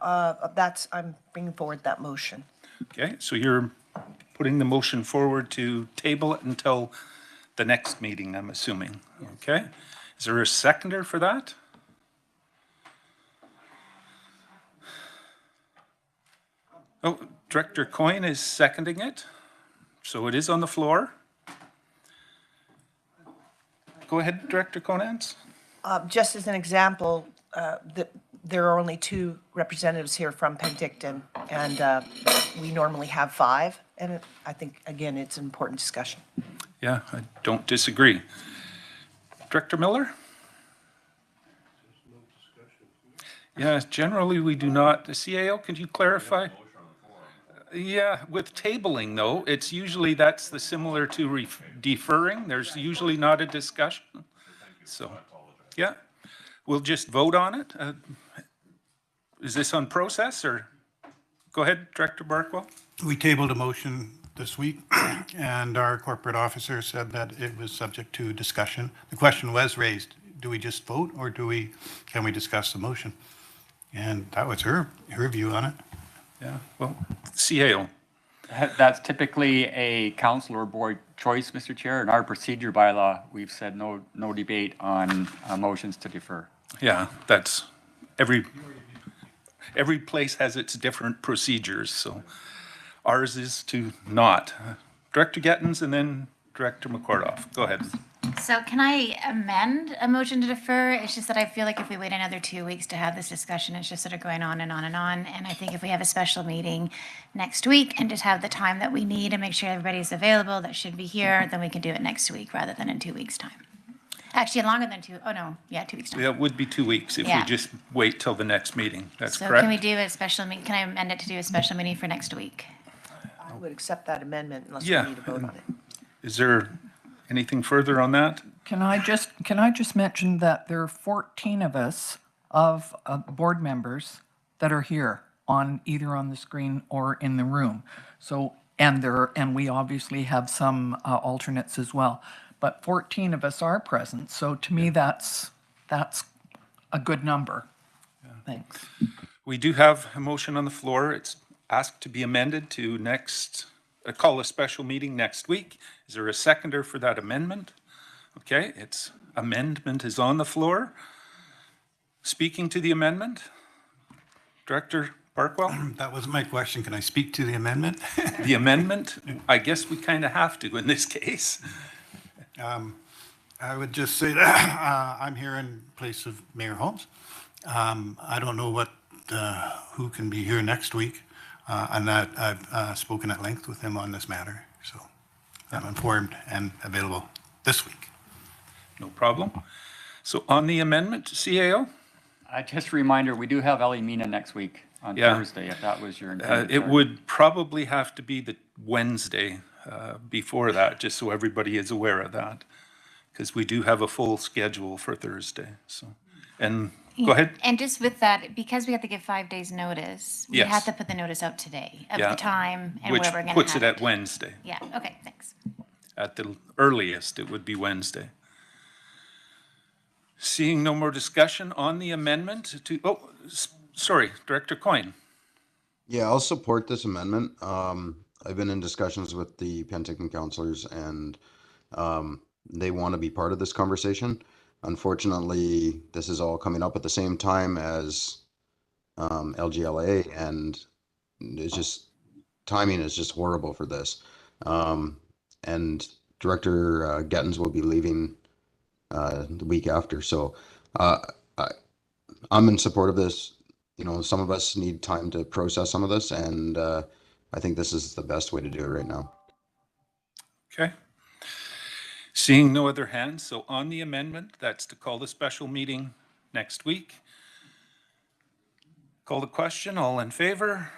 I'm bringing forward that motion. Okay, so you're putting the motion forward to table it until the next meeting, I'm assuming. Yes. Okay. Is there a seconder for that? Oh, Director Coyne is seconding it. So it is on the floor. Go ahead, Director Conant. Just as an example, there are only 2 representatives here from Penticton, and we normally have 5. And I think, again, it's an important discussion. Yeah, I don't disagree. Director Miller? Yeah, generally we do not. The CAO, can you clarify? Yeah, with tabling though, it's usually that's the similar to deferring. There's usually not a discussion. So, yeah, we'll just vote on it. Is this on process or? Go ahead, Director Barkwell. We tabled a motion this week and our corporate officer said that it was subject to discussion. The question was raised, do we just vote or can we discuss the motion? And that was her view on it. Yeah, well, CAO. That's typically a council or board choice, Mr. Chair. In our procedure bylaw, we've said no debate on motions to defer. Yeah, that's every place has its different procedures, so ours is to not. Director Gettins and then Director McCordoff. Go ahead. So can I amend a motion to defer? It's just that I feel like if we wait another 2 weeks to have this discussion, it's just sort of going on and on and on. And I think if we have a special meeting next week and just have the time that we need and make sure everybody's available that should be here, then we can do it next week rather than in 2 weeks' time. Actually, longer than 2 weeks' time. Yeah, it would be 2 weeks if we just wait till the next meeting. That's so correct. Can we do a special meeting? Can I amend it to do a special meeting for next week? I would accept that amendment unless we need to vote on it. Is there anything further on that? Can I just mention that there are 14 of us of board members that are here on either on the screen or in the room. So and we obviously have some alternates as well. But 14 of us are present. So to me that's a good number. Yeah. Thanks. We do have a motion on the floor. It's asked to be amended to call a special meeting next week. Is there a seconder for that amendment? Okay, amendment is on the floor. Speaking to the amendment, Director Barkwell? That was my question. Can I speak to the amendment? The amendment, I guess we kind of have to in this case. I would just say that I'm here in place of Mayor Holmes. I don't know who can be here next week. And that I've spoken at length with him on this matter. So I'm informed and available this week. No problem. So on the amendment, CAO? Just a reminder, we do have Ellie Mina next week on Thursday, if that was your intent. It would probably have to be the Wednesday before that, just so everybody is aware of that. Because we do have a full schedule for Thursday. So, and go ahead. And just with that, because we have to give 5 days notice, we have to put the notice out today of the time and where we're going to have it. Which puts it at Wednesday. Yeah, okay, thanks. At the earliest, it would be Wednesday. Seeing no more discussion on the amendment sorry, Director Coyne. Yeah, I'll support this amendment. I've been in discussions with the Penticton councillors and they want to be part of this conversation. Unfortunately, this is all coming up at the same time as LGLA, and it's just timing is just horrible for this. And Director Gettins will be leaving the week after, so I'm in support of this. You know, some of us need time to process some of this, and I think this is the best way to do it right now. Okay. Seeing no other hands, so on the amendment, that's to call the special meeting next week. Call the question, all in favor?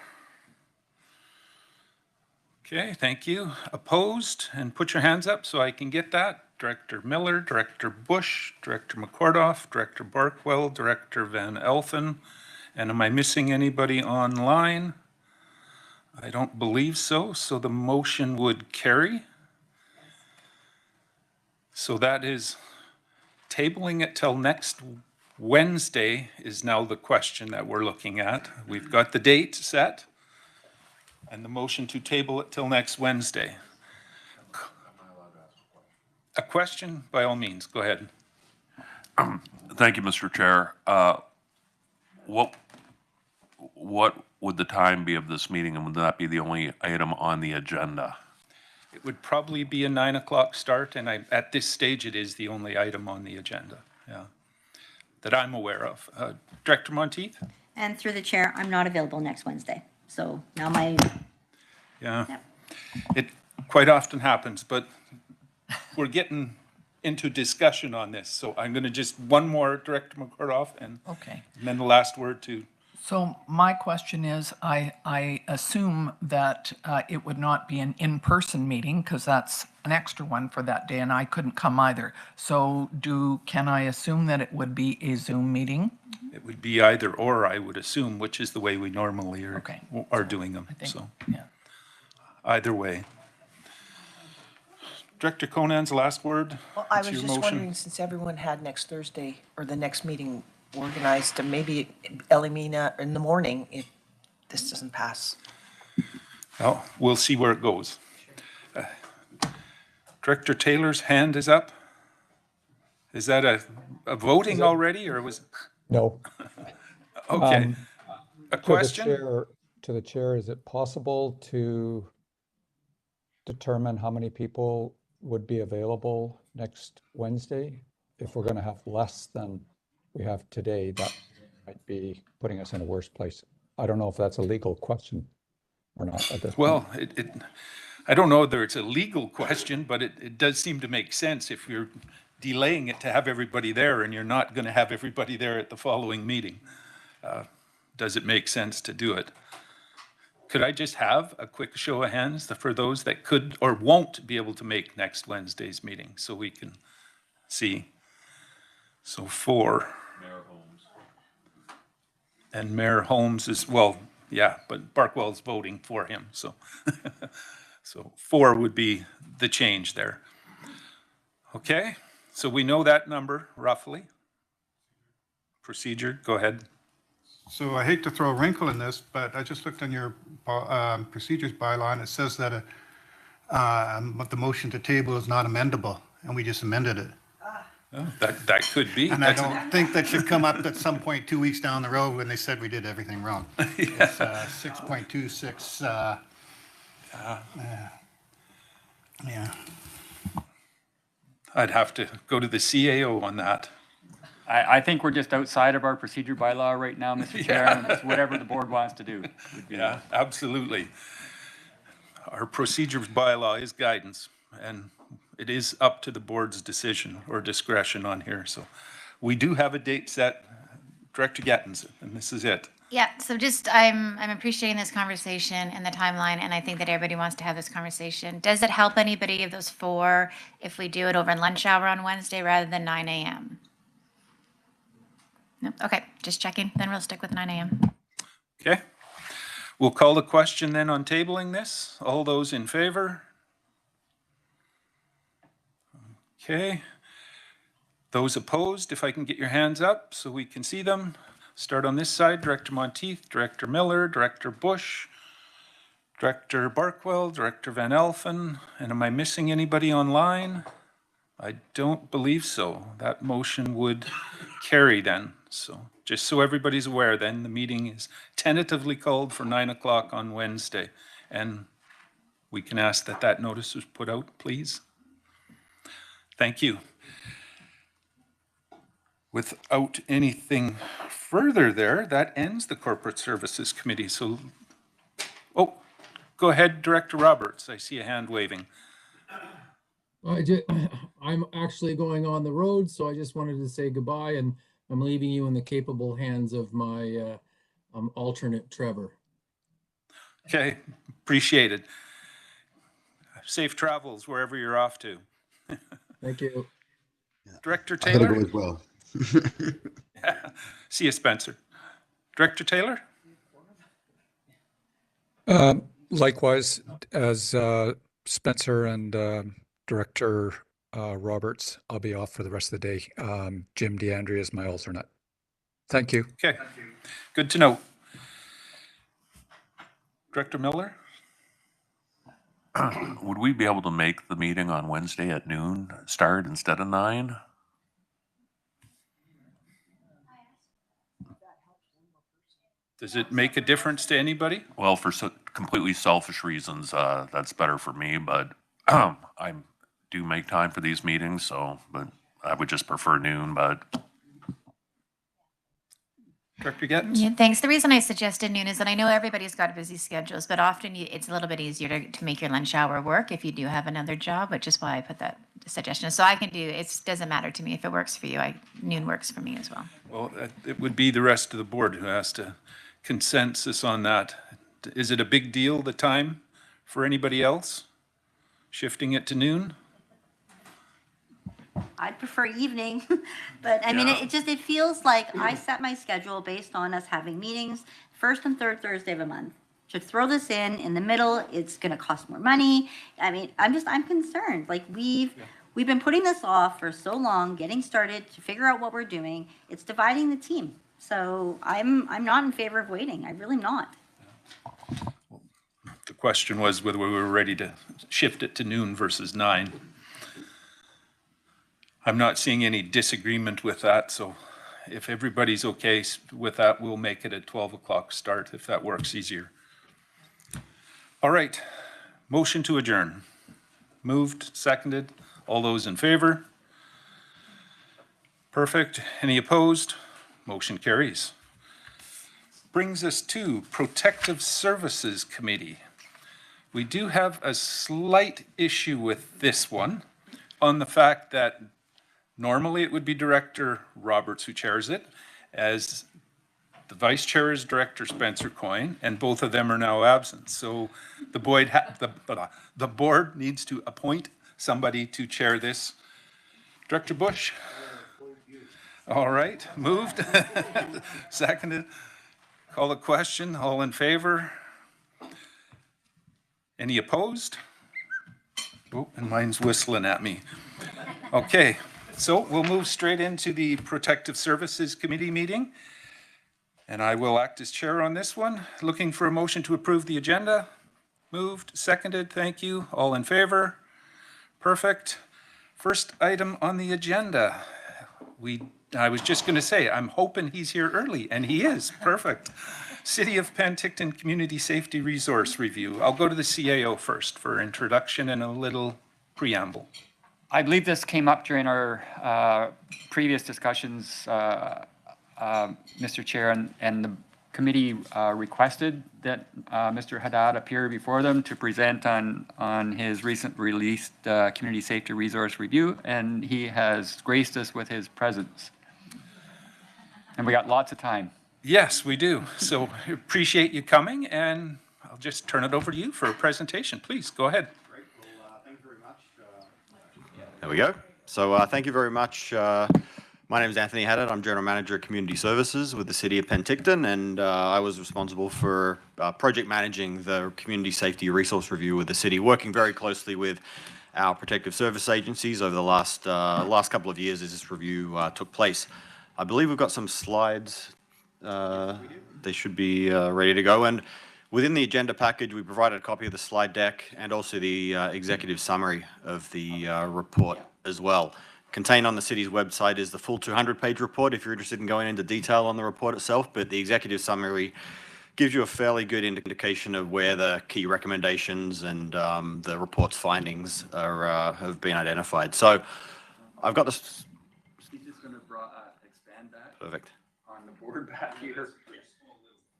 Okay, thank you. Opposed? And put your hands up so I can get that. Director Miller, Director Bush, Director McCordoff, Director Barkwell, Director Van Elfen. And am I missing anybody online? I don't believe so, so the motion would carry. So that is tabling it till next Wednesday is now the question that we're looking at. We've got the date set and the motion to table it till next Wednesday. A question, by all means, go ahead. Thank you, Mr. Chair. What would the time be of this meeting, and would that be the only item on the agenda? It would probably be a 9 o'clock start, and at this stage, it is the only item on the agenda, yeah, that I'm aware of. Director Monteith? And through the chair, I'm not available next Wednesday. So now Yeah, Yep. it quite often happens, but we're getting into discussion on this, so I'm going to just, one more, Director McCartoff, and Okay. then the last word to, So my question is, I assume that it would not be an in-person meeting because that's an extra one for that day and I couldn't come either. So can I assume that it would be a Zoom meeting? it would be either or, I would assume, which is the way we normally Okay. are doing them, I think, so yeah. either way. Director Conan's last word? Well, I It's was your just motion. wondering, since everyone had next Thursday or the next meeting organized, and maybe Elimina in the morning, if this doesn't pass. Well, we'll see where it goes. Director Taylor's hand is up. Is that a voting already, or was, No. okay. A question? To the chair, is it possible to determine how many people would be available next Wednesday? If we're going to have less than we have today, that might be putting us in a worse place. I don't know if that's a legal question or not at this point. Well, I don't know whether it's a legal question, but it does seem to make sense if you're delaying it to have everybody there and you're not going to have everybody there at the following meeting. Does it make sense to do it? Could I just have a quick show of hands for those that could or won't be able to make next Wednesday's meeting so we can see? So 4. Mayor Holmes. And Mayor Holmes is, well, yeah, but Barkwell's voting for him, so. So 4 would be the change there. Okay, so we know that number roughly. Procedure, go ahead. So I hate to throw a wrinkle in this, but I just looked on your procedures bylaw and it says that the motion to table is not amendable, and we just amended it. Oh, that could be. And I That's a- don't think that should come up at some point 2 weeks down the road when they said we did everything wrong. It's 6.26. Yeah. I'd have to go to the CAO on that. I think we're just outside of our procedure bylaw right now, Mr. Chair, and it's whatever the board wants to do. would be- Yeah, absolutely. Our procedures bylaw is guidance, and it is up to the board's decision or discretion on here. So we do have a date set, Director Gattens, and this is it. Yeah, so just, I'm appreciating this conversation and the timeline, and I think that everybody wants to have this conversation. Does it help anybody of those 4 if we do it over lunch hour on Wednesday rather than 9 a.m.? No, okay, just checking, then we'll stick with 9 a.m. Okay. We'll call the question then on tabling this. All those in favor? Okay. Those opposed, if I can get your hands up so we can see them. Start on this side, Director Monteith, Director Miller, Director Bush, Director Barkwell, Director Van Elfen, and am I missing anybody online? I don't believe so. That motion would carry then. So just so everybody's aware then, the meeting is tentatively called for 9 o'clock on Wednesday. And we can ask that that notice was put out, please. Thank you. Without anything further there, that ends the Corporate Services Committee. So, oh, go ahead, Director Roberts. I see a hand waving. I'm actually going on the road, so I just wanted to say goodbye, and I'm leaving you in the capable hands of my alternate Trevor. Okay, appreciate it. Safe travels wherever you're off to. Thank you. Director I hope it Taylor? goes well. See you, Spencer. Director Taylor? Likewise, as Spencer and Director Roberts, I'll be off for the rest of the day. Jim DeAndrea is my alternate. Thank you. Okay, good to know. Director Miller? Would we be able to make the meeting on Wednesday at noon start instead of 9? Does it make a difference to anybody? Well, for completely selfish reasons, that's better for me, but I do make time for these meetings, so, but I would just prefer noon, but Director Gettens? Yeah, thanks. The reason I suggested noon is that I know everybody's got busy schedules, but often it's a little bit easier to make your lunch hour work if you do have another job, which is why I put that suggestion. So I can do, it doesn't matter to me if it works for you. Noon works for me as well. Well, it would be the rest of the board who has to consensus on that. Is it a big deal, the time, for anybody else? Shifting it to noon? I'd prefer evening, but I mean, it feels like I set my schedule based on us having meetings first and third Thursday of a month. To throw this in the middle, it's gonna cost more money. I mean, I'm concerned, like we've been putting this off for so long, getting started to figure out what we're doing. It's dividing the team. So I'm not in favor of waiting. I really am not. The question was whether we were ready to shift it to noon versus 9. I'm not seeing any disagreement with that, so if everybody's okay with that, we'll make it a 12 o'clock start if that works easier. All right, motion to adjourn. Moved, seconded. All those in favor? Perfect. Any opposed? Motion carries. Brings us to Protective Services Committee. We do have a slight issue with this one on the fact that normally it would be Director Roberts who chairs it, as the Vice Chair is Director Spencer Coyne, and both of them are now absent. So the board needs to appoint somebody to chair this. Director Bush? All right, moved. Seconded. Call the question. All in favor? Any opposed? Oh, and mine's whistling at me. Okay, so we'll move straight into the Protective Services Committee meeting. And I will act as chair on this one. Looking for a motion to approve the agenda. Moved, seconded, thank you. All in favor? Perfect. First item on the agenda. I was just going to say, I'm hoping he's here early, and he is. Perfect. City of Penticton Community Safety Resource Review. I'll go to the CAO first for introduction and a little preamble. I believe this came up during our previous discussions, Mr. Chair, and the committee requested that Mr. Haddad appear before them to present on his recent released Community Safety Resource Review, and he has graced us with his presence. And we got lots of time. Yes, we do. So appreciate you coming, and I'll just turn it over to you for a presentation. Please, go ahead. Great. Well, thank you very much. There we go. So thank you very much. My name is Anthony Haddad. I'm General Manager of Community Services with the City of Penticton, and I was responsible for project managing the Community Safety Resource Review with the city, working very closely with our protective service agencies over the last couple of years as this review took place. I believe we've got some slides. They should be ready to go. And within the agenda package, we provided a copy of the slide deck and also the executive summary of the report as well. Contained on the city's website is the full 200-page report if you're interested in going into detail on the report itself, but the executive summary gives you a fairly good indication of where the key recommendations and the report's findings have been identified. So I've got this. He's just going to expand that. Perfect. On the board back here.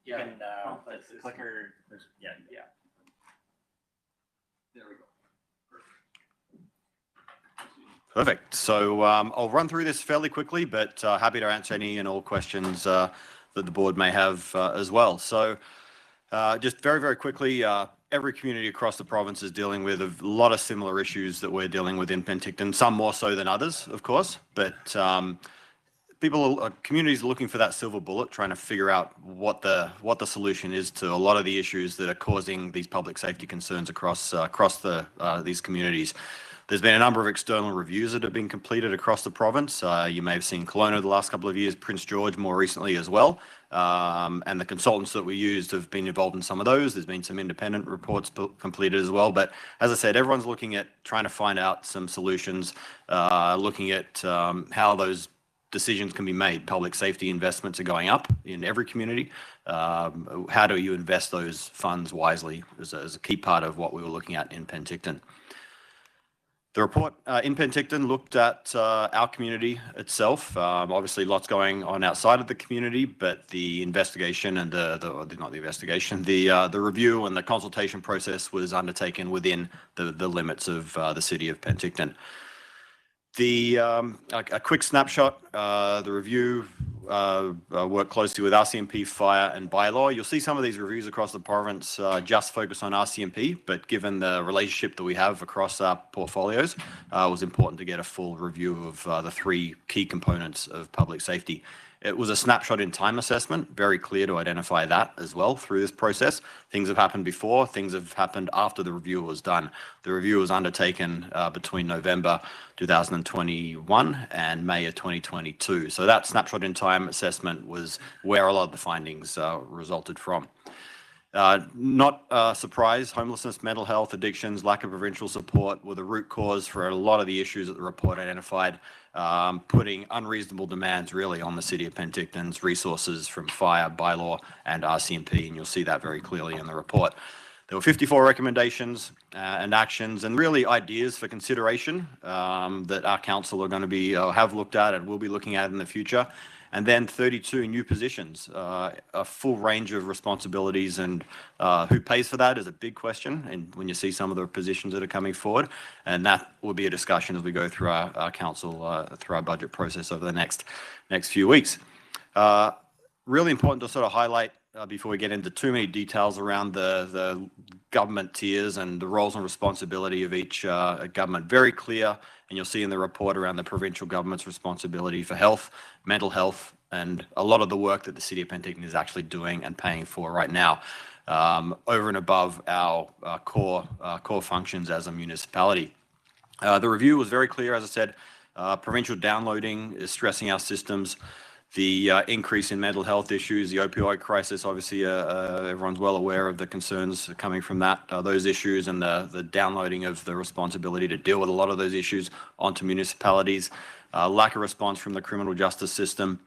You can, that's the clicker, yeah. There we go. Perfect. So I'll run through this fairly quickly, but happy to answer any and all questions that the board may have as well. So just very, very quickly, every community across the province is dealing with a lot of similar issues that we're dealing with in Penticton, some more so than others, of course, but communities are looking for that silver bullet, trying to figure out what the solution is to a lot of the issues that are causing these public safety concerns across these communities. There's been a number of external reviews that have been completed across the province. You may have seen Kelowna the last couple of years, Prince George more recently as well. And the consultants that we used have been involved in some of those. There's been some independent reports completed as well. But as I said, everyone's looking at trying to find out some solutions, looking at how those decisions can be made. Public safety investments are going up in every community. How do you invest those funds wisely is a key part of what we were looking at in Penticton. The report in Penticton looked at our community itself. Obviously, lots going on outside of the community, but the investigation and the review and the consultation process was undertaken within the limits of the city of Penticton. A quick snapshot, the review worked closely with RCMP, fire and bylaw. You'll see some of these reviews across the province just focus on RCMP, but given the relationship that we have across our portfolios, it was important to get a full review of the three key components of public safety. It was a snapshot in time assessment, very clear to identify that as well through this process. Things have happened before, things have happened after the review was done. The review was undertaken between November 2021 and May of 2022. So that snapshot in time assessment was where a lot of the findings resulted from. Not a surprise, homelessness, mental health, addictions, lack of provincial support were the root cause for a lot of the issues that the report identified, putting unreasonable demands really on the city of Penticton's resources from fire, bylaw and RCMP, and you'll see that very clearly in the report. There were 54 recommendations and actions and really ideas for consideration that our council are going to be, have looked at and will be looking at in the future. And then 32 new positions, a full range of responsibilities, and who pays for that is a big question. And when you see some of the positions that are coming forward, and that will be a discussion as we go through our council, through our budget process over the next few weeks. Really important to sort of highlight before we get into too many details around the government tiers and the roles and responsibility of each government. Very clear, and you'll see in the report around the provincial government's responsibility for health, mental health, and a lot of the work that the city of Penticton is actually doing and paying for right now, over and above our core functions as a municipality. The review was very clear, as I said. Provincial downloading is stressing our systems. The increase in mental health issues, the opioid crisis, obviously everyone's well aware of the concerns coming from that, those issues, and the downloading of the responsibility to deal with a lot of those issues onto municipalities. Lack of response from the criminal justice system,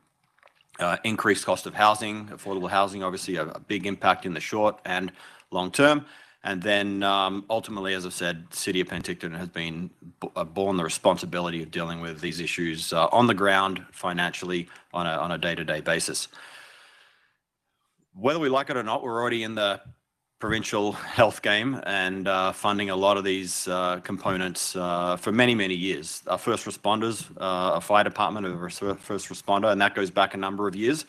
increased cost of housing, affordable housing, obviously a big impact in the short and long term. And then ultimately, as I've said, the city of Penticton has been borne the responsibility of dealing with these issues on the ground, financially, on a day-to-day basis. Whether we like it or not, we're already in the provincial health game and funding a lot of these components for many, many years. Our first responders, a fire department, a first responder, and that goes back a number of years.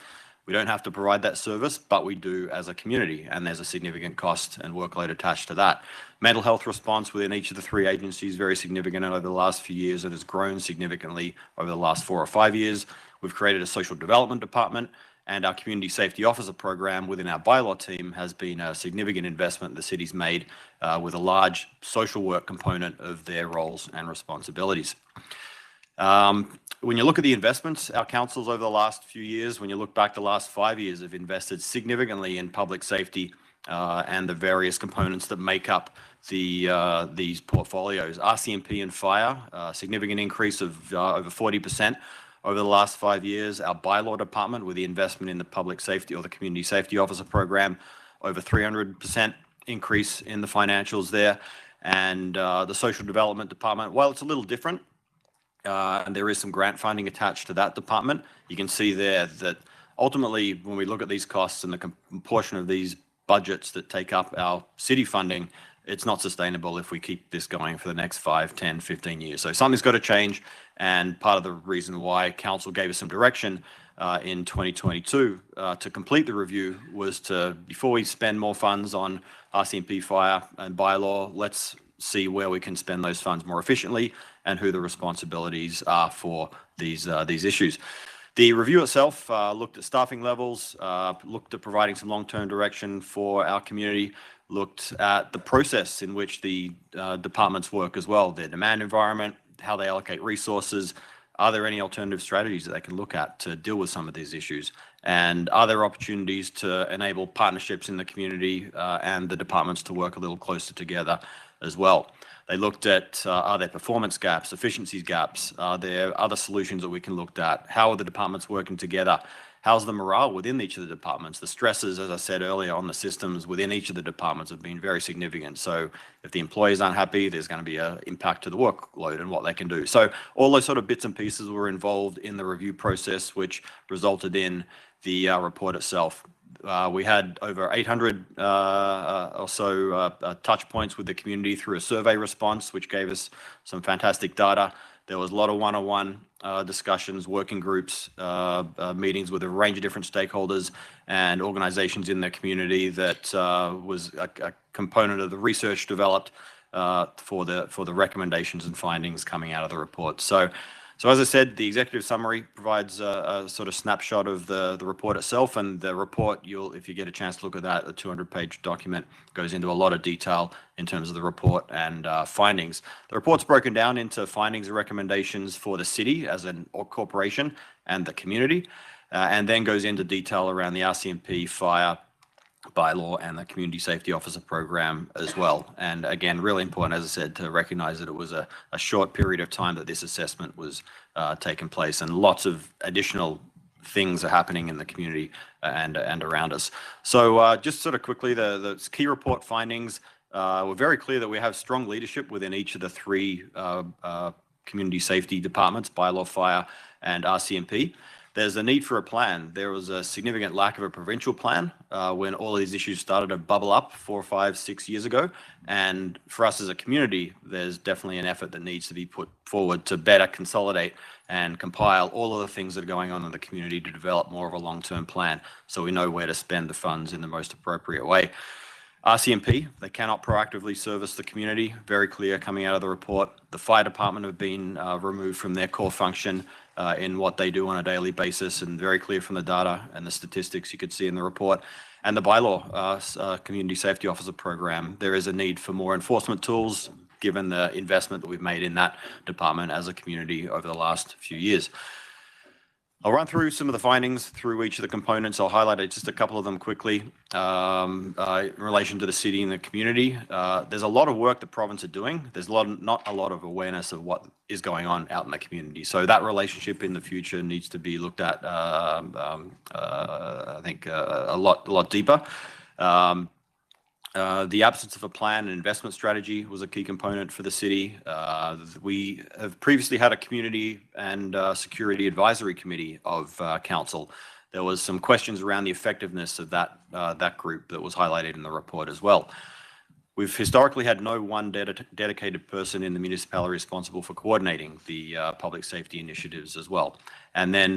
We don't have to provide that service, but we do as a community, and there's a significant cost and workload attached to that. Mental health response within each of the three agencies, very significant over the last few years, and has grown significantly over the last 4 or 5 years. We've created a social development department, and our community safety officer program within our bylaw team has been a significant investment the city's made with a large social work component of their roles and responsibilities. When you look at the investments, our councils over the last few years, when you look back the last 5 years, have invested significantly in public safety and the various components that make up these portfolios. RCMP and fire, a significant increase of over 40% over the last 5 years. Our bylaw department, with the investment in the public safety or the community safety officer program, over 300% increase in the financials there. And the social development department, while it's a little different, and there is some grant funding attached to that department, you can see there that ultimately, when we look at these costs and the portion of these budgets that take up our city funding, it's not sustainable if we keep this going for the next 5, 10, 15 years. So something's got to change, and part of the reason why council gave us some direction in 2022 to complete the review was to, before we spend more funds on RCMP, fire and bylaw, let's see where we can spend those funds more efficiently and who the responsibilities are for these issues. The review itself looked at staffing levels, looked at providing some long-term direction for our community, looked at the process in which the departments work as well, their demand environment, how they allocate resources. Are there any alternative strategies that they can look at to deal with some of these issues? And are there opportunities to enable partnerships in the community and the departments to work a little closer together as well? They looked at, are there performance gaps, efficiencies gaps? Are there other solutions that we can look at? How are the departments working together? How's the morale within each of the departments? The stresses, as I said earlier, on the systems within each of the departments have been very significant. So if the employees aren't happy, there's going to be an impact to the workload and what they can do. So all those sort of bits and pieces were involved in the review process, which resulted in the report itself. We had over 800 or so touch points with the community through a survey response, which gave us some fantastic data. There was a lot of one-on-one discussions, working groups, meetings with a range of different stakeholders and organizations in the community that was a component of the research developed for the recommendations and findings coming out of the report. So as I said, the executive summary provides a sort of snapshot of the report itself, and the report, if you get a chance to look at that, the 200-page document goes into a lot of detail in terms of the report and findings. The report's broken down into findings and recommendations for the city as a corporation and the community, and then goes into detail around the RCMP, fire, bylaw, and the community safety officer program as well. And again, really important, as I said, to recognize that it was a short period of time that this assessment was taking place, and lots of additional things are happening in the community and around us. So just sort of quickly, the key report findings were very clear that we have strong leadership within each of the three community safety departments, bylaw, fire, and RCMP. There's a need for a plan. There was a significant lack of a provincial plan when all these issues started to bubble up 4, 5, 6 years ago. And for us as a community, there's definitely an effort that needs to be put forward to better consolidate and compile all of the things that are going on in the community to develop more of a long-term plan so we know where to spend the funds in the most appropriate way. RCMP, they cannot proactively service the community, very clear coming out of the report. The fire department have been removed from their core function in what they do on a daily basis, and very clear from the data and the statistics you could see in the report. And the bylaw community safety officer program, there is a need for more enforcement tools given the investment that we've made in that department as a community over the last few years. I'll run through some of the findings through each of the components. I'll highlight just a couple of them quickly in relation to the city and the community. There's a lot of work the province are doing. There's not a lot of awareness of what is going on out in the community. So that relationship in the future needs to be looked at, I think, a lot deeper. The absence of a plan and investment strategy was a key component for the city. We have previously had a community and security advisory committee of council. There was some questions around the effectiveness of that group that was highlighted in the report as well. We've historically had no one dedicated person in the municipality responsible for coordinating the public safety initiatives as well. And then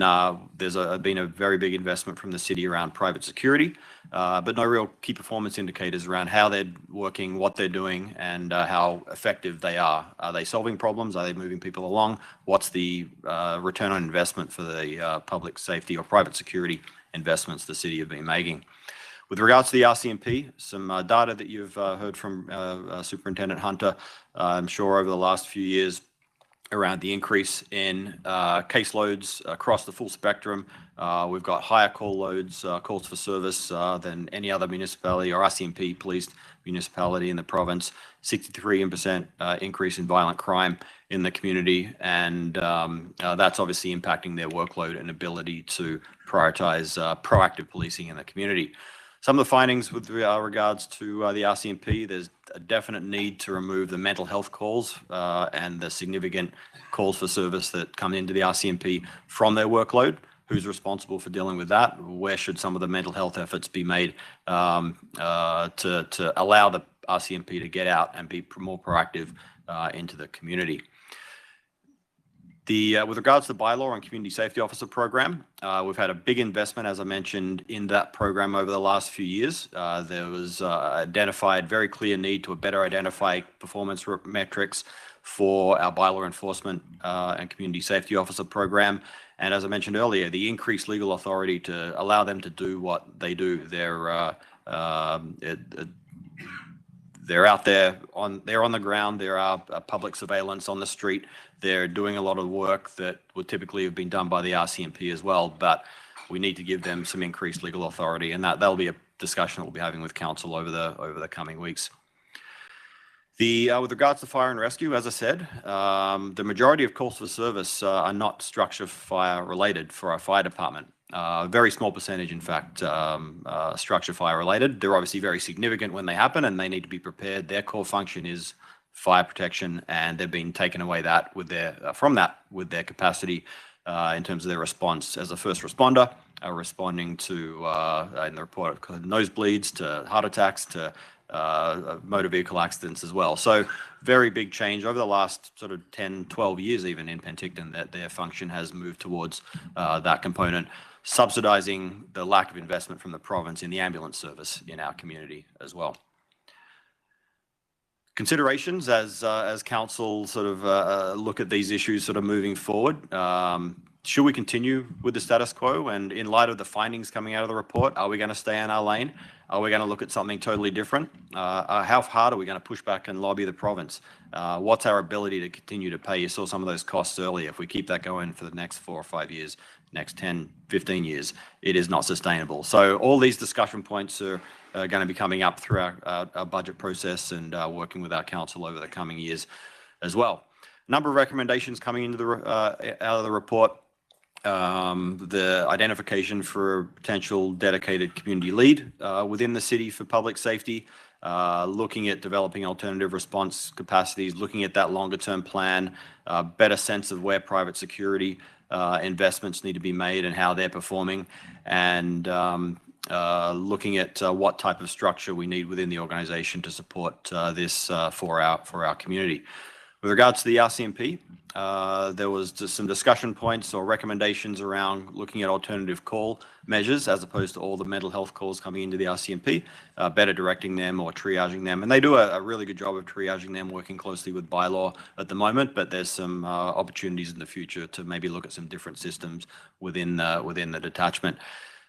there's been a very big investment from the city around private security, but no real key performance indicators around how they're working, what they're doing, and how effective they are. Are they solving problems? Are they moving people along? What's the return on investment for the public safety or private security investments the city have been making? With regards to the RCMP, some data that you've heard from Superintendent Hunter, I'm sure over the last few years, around the increase in caseloads across the full spectrum. We've got higher call loads, calls for service than any other municipality or RCMP policed municipality in the province. 63% increase in violent crime in the community, and that's obviously impacting their workload and ability to prioritize proactive policing in the community. Some of the findings with regards to the RCMP, there's a definite need to remove the mental health calls and the significant calls for service that come into the RCMP from their workload. Who's responsible for dealing with that? Where should some of the mental health efforts be made to allow the RCMP to get out and be more proactive into the community? With regards to the bylaw and community safety officer program, we've had a big investment, as I mentioned, in that program over the last few years. There was identified very clear need to better identify performance metrics for our bylaw enforcement and community safety officer program. And as I mentioned earlier, the increased legal authority to allow them to do what they do. They're out there they're on the ground. There are public surveillance on the street. They're doing a lot of work that would typically have been done by the RCMP as well, but we need to give them some increased legal authority, and that'll be a discussion we'll be having with council over the coming weeks. With regards to fire and rescue, as I said, the majority of calls for service are not structure fire related for our fire department. A very small percentage, in fact, structure fire related. They're obviously very significant when they happen, and they need to be prepared. Their core function is fire protection, and they've been taken away with their capacity in terms of their response as a first responder, responding to in the report nosebleeds, to heart attacks, to motor vehicle accidents as well. So very big change over the last sort of 10, 12 years even in Penticton, that their function has moved towards that component, subsidizing the lack of investment from the province in the ambulance service in our community as well. Considerations as council sort of look at these issues sort of moving forward. Should we continue with the status quo? And in light of the findings coming out of the report, are we going to stay in our lane? Are we going to look at something totally different? How hard are we going to push back and lobby the province? What's our ability to continue to pay? You saw some of those costs earlier. If we keep that going for the next 4 or 5 years, next 10, 15 years, it is not sustainable. So all these discussion points are going to be coming up through our budget process and working with our council over the coming years as well. A number of recommendations coming into out of the report. The identification for a potential dedicated community lead within the city for public safety, looking at developing alternative response capacities, looking at that longer term plan, better sense of where private security investments need to be made and how they're performing, and looking at what type of structure we need within the organization to support this for our community. With regards to the RCMP, there was just some discussion points or recommendations around looking at alternative call measures as opposed to all the mental health calls coming into the RCMP, better directing them or triaging them. And they do a really good job of triaging them, working closely with bylaw at the moment, but there's some opportunities in the future to maybe look at some different systems within the detachment.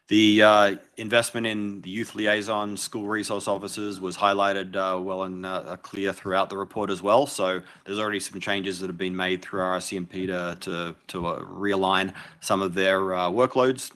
The investment in the youth liaison, school resource officers was highlighted well and clear throughout the report as well. So there's already some changes that have been made through our RCMP to realign some of their workloads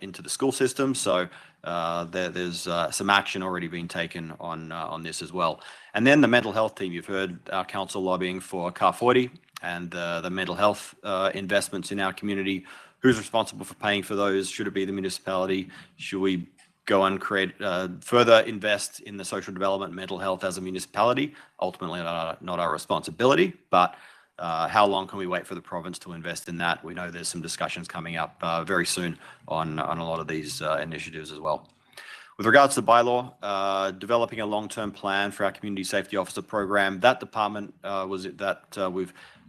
into the school system. So there's some action already being taken on this as well. And then the mental health team, you've heard our council lobbying for CAR 40 and the mental health investments in our community. Who's responsible for paying for those? Should it be the municipality? Should we go and create further invest in the social development, mental health as a municipality? Ultimately, not our responsibility, but how long can we wait for the province to invest in that? We know there's some discussions coming up very soon on a lot of these initiatives as well. With regards to bylaw, developing a long-term plan for our community safety officer program, that department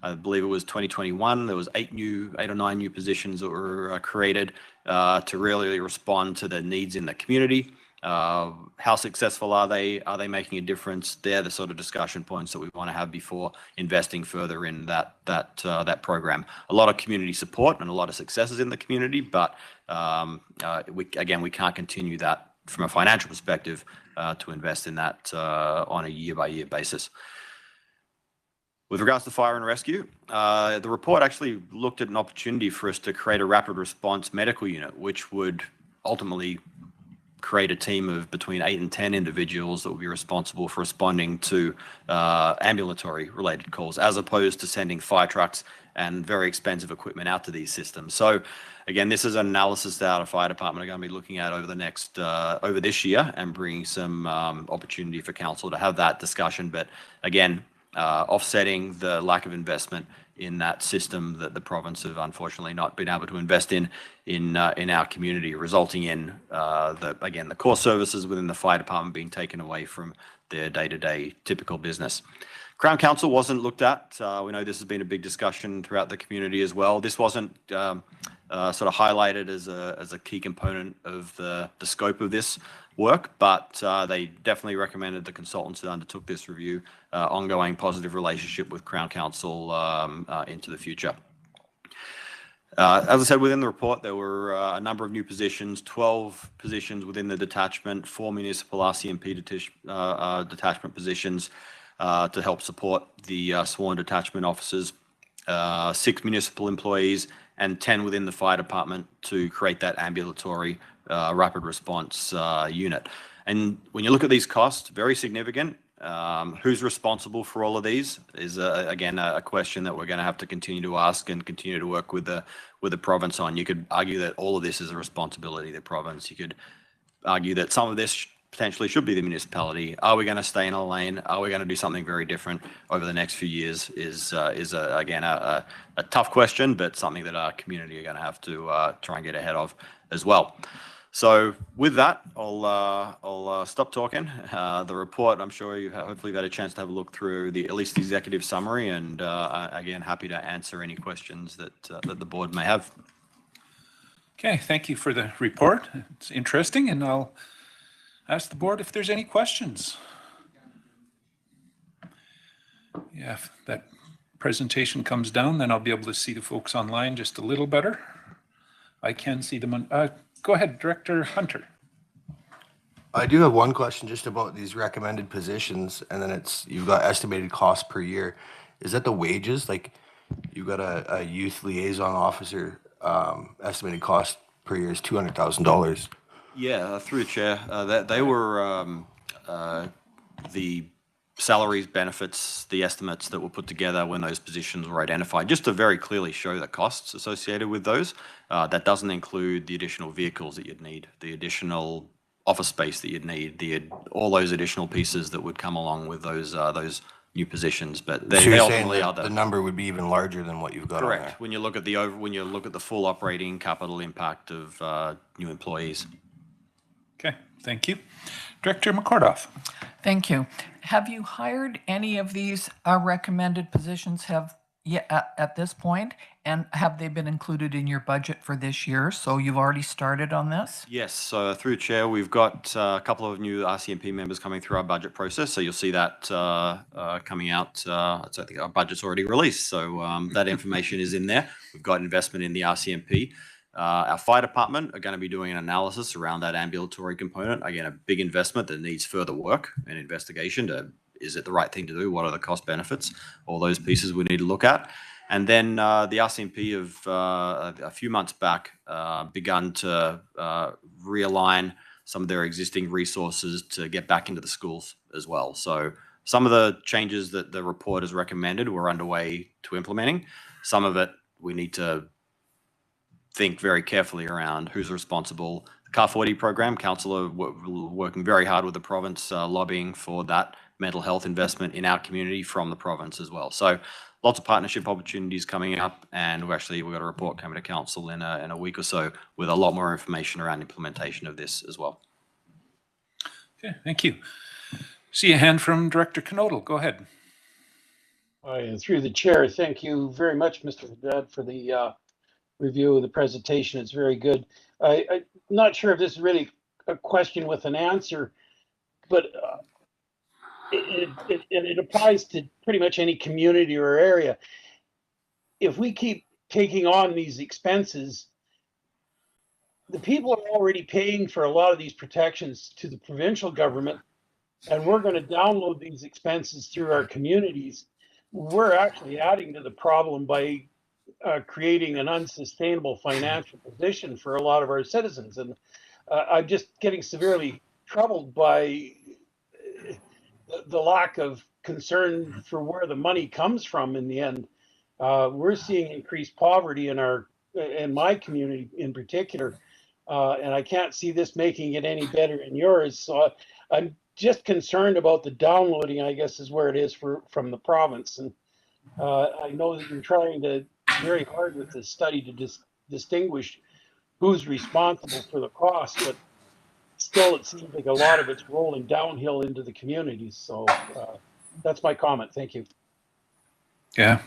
I believe it was 2021. There was 8 or 9 new positions that were created to really respond to the needs in the community. How successful are they? Are they making a difference? They're the sort of discussion points that we want to have before investing further in that program. A lot of community support and a lot of successes in the community, but we can't continue that from a financial perspective to invest in that on a year-by-year basis. With regards to fire and rescue, the report actually looked at an opportunity for us to create a rapid response medical unit, which would ultimately create a team of between 8 and 10 individuals that will be responsible for responding to ambulatory related calls, as opposed to sending fire trucks and very expensive equipment out to these systems. So again, this is an analysis that our fire department are going to be looking at over this year and bringing some opportunity for council to have that discussion. But again, offsetting the lack of investment in that system that the province have unfortunately not been able to invest in our community, resulting in the core services within the fire department being taken away from their day-to-day typical business. Crown Council wasn't looked at. We know this has been a big discussion throughout the community as well. This wasn't sort of highlighted as a key component of the scope of this. work, but they definitely recommended the consultants that undertook this review ongoing positive relationship with Crown Council into the future. As I said, within the report, there were a number of new positions, 12 positions within the detachment, 4 municipal RCMP detachment positions to help support the sworn detachment officers, 6 municipal employees, and 10 within the fire department to create that ambulatory rapid response unit. And when you look at these costs, very significant. Who's responsible for all of these is again a question that we're going to have to continue to ask and continue to work with the province on. You could argue that all of this is a responsibility of the province. You could argue that some of this potentially should be the municipality. Are we going to stay in a lane? Are we going to do something very different over the next few years? Is again a tough question, but something that our community are going to have to try and get ahead of as well. So with that, I'll stop talking. The report, I'm sure hopefully you've had a chance to have a look through at least the executive summary, and again, happy to answer any questions that the board may have. Okay, thank you for the report. It's interesting, and I'll ask the board if there's any questions. Yeah, if that presentation comes down, then I'll be able to see the folks online just a little better. I can see them on. Go ahead, Director Hunter. I do have one question just about these recommended positions, and then you've got estimated cost per year. Is that the wages? Like you've got a youth liaison officer, estimated cost per year is $200,000. Yeah, through the chair, they were the salaries, benefits, the estimates that were put together when those positions were identified, just to very clearly show the costs associated with those. That doesn't include the additional vehicles that you'd need, the additional office space that you'd need, all those additional pieces that would come along with those new positions. But they, so you're ultimately saying are the number would be even larger than what you've got. Correct. On there. When you look at the full operating capital impact of new employees. Okay, thank you. Director McCordoff. Thank you. Have you hired any of these recommended positions at this point? And have they been included in your budget for this year? So you've already started on this? Yes, so through Chair, we've got a couple of new RCMP members coming through our budget process. So you'll see that coming out. So I think our budget's already released. So that information is in there. We've got investment in the RCMP. Our fire department are going to be doing an analysis around that ambulatory component. Again, a big investment that needs further work and investigation. Is it the right thing to do? What are the cost benefits? All those pieces we need to look at. And then the RCMP have a few months back begun to realign some of their existing resources to get back into the schools as well. So some of the changes that the report has recommended we're underway to implementing. Some of it we need to think very carefully around who's responsible. The CAR 40 program, council are working very hard with the province, lobbying for that mental health investment in our community from the province as well. So lots of partnership opportunities coming up, and we've got a report coming to council in a week or so with a lot more information around implementation of this as well. Okay, thank you. See a hand from Director Knodel. Go ahead. Through the chair, thank you very much, Mr. Haddad, for the review of the presentation. It's very good. I'm not sure if this is really a question with an answer, but it applies to pretty much any community or area. If we keep taking on these expenses, the people are already paying for a lot of these protections to the provincial government, and we're going to download these expenses through our communities. We're actually adding to the problem by creating an unsustainable financial position for a lot of our citizens. And I'm just getting severely troubled by the lack of concern for where the money comes from in the end. We're seeing increased poverty in my community in particular, and I can't see this making it any better in yours. So I'm just concerned about the downloading, I guess, is where it is from the province. And I know that you're trying to very hard with this study to distinguish who's responsible for the cost, but still it seems like a lot of it's rolling downhill into the communities. So that's my comment. Thank you. Yeah,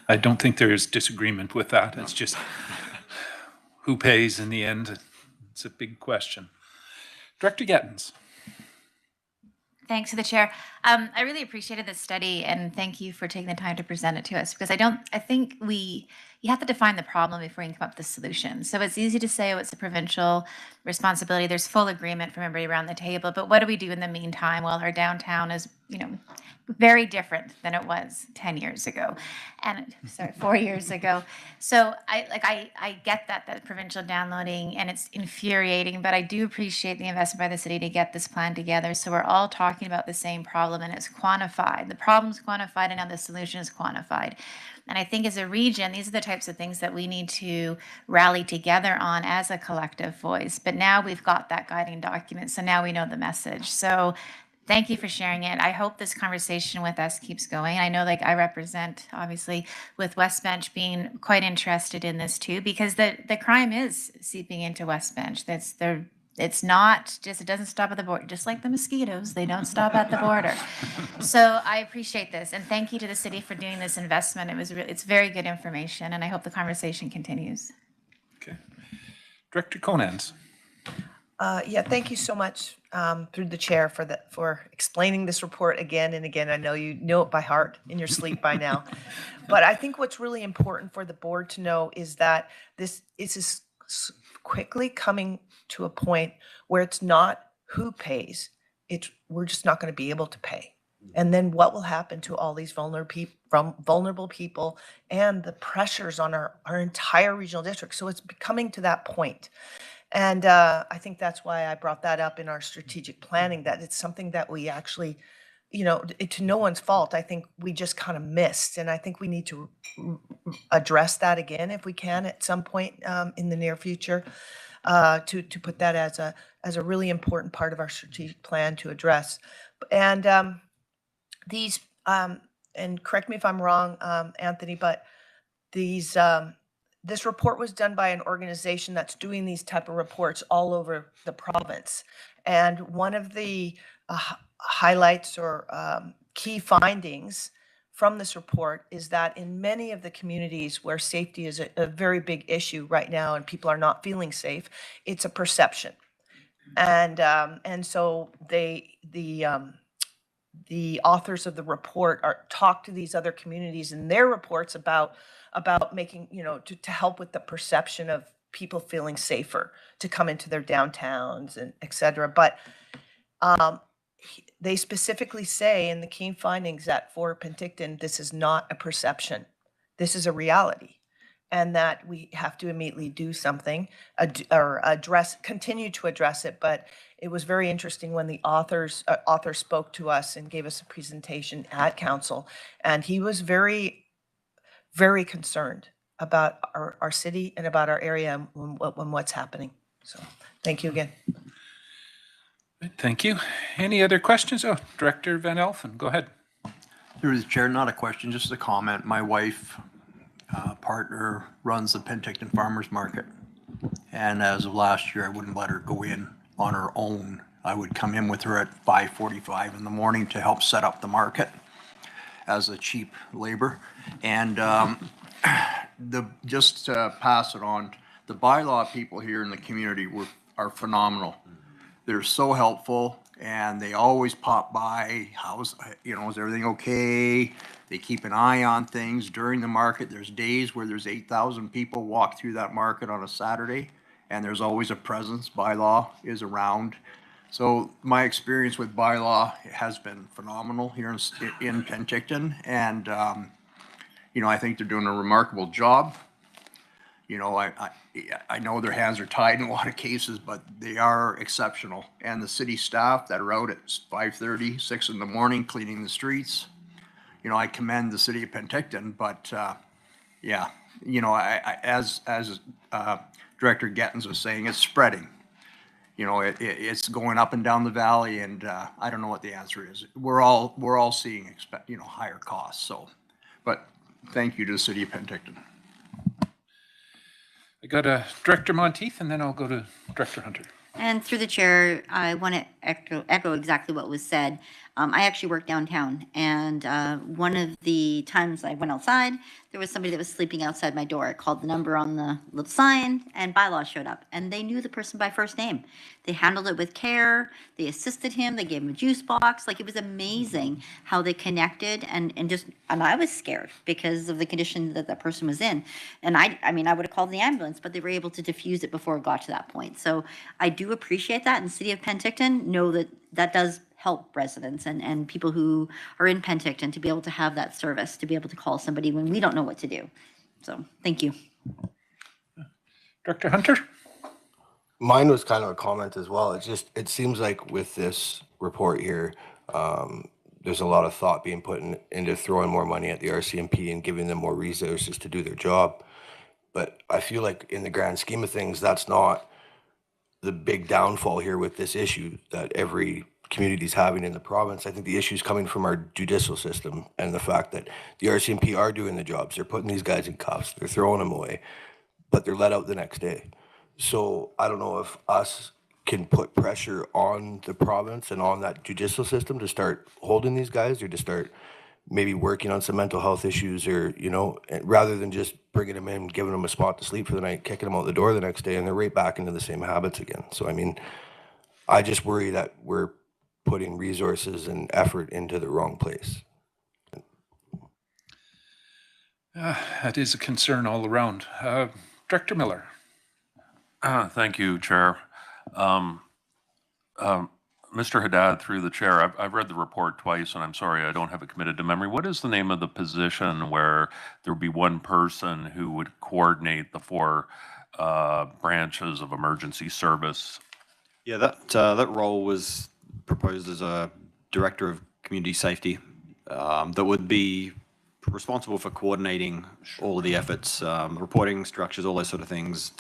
I don't think there is disagreement with that. It's just who pays in the end. It's a big question. Director Gettens. Thanks to the chair. I really appreciated this study and thank you for taking the time to present it to us because I think you have to define the problem before you can come up with the solution. So it's easy to say, oh, it's a provincial responsibility. There's full agreement from everybody around the table, but what do we do in the meantime while our downtown is, very different than it was 10 years ago and 4 years ago. So I get that provincial downloading and it's infuriating, but I do appreciate the investment by the city to get this plan together. So we're all talking about the same problem and it's quantified. The problem's quantified and now the solution is quantified. And I think as a region, these are the types of things that we need to rally together on as a collective voice. But now we've got that guiding document. So now we know the message. So thank you for sharing it. I hope this conversation with us keeps going. I know I represent, obviously, with West Bench being quite interested in this too, because the crime is seeping into West Bench. It's not just, it doesn't stop at the border, just like the mosquitoes, they don't stop at the border. So I appreciate this. And thank you to the city for doing this investment. It's very good information and I hope the conversation continues. Okay. Director Conans. Yeah, thank you so much through the chair for explaining this report again and again. I know you know it by heart in your sleep by now. But I think what's really important for the board to know is that this is quickly coming to a point where it's not who pays. We're just not going to be able to pay. And then what will happen to all these vulnerable people and the pressures on our entire regional district? So it's coming to that point. And I think that's why I brought that up in our strategic planning, that it's something that we actually, to no one's fault, I think we just kind of missed. And I think we need to address that again if we can at some point in the near future, to put that as a really important part of our strategic plan to address. And and correct me if I'm wrong, Anthony, but this report was done by an organization that's doing these type of reports all over the province. And one of the highlights or key findings from this report is that in many of the communities where safety is a very big issue right now and people are not feeling safe, it's a perception. And so the authors of the report talk to these other communities in their reports about making, to help with the perception of people feeling safer to come into their downtowns and et cetera. But they specifically say in the key findings that for Penticton, this is not a perception. This is a reality. And that we have to immediately do something or continue to address it. But it was very interesting when the author spoke to us and gave us a presentation at council. And he was very, very concerned about our city and about our area and what's happening. So thank you again. Thank you. Any other questions? Oh, Director Van Elfen, go ahead. Through the chair, not a question, just a comment. My wife, partner, runs the Penticton Farmers Market. And as of last year, I wouldn't let her go in on her own. I would come in with her at 5:45 in the morning to help set up the market as a cheap labor. And just to pass it on, the bylaw people here in the community are phenomenal. They're so helpful and they always pop by. Is everything okay? They keep an eye on things during the market. There's days where there's 8,000 people walk through that market on a Saturday and there's always a presence. Bylaw is around. So my experience with bylaw has been phenomenal here in Penticton. And, I think they're doing a remarkable job. I know their hands are tied in a lot of cases, but they are exceptional. And the city staff that are out at 5:30, 6 in the morning cleaning the streets, I commend the city of Penticton. But as Director Gettens was saying, it's spreading. It's going up and down the valley, and I don't know what the answer is. We're all seeing higher costs. So, but thank you to the city of Penticton. I got Director Monteith, and then I'll go to Director Hunter. And through the chair, I want to echo exactly what was said. I actually work downtown, and one of the times I went outside, there was somebody that was sleeping outside my door. I called the number on the little sign, and bylaws showed up, and they knew the person by first name. They handled it with care. They assisted him. They gave him a juice box. Like, it was amazing how they connected, and I was scared because of the condition that that person was in. And I mean, I would have called the ambulance, but they were able to diffuse it before it got to that point. So I do appreciate that. And the city of Penticton know that that does help residents and people who are in Penticton to be able to have that service, to be able to call somebody when we don't know what to do. So thank you. Director Hunter? Mine was kind of a comment as well. It seems like with this report here, there's a lot of thought being put into throwing more money at the RCMP and giving them more resources to do their job. But I feel like in the grand scheme of things, that's not the big downfall here with this issue that every community is having in the province. I think the issue is coming from our judicial system and the fact that the RCMP are doing the jobs. They're putting these guys in cuffs. They're throwing them away, but they're let out the next day. So I don't know if us can put pressure on the province and on that judicial system to start holding these guys, or to start maybe working on some mental health issues, or, you know, rather than just bringing them in, giving them a spot to sleep for the night, kicking them out the door the next day, and they're right back into the same habits again. So, I mean, I just worry that we're putting resources and effort into the wrong place. That is a concern all around. Director Miller? Thank you, Chair. Mr. Haddad, through the chair, I've read the report twice, and I'm sorry I don't have it committed to memory. What is the name of the position where there would be one person who would coordinate the 4 branches of emergency service? Yeah, that role was proposed as a director of community safety that would be responsible for coordinating all of the efforts, reporting structures, all those sort of things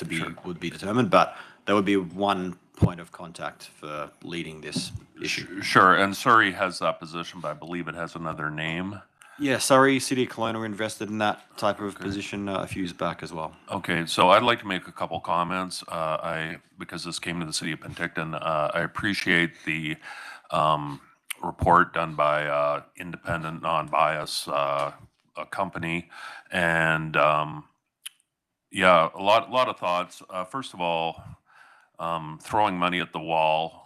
would be determined, but there would be one point of contact for leading this issue. Sure, and Surrey has that position, but I believe it has another name. Yeah, Surrey, City of Kelowna were invested in that type of position a few years back as well. Okay, so I'd like to make a couple comments. Because this came to the City of Penticton, I appreciate the report done by independent, non-biased company, and yeah, a lot of thoughts. First of all, throwing money at the wall.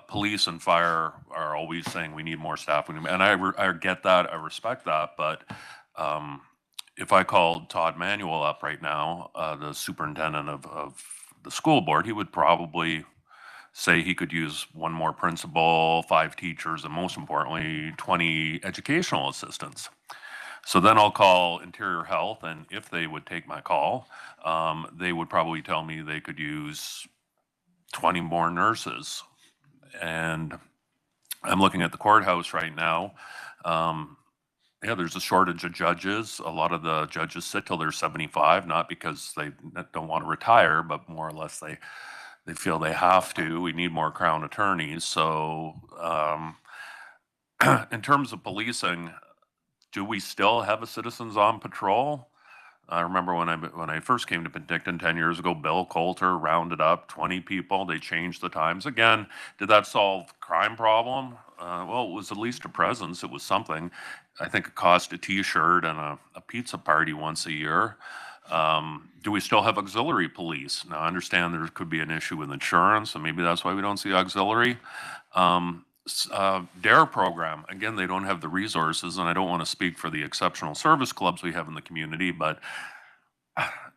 Police and fire are always saying we need more staff, and I get that, I respect that, but if I called Todd Manuel up right now, the superintendent of the school board, he would probably say he could use one more principal, 5 teachers, and most importantly, 20 educational assistants. So then I'll call Interior Health, and if they would take my call, they would probably tell me they could use 20 more nurses. And I'm looking at the courthouse right now. Yeah, there's a shortage of judges. A lot of the judges sit till they're 75, not because they don't want to retire, but more or less they feel they have to. We need more Crown attorneys. So in terms of policing, do we still have a citizens on patrol? I remember when I first came to Penticton 10 years ago, Bill Coulter rounded up 20 people. They changed the times. Again, did that solve the crime problem? Well, it was at least a presence. It was something. I think it cost a T-shirt and a pizza party once a year. Do we still have auxiliary police? Now, I understand there could be an issue with insurance, and maybe that's why we don't see auxiliary. DARE program, again, they don't have the resources, and I don't want to speak for the exceptional service clubs we have in the community, but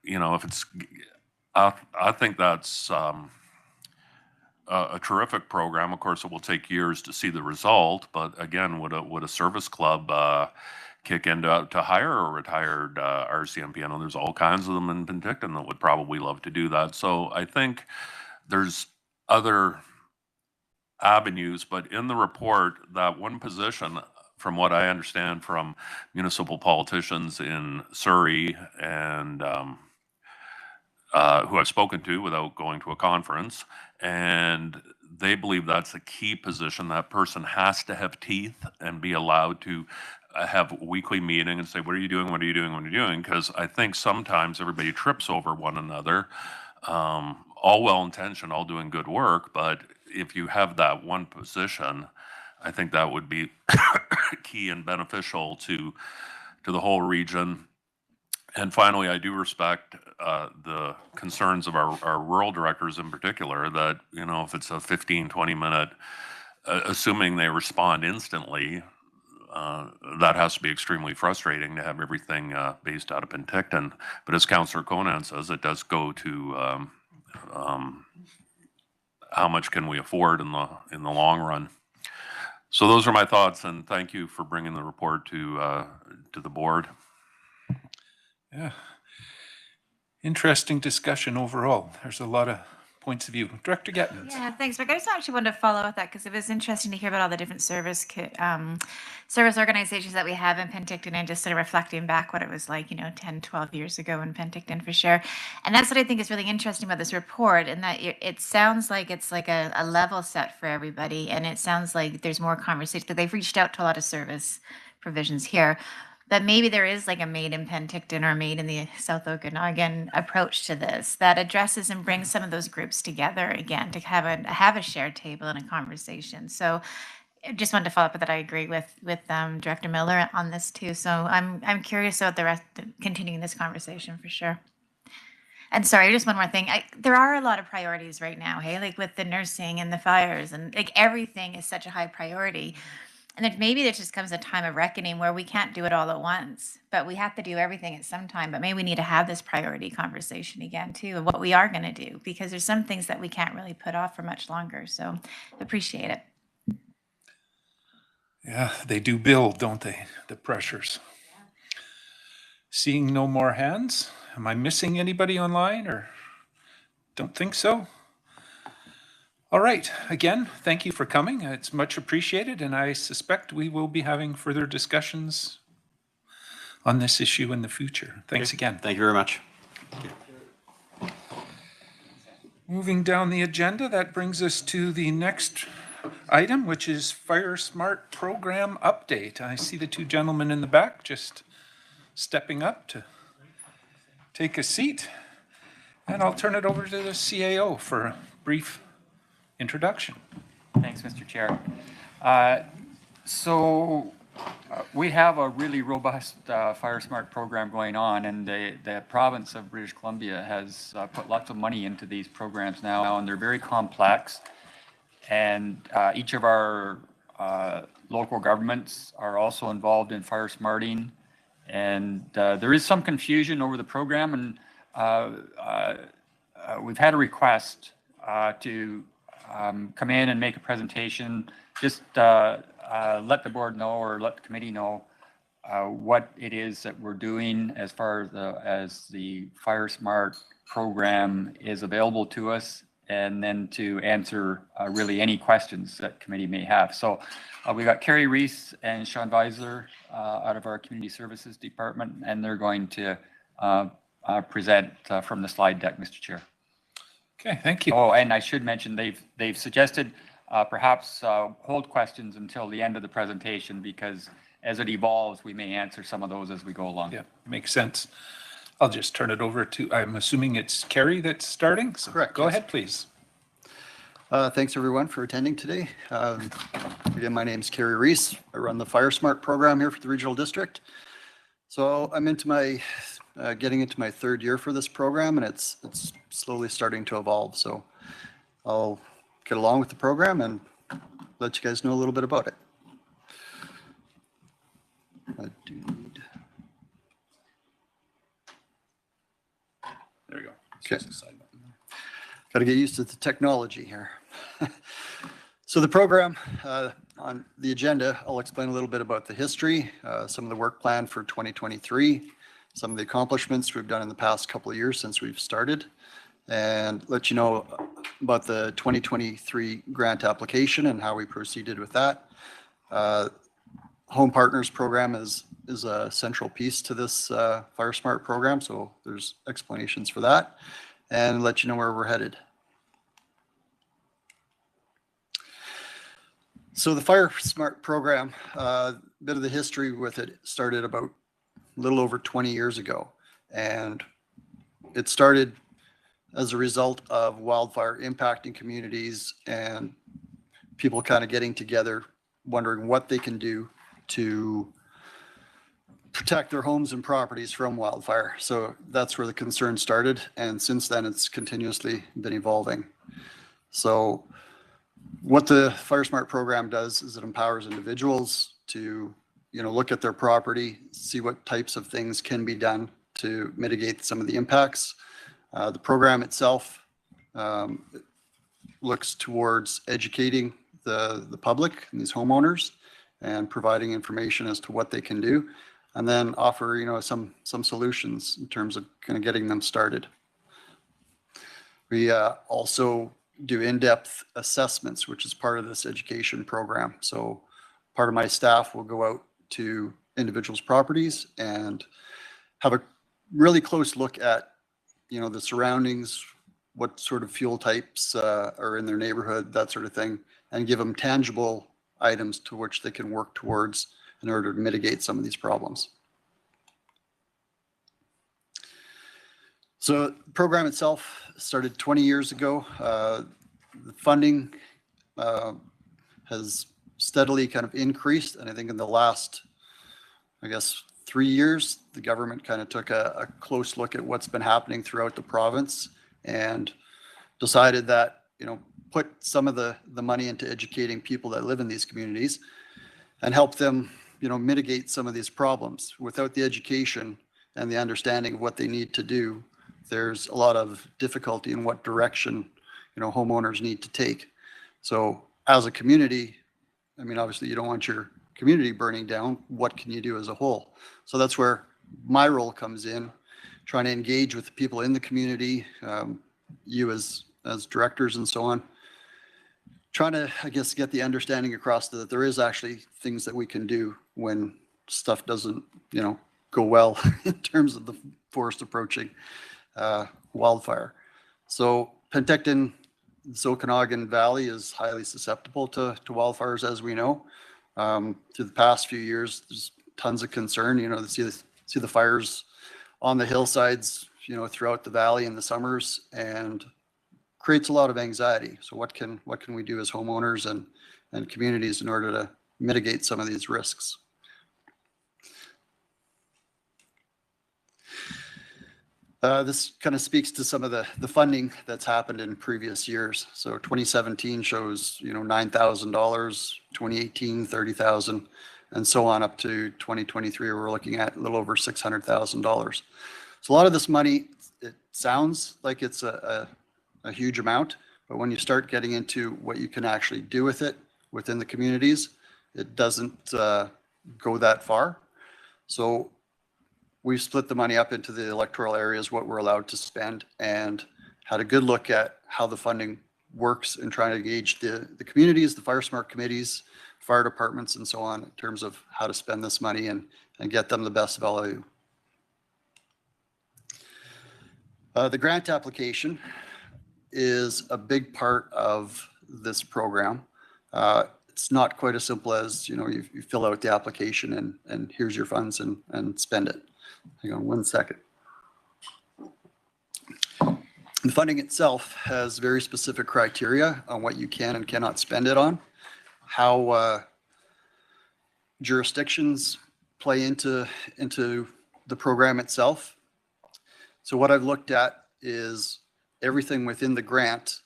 you know, if it's, I think that's a terrific program. Of course, it will take years to see the result, but again, would a service club kick in to hire a retired RCMP? I know there's all kinds of them in Penticton that would probably love to do that. So I think there's other avenues, but in the report, that one position, from what I understand from municipal politicians in Surrey and who I've spoken to without going to a conference, and they believe that's a key position. That person has to have teeth and be allowed to have a weekly meeting and say, what are you doing, what are you doing, what are you doing? Because I think sometimes everybody trips over one another, all well-intentioned, all doing good work, but if you have that one position, I think that would be key and beneficial to the whole region. And finally, I do respect the concerns of our rural directors in particular, that, you know, if it's a 15, 20-minute, assuming they respond instantly, that has to be extremely frustrating to have everything based out of Penticton. But as Councillor Conan says, it does go to how much can we afford in the long run. So those are my thoughts, and thank you for bringing the report to the board. Yeah. Interesting discussion overall. There's a lot of points of view. Director Gettman. Yeah, thanks, Rick. I just actually wanted to follow with that because it was interesting to hear about all the different service organizations that we have in Penticton, and just sort of reflecting back what it was like, 10, 12 years ago in Penticton for sure. And that's what I think is really interesting about this report, and that it sounds like it's like a level set for everybody, and it sounds like there's more conversation, because they've reached out to a lot of service provisions here. But maybe there is like a made in Penticton or made in the South Okanagan approach to this that addresses and brings some of those groups together again to have a shared table and a conversation. So I just wanted to follow up with that. I agree with Director Miller on this too. So I'm curious about the rest, continuing this conversation for sure. And sorry, just one more thing. There are a lot of priorities right now, hey, like with the nursing and the fires, and like everything is such a high priority. And then maybe there just comes a time of reckoning where we can't do it all at once, but we have to do everything at some time. But maybe we need to have this priority conversation again too, of what we are going to do, because there's some things that we can't really put off for much longer. So appreciate it. Yeah, they do build, don't they? The pressures. Seeing no more hands. Am I missing anybody online, or don't think so? All right. Again, thank you for coming. It's much appreciated, and I suspect we will be having further discussions on this issue in the future. Thanks again. Thank you very much. Moving down the agenda, that brings us to the next item, which is Fire Smart Program Update. I see the two gentlemen in the back just stepping up to take a seat, and I'll turn it over to the CAO for a brief introduction. Thanks, Mr. Chair. We have a really robust Fire Smart program going on, and the province of British Columbia has put lots of money into these programs now, and they're very complex. And each of our local governments are also involved in fire smarting. And there is some confusion over the program, and we've had a request to come in and make a presentation. Just let the board know, or let the committee know what it is that we're doing as far as the Fire Smart program is available to us, and then to answer really any questions that committee may have. So we got Carrie Reese and Sean Weiser out of our Community Services Department, and they're going to present from the slide deck, Mr. Chair. Okay, thank you. Oh, and I should mention, they've suggested perhaps hold questions until the end of the presentation, because as it evolves, we may answer some of those as we go along. Yeah, makes sense. I'll just turn it over to, I'm assuming it's Carrie that's starting? So correct. Go ahead, please. Thanks everyone for attending today. Again, my name is Carrie Reese. I run the Fire Smart program here for the Regional District. So I'm into my, getting into my third year for this program, and it's slowly starting to evolve. So I'll get along with the program and let you guys know a little bit about it. I do need... There you go. Okay. Got to get used to the technology here. So the program on the agenda, I'll explain a little bit about the history, some of the work plan for 2023, some of the accomplishments we've done in the past couple of years since we've started, and let you know about the 2023 grant application and how we proceeded with that. Home Partners program is a central piece to this Fire Smart program, so there's explanations for that, and let you know where we're headed. So the Fire Smart program, a bit of the history with it started about a little over 20 years ago, and it started as a result of wildfire impacting communities and people kind of getting together, wondering what they can do to protect their homes and properties from wildfire. So that's where the concern started. And since then, it's continuously been evolving. So what the Fire Smart program does is it empowers individuals to, look at their property, see what types of things can be done to mitigate some of the impacts. The program itself looks towards educating the public and these homeowners and providing information as to what they can do, and then offer, some solutions in terms of kind of getting them started. We also do in-depth assessments, which is part of this education program. So part of my staff will go out to individuals' properties and have a really close look at, the surroundings, what sort of fuel types are in their neighborhood, that sort of thing, and give them tangible items to which they can work towards in order to mitigate some of these problems. So the program itself started 20 years ago. The funding has steadily kind of increased. And I think in the last, 3 years, the government kind of took a close look at what's been happening throughout the province and decided that, put some of the money into educating people that live in these communities and help them, mitigate some of these problems. Without the education and the understanding of what they need to do, there's a lot of difficulty in what direction, homeowners need to take. So as a community, obviously you don't want your community burning down. What can you do as a whole? So that's where my role comes in, trying to engage with the people in the community, you as directors and so on, trying to, get the understanding across that there is actually things that we can do when stuff doesn't, go well in terms of the forest approaching wildfire. So Penticton, the Okanagan Valley is highly susceptible to wildfires, as we know. Through the past few years, there's tons of concern, to see the fires on the hillsides, throughout the valley in the summers, and creates a lot of anxiety. So what can we do as homeowners and communities in order to mitigate some of these risks? This kind of speaks to some of the funding that's happened in previous years. So 2017 shows, $9,000, 2018, $30,000, and so on up to 2023, we're looking at a little over $600,000. So a lot of this money, it sounds like it's a huge amount, but when you start getting into what you can actually do with it within the communities, it doesn't go that far. So we've split the money up into the electoral areas, what we're allowed to spend, and had a good look at how the funding works and trying to engage the communities, the Fire Smart committees, fire departments, and so on in terms of how to spend this money and get them the best value. The grant application is a big part of this program. It's not quite as simple as, you fill out the application and here's your funds and spend it. Hang on 1 second. The funding itself has very specific criteria on what you can and cannot spend it on, how jurisdictions play into the program itself. So what I've looked at is everything within the grant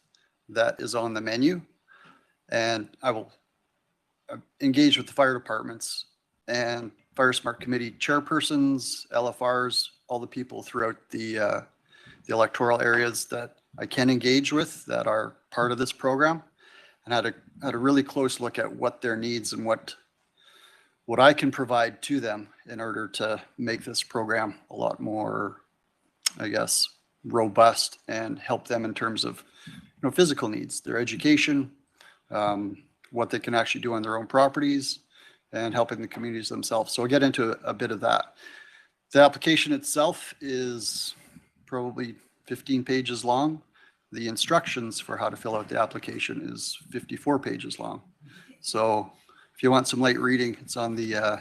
that is on the menu, and I will engage with the fire departments and Fire Smart Committee chairpersons, LFRs, all the people throughout the electoral areas that I can engage with that are part of this program, and had a really close look at what their needs and what I can provide to them in order to make this program a lot more, robust and help them in terms of physical needs, their education, what they can actually do on their own properties, and helping the communities themselves. So I'll get into a bit of that. The application itself is probably 15 pages long. The instructions for how to fill out the application is 54 pages long. So if you want some light reading, it's on the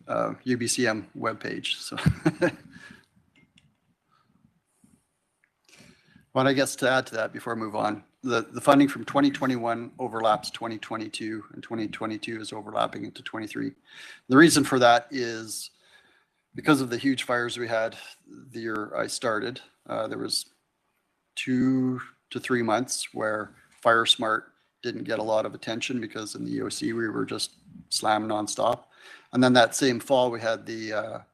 UBCM webpage. So Well, I guess to add to that before I move on, the funding from 2021 overlaps 2022 and 2022 is overlapping into 23. The reason for that is because of the huge fires we had the year I started, there was 2 to 3 months where Fire Smart didn't get a lot of attention because in the EOC we were just slammed nonstop. And then that same fall we had the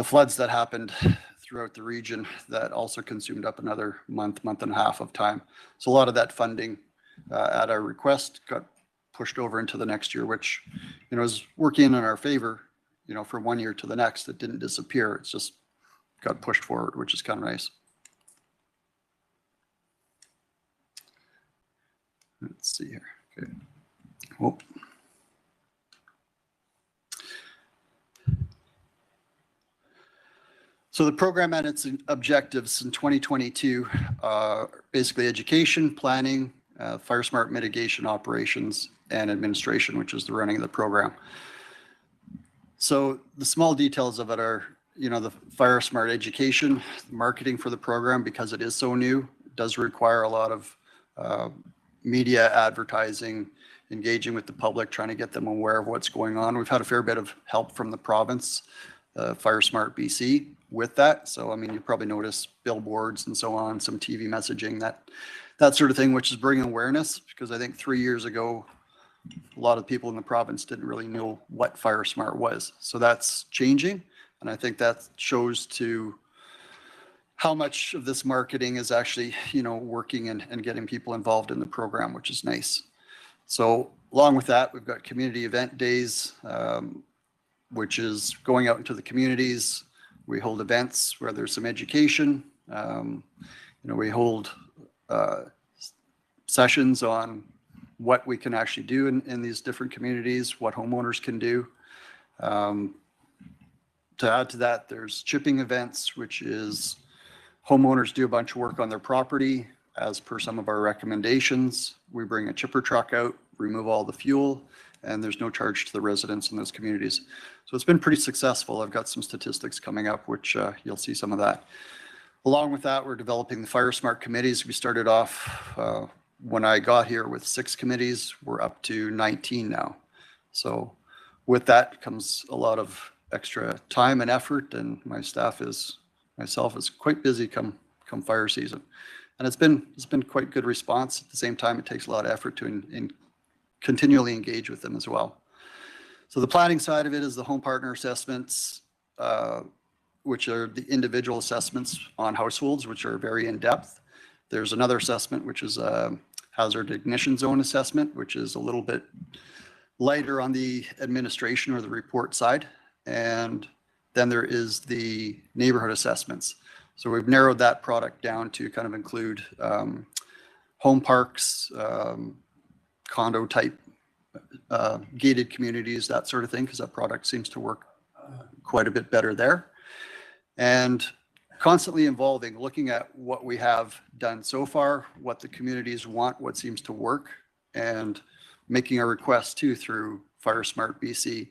floods that happened throughout the region that also consumed up another month and a half of time. So a lot of that funding at our request got pushed over into the next year, which, you know, is working in our favor, you know, from one year to the next. It didn't disappear. It's just got pushed forward, which is kind of nice. Let's see here. Okay. Oh. So the program and its objectives in 2022 are basically education, planning, fire smart mitigation operations, and administration, which is the running of the program. So the small details of it are, you know, the fire smart education, marketing for the program, because it is so new, does require a lot of media advertising, engaging with the public, trying to get them aware of what's going on. We've had a fair bit of help from the province, Fire Smart BC, with that. So, I mean, you probably notice billboards and so on, some TV messaging, that sort of thing, which is bringing awareness, because I think 3 years ago, a lot of people in the province didn't really know what Fire Smart was. So that's changing. And I think that shows to how much of this marketing is actually, you know, working and getting people involved in the program, which is nice. So along with that, we've got community event days, which is going out into the communities. We hold events where there's some education. You know, we hold sessions on what we can actually do in these different communities, what homeowners can do. To add to that, there's chipping events, which is homeowners do a bunch of work on their property as per some of our recommendations. We bring a chipper truck out, remove all the fuel, and there's no charge to the residents in those communities. So it's been pretty successful. I've got some statistics coming up, which you'll see some of that. Along with that, we're developing the Fire Smart committees. We started off when I got here with 6 committees. We're up to 19 now. So with that comes a lot of extra time and effort, and my staff myself is quite busy come fire season. And it's been quite good response. At the same time, it takes a lot of effort to continually engage with them as well. So the planning side of it is the home partner assessments, which are the individual assessments on households, which are very in-depth. There's another assessment, which is a hazard ignition zone assessment, which is a little bit lighter on the administration or the report side. And then there is the neighborhood assessments. So we've narrowed that product down to kind of include home parks, condo type, gated communities, that sort of thing, because that product seems to work quite a bit better there. And constantly evolving, looking at what we have done so far, what the communities want, what seems to work, and making a request too through Fire Smart BC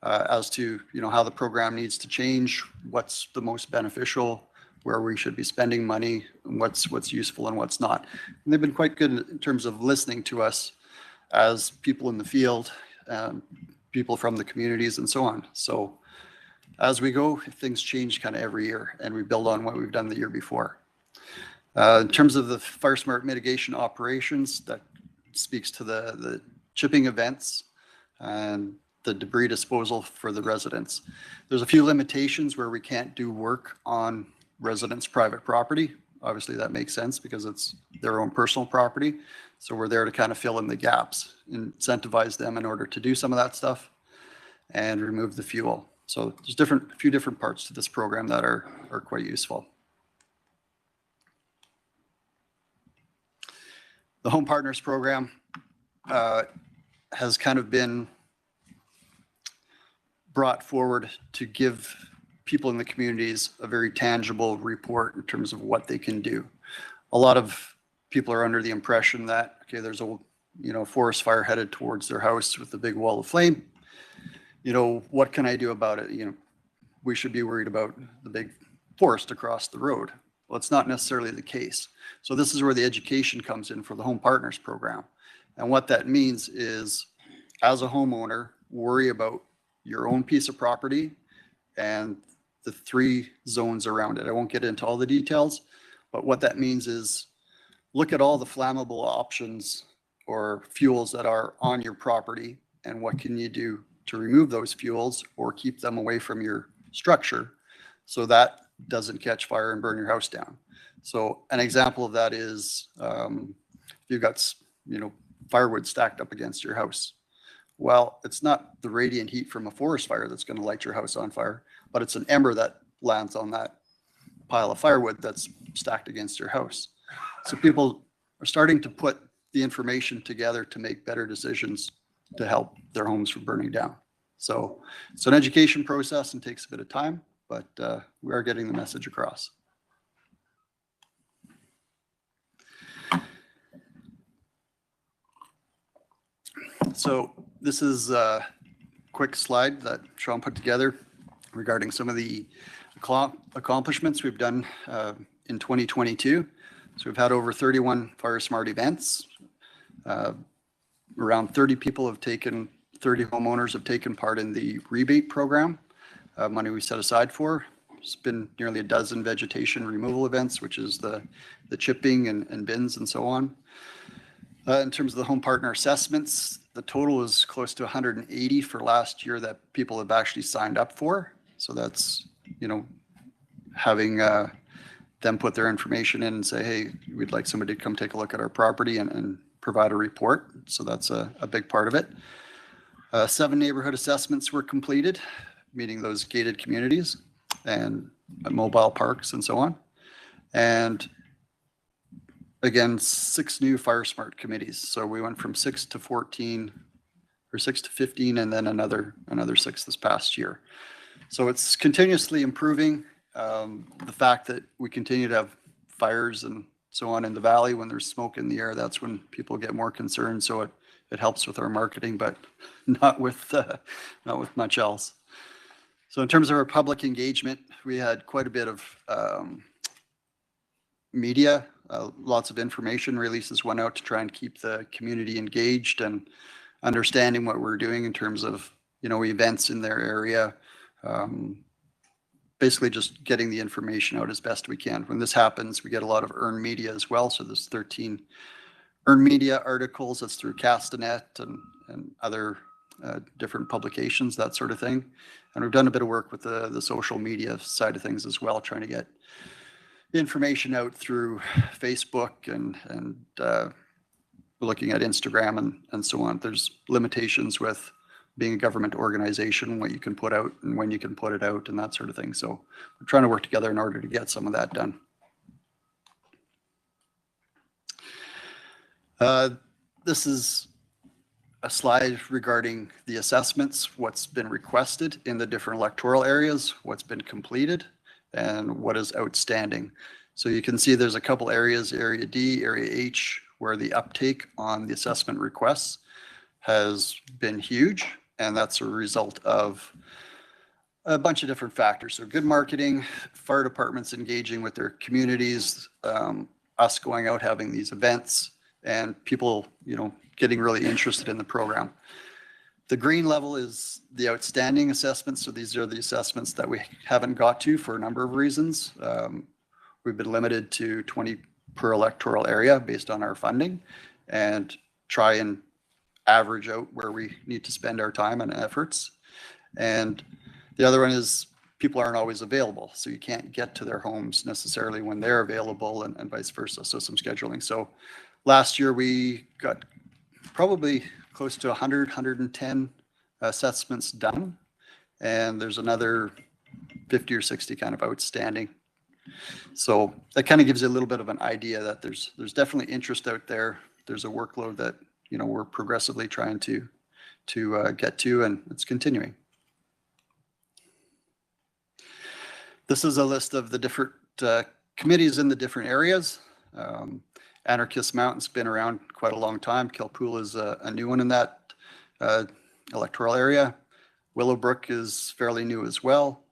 as to, you know, how the program needs to change, what's the most beneficial, where we should be spending money, and what's useful and what's not. And they've been quite good in terms of listening to us as people in the field, people from the communities and so on. So as we go, things change kind of every year, and we build on what we've done the year before. In terms of the Fire Smart mitigation operations, that speaks to the chipping events and the debris disposal for the residents. There's a few limitations where we can't do work on residents' private property. Obviously that makes sense because it's their own personal property. So we're there to kind of fill in the gaps, incentivize them in order to do some of that stuff and remove the fuel. So there's a few different parts to this program that are quite useful. The Home Partners program has kind of been brought forward to give people in the communities a very tangible report in terms of what they can do. A lot of people are under the impression that, okay, there's a, you know, forest fire headed towards their house with a big wall of flame. You know, what can I do about it? You know, we should be worried about the big forest across the road. Well, it's not necessarily the case. So this is where the education comes in for the Home Partners Program. And what that means is, as a homeowner, worry about your own piece of property and the 3 zones around it. I won't get into all the details, but what that means is look at all the flammable options or fuels that are on your property and what can you do to remove those fuels or keep them away from your structure so that doesn't catch fire and burn your house down. So an example of that is if you've got, firewood stacked up against your house. Well, it's not the radiant heat from a forest fire that's going to light your house on fire, but it's an ember that lands on that pile of firewood that's stacked against your house. So people are starting to put the information together to make better decisions to help their homes from burning down. So it's an education process and takes a bit of time, but we are getting the message across. So this is a quick slide that Sean put together regarding some of the accomplishments we've done in 2022. So we've had over 31 Fire Smart events. Around 30 homeowners have taken part in the rebate program, money we set aside for. It's been nearly a dozen vegetation removal events, which is the chipping and bins and so on. In terms of the home partner assessments, the total is close to 180 for last year that people have actually signed up for. So that's, having them put their information in and say, hey, we'd like somebody to come take a look at our property and provide a report. So that's a big part of it. 7 neighborhood assessments were completed, meaning those gated communities and mobile parks and so on. And again, 6 new Fire Smart committees. So we went from 6 to 14 or 6 to 15 and then another 6 this past year. So it's continuously improving. The fact that we continue to have fires and so on in the valley, when there's smoke in the air, that's when people get more concerned. So it helps with our marketing, but not with much else. So in terms of our public engagement, we had quite a bit of media, lots of information releases went out to try and keep the community engaged and understanding what we're doing in terms of, events in their area. Basically just getting the information out as best we can. When this happens, we get a lot of earned media as well. So there's 13 earned media articles. That's through Castanet and other different publications, that sort of thing. And we've done a bit of work with the social media side of things as well, trying to get information out through Facebook and looking at Instagram and so on. There's limitations with being a government organization, what you can put out and when you can put it out and that sort of thing. So we're trying to work together in order to get some of that done. This is a slide regarding the assessments, what's been requested in the different electoral areas, what's been completed, and what is outstanding. So you can see there's a couple areas, Area D, Area H, where the uptake on the assessment requests has been huge. And that's a result of a bunch of different factors. So good marketing, fire departments engaging with their communities, us going out having these events, and people, getting really interested in the program. The green level is the outstanding assessments. So these are the assessments that we haven't got to for a number of reasons. We've been limited to 20 per electoral area based on our funding, and try and average out where we need to spend our time and efforts. And the other one is people aren't always available. So you can't get to their homes necessarily when they're available and vice versa. So some scheduling. So last year we got probably close to 110 assessments done. And there's another 50 or 60 kind of outstanding. So that kind of gives you a little bit of an idea that there's definitely interest out there. There's a workload that we're progressively trying to get to, and it's continuing. This is a list of the different committees in the different areas. Anarchist Mountain's been around quite a long time. Kilpool is a new one in that electoral area. Willowbrook is fairly new as well.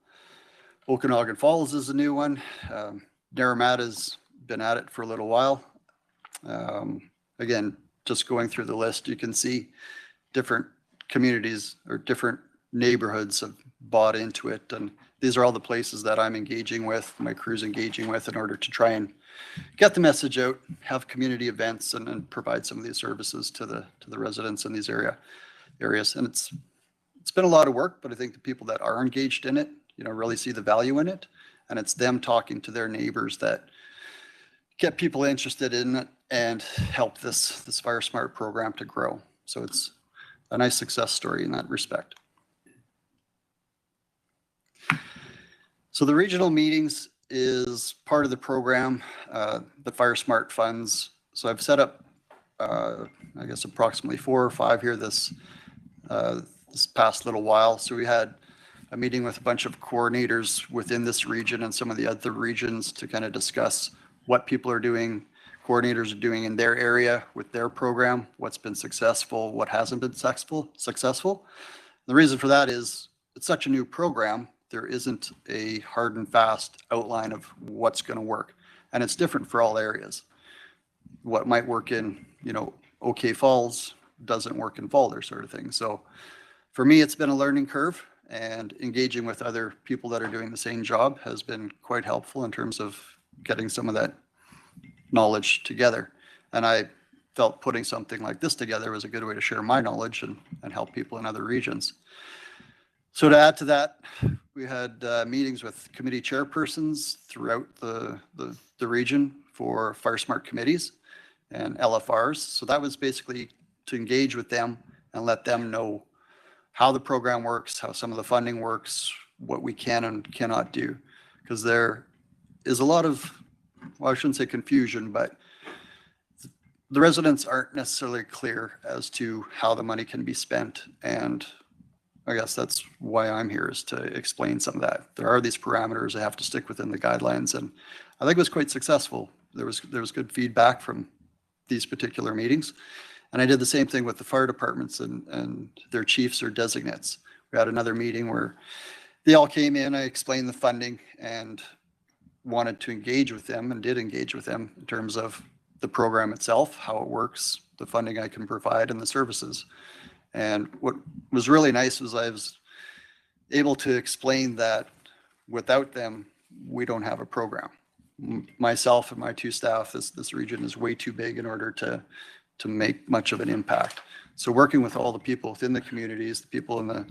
Okanagan Falls is a new one. Naramata's been at it for a little while. Again, just going through the list, you can see different communities or different neighborhoods have bought into it. And these are all the places that I'm engaging with, my crew's engaging with in order to try and get the message out, have community events and provide some of these services to the residents in these areas. And it's been a lot of work, but I think the people that are engaged in it, you know, really see the value in it. And it's them talking to their neighbors that get people interested in it and help this Fire Smart program to grow. So it's a nice success story in that respect. So the regional meetings is part of the program, the Fire Smart funds. So I've set up, I guess, approximately 4 or 5 here this past little while. So we had a meeting with a bunch of coordinators within this region and some of the other regions to kind of discuss what people are doing, coordinators are doing in their area with their program, what's been successful, what hasn't been successful. The reason for that is it's such a new program. There isn't a hard and fast outline of what's going to work. And it's different for all areas. What might work in, you know, OK Falls doesn't work in Falder, sort of thing. So for me, it's been a learning curve, and engaging with other people that are doing the same job has been quite helpful in terms of getting some of that knowledge together. And I felt putting something like this together was a good way to share my knowledge and help people in other regions. So to add to that, we had meetings with committee chairpersons throughout the region for Fire Smart committees and LFRs. So that was basically to engage with them and let them know how the program works, how some of the funding works, what we can and cannot do. Because there is a lot of, well, I shouldn't say confusion, but the residents aren't necessarily clear as to how the money can be spent. And I guess that's why I'm here, is to explain some of that. There are these parameters, they have to stick within the guidelines. And I think it was quite successful. There was good feedback from these particular meetings. And I did the same thing with the fire departments and their chiefs or designates. We had another meeting where they all came in, I explained the funding and wanted to engage with them and did engage with them in terms of the program itself, how it works, the funding I can provide and the services. And what was really nice was I was able to explain that without them, we don't have a program. Myself and my 2 staff, this region is way too big in order to make much of an impact. So working with all the people within the communities, the people in the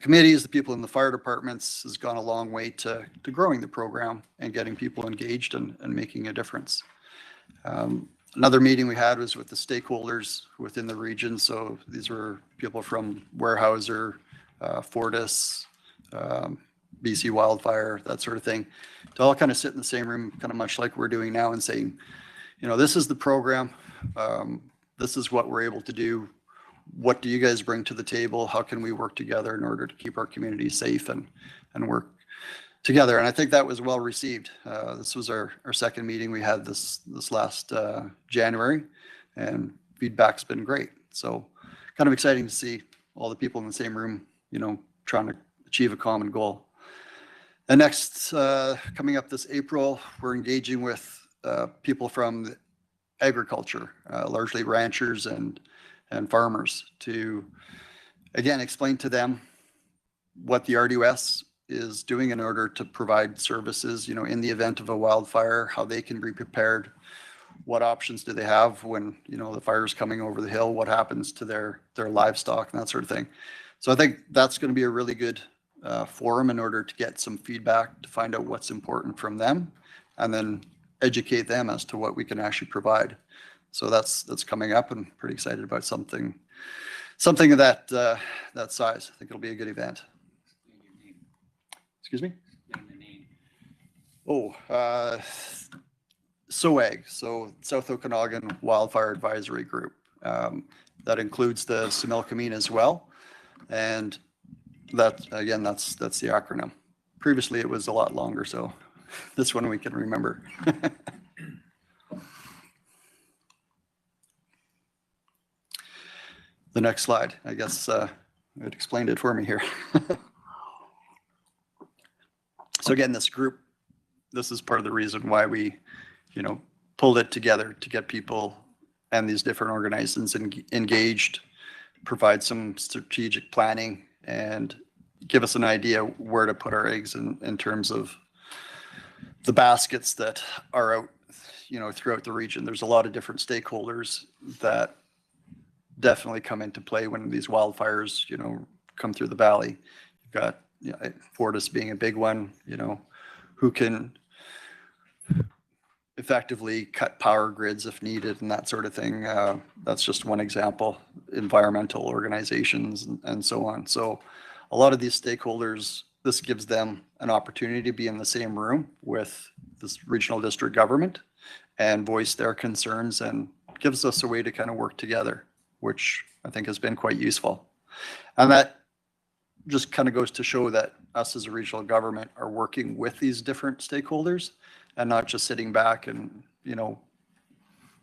committees, the people in the fire departments has gone a long way to growing the program and getting people engaged and making a difference. Another meeting we had was with the stakeholders within the region. So these were people from Weyerhaeuser, Fortis, BC Wildfire, that sort of thing, to all kind of sit in the same room, kind of much like we're doing now, and saying, you know, this is the program. This is what we're able to do. What do you guys bring to the table? How can we work together in order to keep our community safe and work together? And I think that was well received. This was our second meeting we had this last January, and feedback's been great. So kind of exciting to see all the people in the same room, you know, trying to achieve a common goal. And next, coming up this April, we're engaging with people from agriculture, largely ranchers and farmers, to again explain to them what the RDOS is doing in order to provide services, you know, in the event of a wildfire, how they can be prepared, what options do they have when, you know, the fire's coming over the hill, what happens to their livestock and that sort of thing. So I think that's going to be a really good forum in order to get some feedback, to find out what's important from them, and then educate them as to what we can actually provide. So that's coming up, and pretty excited about something of that size. I think it'll be a good event. Excuse me? Oh, SOAG, so South Okanagan Wildfire Advisory Group. That includes the Similkameen as well. And that, again, that's the acronym. Previously, it was a lot longer, so this one we can remember. The next slide, I guess it explained it for me here. So again, this group this is part of the reason why we, pulled it together to get people and these different organizations engaged, provide some strategic planning, and give us an idea where to put our eggs in terms of the baskets that are out, throughout the region. There's a lot of different stakeholders that definitely come into play when these wildfires, come through the valley. You've got Fortis being a big one, who can effectively cut power grids if needed and that sort of thing. That's just one example. Environmental organizations and so on. So a lot of these stakeholders, this gives them an opportunity to be in the same room with this regional district government and voice their concerns, and gives us a way to kind of work together, which I think has been quite useful. And that just kind of goes to show that us as a regional government are working with these different stakeholders and not just sitting back and,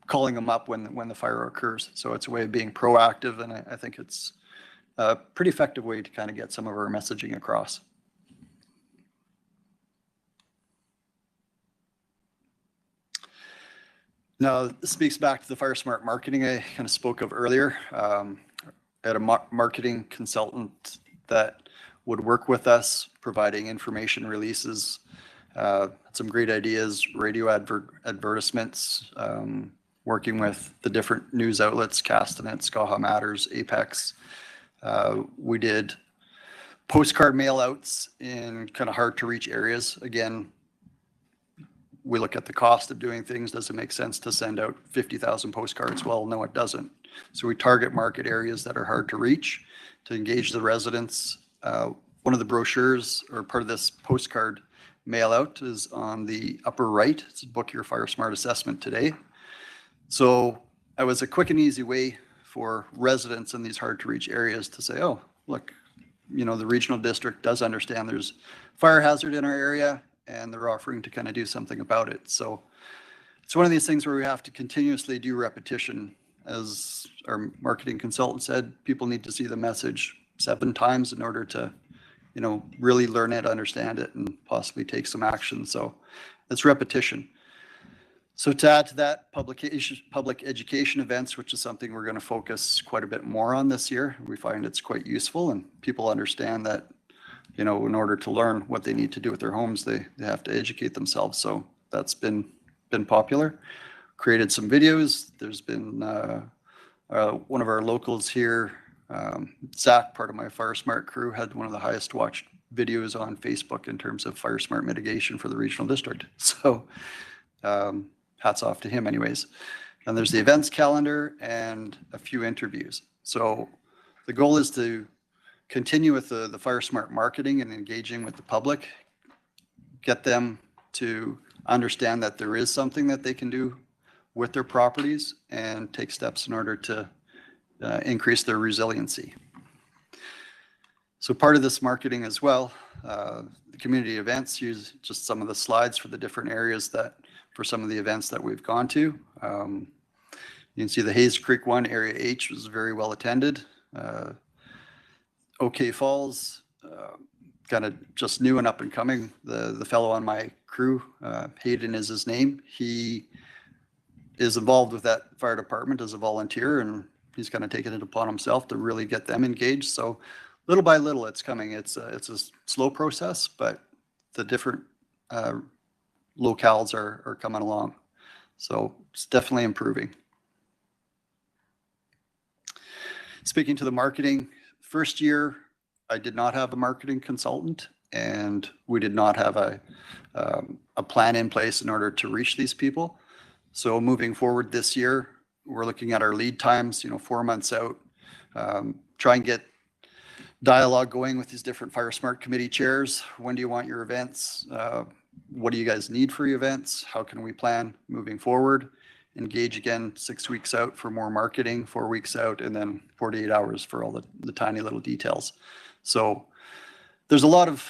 calling them up when the fire occurs. So it's a way of being proactive, and I think it's a pretty effective way to kind of get some of our messaging across. Now, this speaks back to the Fire Smart marketing I kind of spoke of earlier. I had a marketing consultant that would work with us, providing information releases, some great ideas, radio advertisements, working with the different news outlets, Castanet, Skaha Matters, Apex. We did postcard mail outs in kind of hard to reach areas. Again, we look at the cost of doing things. Does it make sense to send out 50,000 postcards? Well, no, it doesn't. So we target market areas that are hard to reach to engage the residents. One of the brochures, or part of this postcard mail out, is on the upper right. It's Book Your Fire Smart Assessment Today. So it was a quick and easy way for residents in these hard to reach areas to say, oh, look, the regional district does understand there's fire hazard in our area, and they're offering to kind of do something about it. So it's one of these things where we have to continuously do repetition. As our marketing consultant said, people need to see the message 7 times in order to, really learn it, understand it, and possibly take some action. So it's repetition. So to add to that, public education events, which is something we're going to focus quite a bit more on this year. We find it's quite useful, and people understand that, in order to learn what they need to do with their homes, they have to educate themselves. So that's been popular. Created some videos. There's been one of our locals here, Zach, part of my Fire Smart crew, had one of the highest watched videos on Facebook in terms of Fire Smart mitigation for the regional district. So hats off to him anyways. And there's the events calendar and a few interviews. So the goal is to continue with the Fire Smart marketing and engaging with the public, get them to understand that there is something that they can do with their properties and take steps in order to increase their resiliency. So part of this marketing as well, the community events use just some of the slides for the different areas for some of the events that we've gone to. You can see the Hayes Creek one, Area H, was very well attended. OK Falls, kind of just new and up and coming. The fellow on my crew, Hayden is his name. He is involved with that fire department as a volunteer, and he's kind of taken it upon himself to really get them engaged. So little by little, it's coming. It's a slow process, but the different locales are coming along. So it's definitely improving. Speaking to the marketing, first year, I did not have a marketing consultant, and we did not have a plan in place in order to reach these people. So moving forward this year, we're looking at our lead times, 4 months out, try and get dialogue going with these different Fire Smart committee chairs. When do you want your events? What do you guys need for your events? How can we plan moving forward? Engage again 6 weeks out for more marketing, 4 weeks out, and then 48 hours for all the tiny little details. So there's a lot of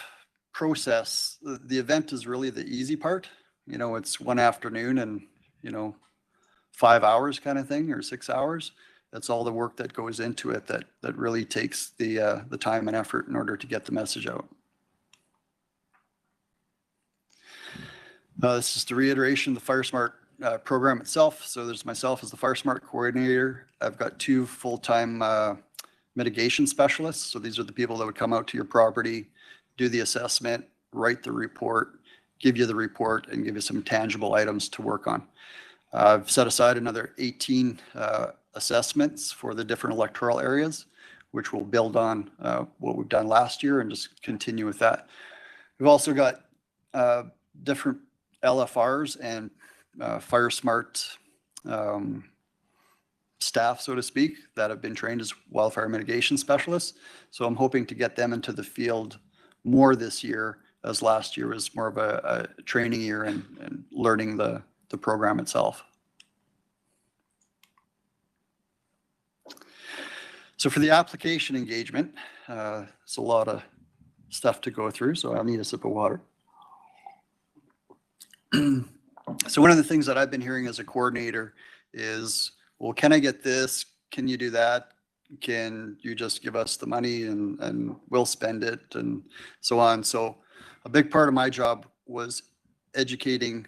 process. The event is really the easy part. It's one afternoon and, 5 hours kind of thing, or 6 hours. That's all the work that goes into it that really takes the time and effort in order to get the message out. This is the reiteration of the Fire Smart program itself. So there's myself as the Fire Smart coordinator. I've got 2 full-time mitigation specialists. So these are the people that would come out to your property, do the assessment, write the report, give you the report, and give you some tangible items to work on. I've set aside another 18 assessments for the different electoral areas, which will build on what we've done last year and just continue with that. We've also got different LFRs and Fire Smart staff, so to speak, that have been trained as wildfire mitigation specialists. So I'm hoping to get them into the field more this year, as last year was more of a training year and learning the program itself. So for the application engagement, it's a lot of stuff to go through, so I'll need a sip of water. So one of the things that I've been hearing as a coordinator is, well, can I get this? Can you do that? Can you just give us the money and we'll spend it and so on? So a big part of my job was educating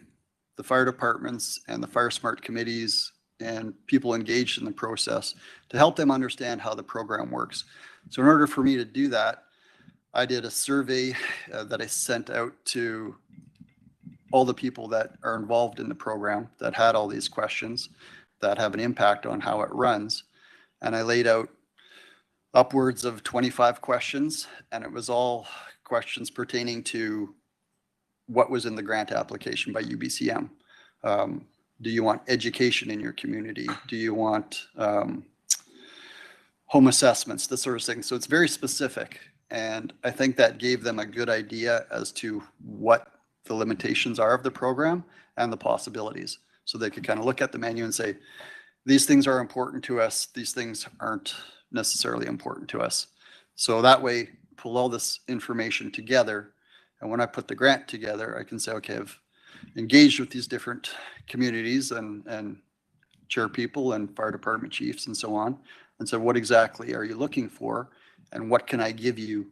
the fire departments and the Fire Smart committees and people engaged in the process to help them understand how the program works. So in order for me to do that, I did a survey that I sent out to all the people that are involved in the program that had all these questions that have an impact on how it runs. And I laid out upwards of 25 questions, and it was all questions pertaining to what was in the grant application by UBCM. Do you want education in your community? Do you want home assessments, this sort of thing? So it's very specific. And I think that gave them a good idea as to what the limitations are of the program and the possibilities. So they could kind of look at the menu and say, these things are important to us. These things aren't necessarily important to us. So that way, pull all this information together. And when I put the grant together, I can say, okay, I've engaged with these different communities and chair people and fire department chiefs and so on. And so what exactly are you looking for? And what can I give you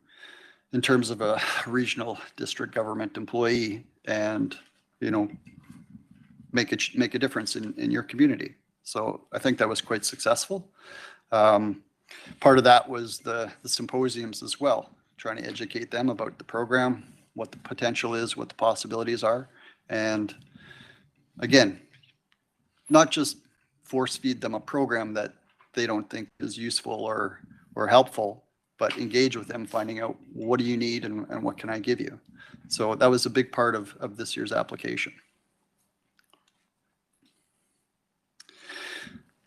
in terms of a regional district government employee and, you know, make a difference in your community. So I think that was quite successful. Part of that was the symposiums as well, trying to educate them about the program, what the potential is, what the possibilities are. And again, not just force feed them a program that they don't think is useful or helpful, but engage with them, finding out what do you need and what can I give you. So that was a big part of this year's application.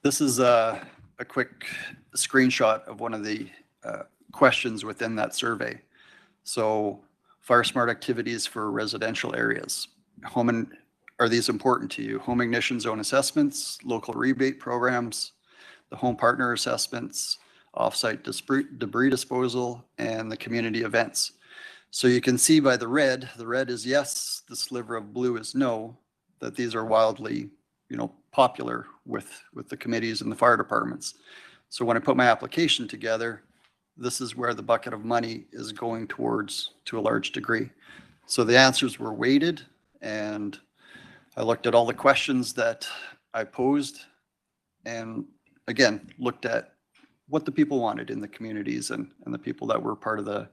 This is a quick screenshot of one of the questions within that survey. So Fire Smart activities for residential areas. Are these important to you? Home ignition zone assessments, local rebate programs, the home partner assessments, offsite debris disposal, and the community events. So you can see by the red is yes, the sliver of blue is no, that these are wildly, you know, popular with the committees and the fire departments. So when I put my application together, this is where the bucket of money is going towards to a large degree. So the answers were weighted, and I looked at all the questions that I posed and again, looked at what the people wanted in the communities and the people that were part of the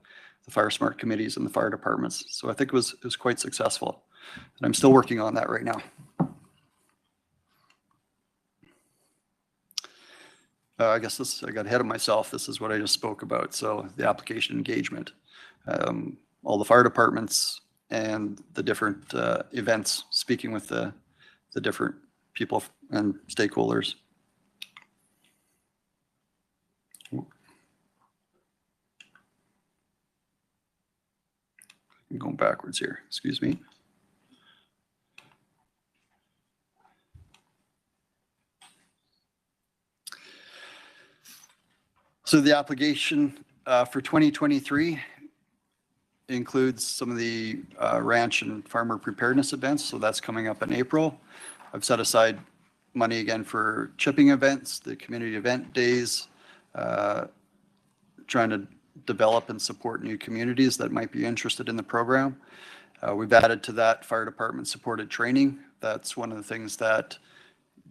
Fire Smart committees and the fire departments. So I think it was quite successful. And I'm still working on that right now. I guess I got ahead of myself. This is what I just spoke about. So the application engagement, all the fire departments and the different events, speaking with the different people and stakeholders. I'm going backwards here, excuse me. So the application for 2023 includes some of the ranch and farmer preparedness events. So that's coming up in April. I've set aside money again for chipping events, the community event days, trying to develop and support new communities that might be interested in the program. We've added to that fire department supported training. That's one of the things that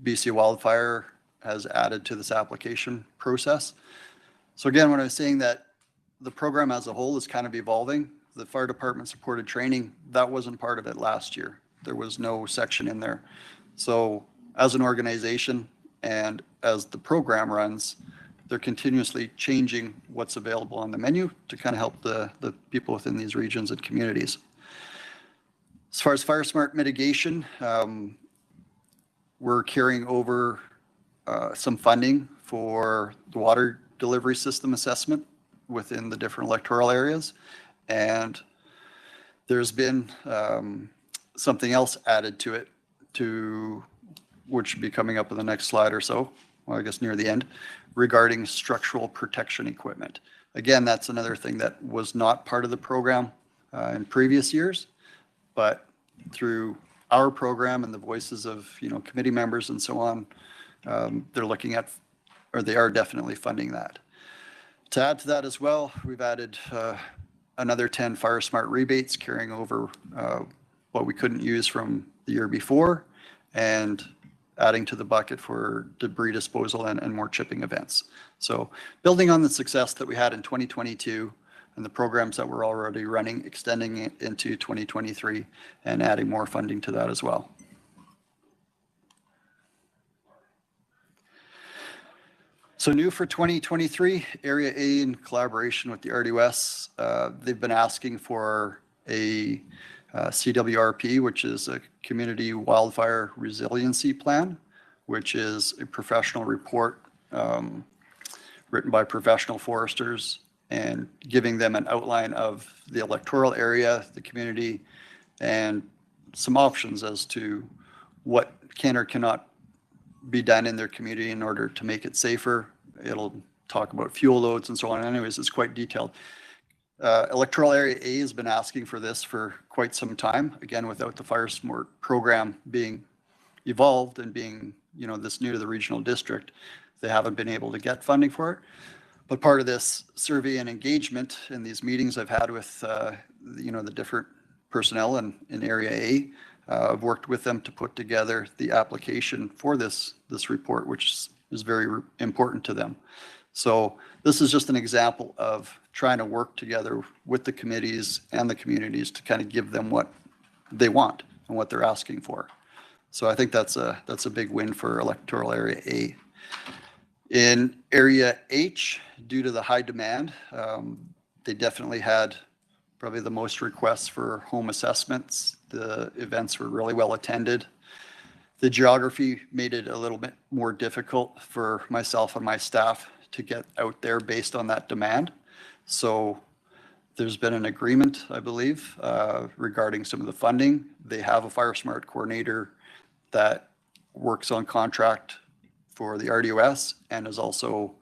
BC Wildfire has added to this application process. So again, when I was saying that the program as a whole is kind of evolving, the fire department supported training, that wasn't part of it last year. There was no section in there. So as an organization and as the program runs, they're continuously changing what's available on the menu to kind of help the people within these regions and communities. As far as fire smart mitigation, we're carrying over some funding for the water delivery system assessment within the different electoral areas. And there's been something else added to it, which should be coming up in the next slide or so, well, I guess near the end, regarding structural protection equipment. Again, that's another thing that was not part of the program in previous years, but through our program and the voices of committee members and so on, they're looking at, or they are definitely funding that. To add to that as well, we've added another 10 Fire Smart rebates carrying over what we couldn't use from the year before, and adding to the bucket for debris disposal and more chipping events. So building on the success that we had in 2022 and the programs that we're already running, extending it into 2023 and adding more funding to that as well. So new for 2023, Area A in collaboration with the RDOS, they've been asking for a CWRP, which is a Community Wildfire Resiliency Plan, which is a professional report written by professional foresters and giving them an outline of the electoral area, the community, and some options as to what can or cannot be done in their community in order to make it safer. It'll talk about fuel loads and so on. Anyways, it's quite detailed. Electoral Area A has been asking for this for quite some time. Again, without the Fire Smart program being evolved and being, this new to the regional district, they haven't been able to get funding for it. But part of this survey and engagement in these meetings I've had with, the different personnel in Area A, I've worked with them to put together the application for this report, which is very important to them. So this is just an example of trying to work together with the committees and the communities to kind of give them what they want and what they're asking for. So I think that's a big win for Electoral Area A. In Area H, due to the high demand, they definitely had probably the most requests for home assessments. The events were really well attended. The geography made it a little bit more difficult for myself and my staff to get out there based on that demand. So there's been an agreement, I believe, regarding some of the funding. They have a Fire Smart coordinator that works on contract for the RDOS and is also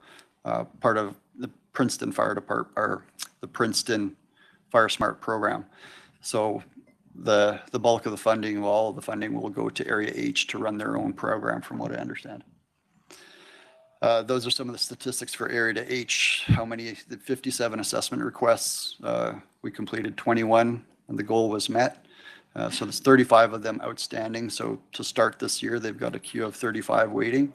part of the Princeton Fire Department, or the Princeton Fire Smart program. So the bulk of the funding, all of the funding will go to Area H to run their own program, from what I understand. Those are some of the statistics for Area H. How many? 57 assessment requests. We completed 21 and the goal was met. So there's 35 of them outstanding. So to start this year, they've got a queue of 35 waiting,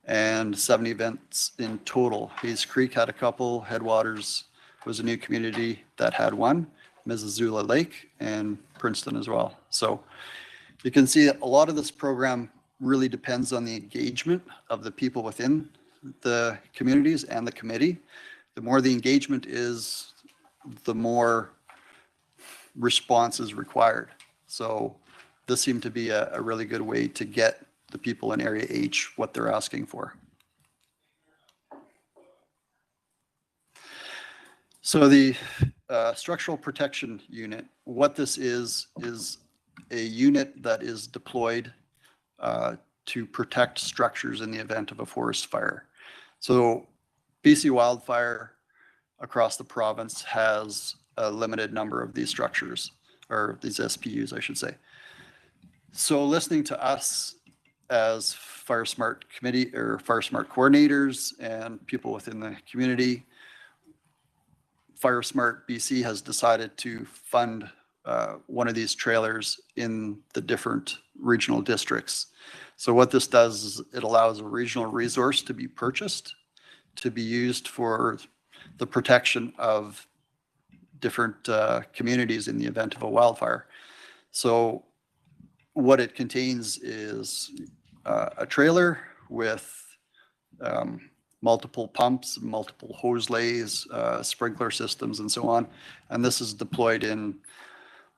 and 7 events in total. Hayes Creek had a couple. Headwaters was a new community that had one. Mississauga Lake and Princeton as well. So you can see that a lot of this program really depends on the engagement of the people within the communities and the committee. The more the engagement is, the more response is required. So this seemed to be a really good way to get the people in Area H what they're asking for. So the structural protection unit, what this is a unit that is deployed to protect structures in the event of a forest fire. So BC Wildfire across the province has a limited number of these structures, or these SPUs, I should say. So listening to us as Fire Smart committee or Fire Smart coordinators and people within the community, Fire Smart BC has decided to fund one of these trailers in the different regional districts. So what this does is it allows a regional resource to be purchased, to be used for the protection of different communities in the event of a wildfire. So what it contains is a trailer with multiple pumps, multiple hose lays, sprinkler systems, and so on. And this is deployed in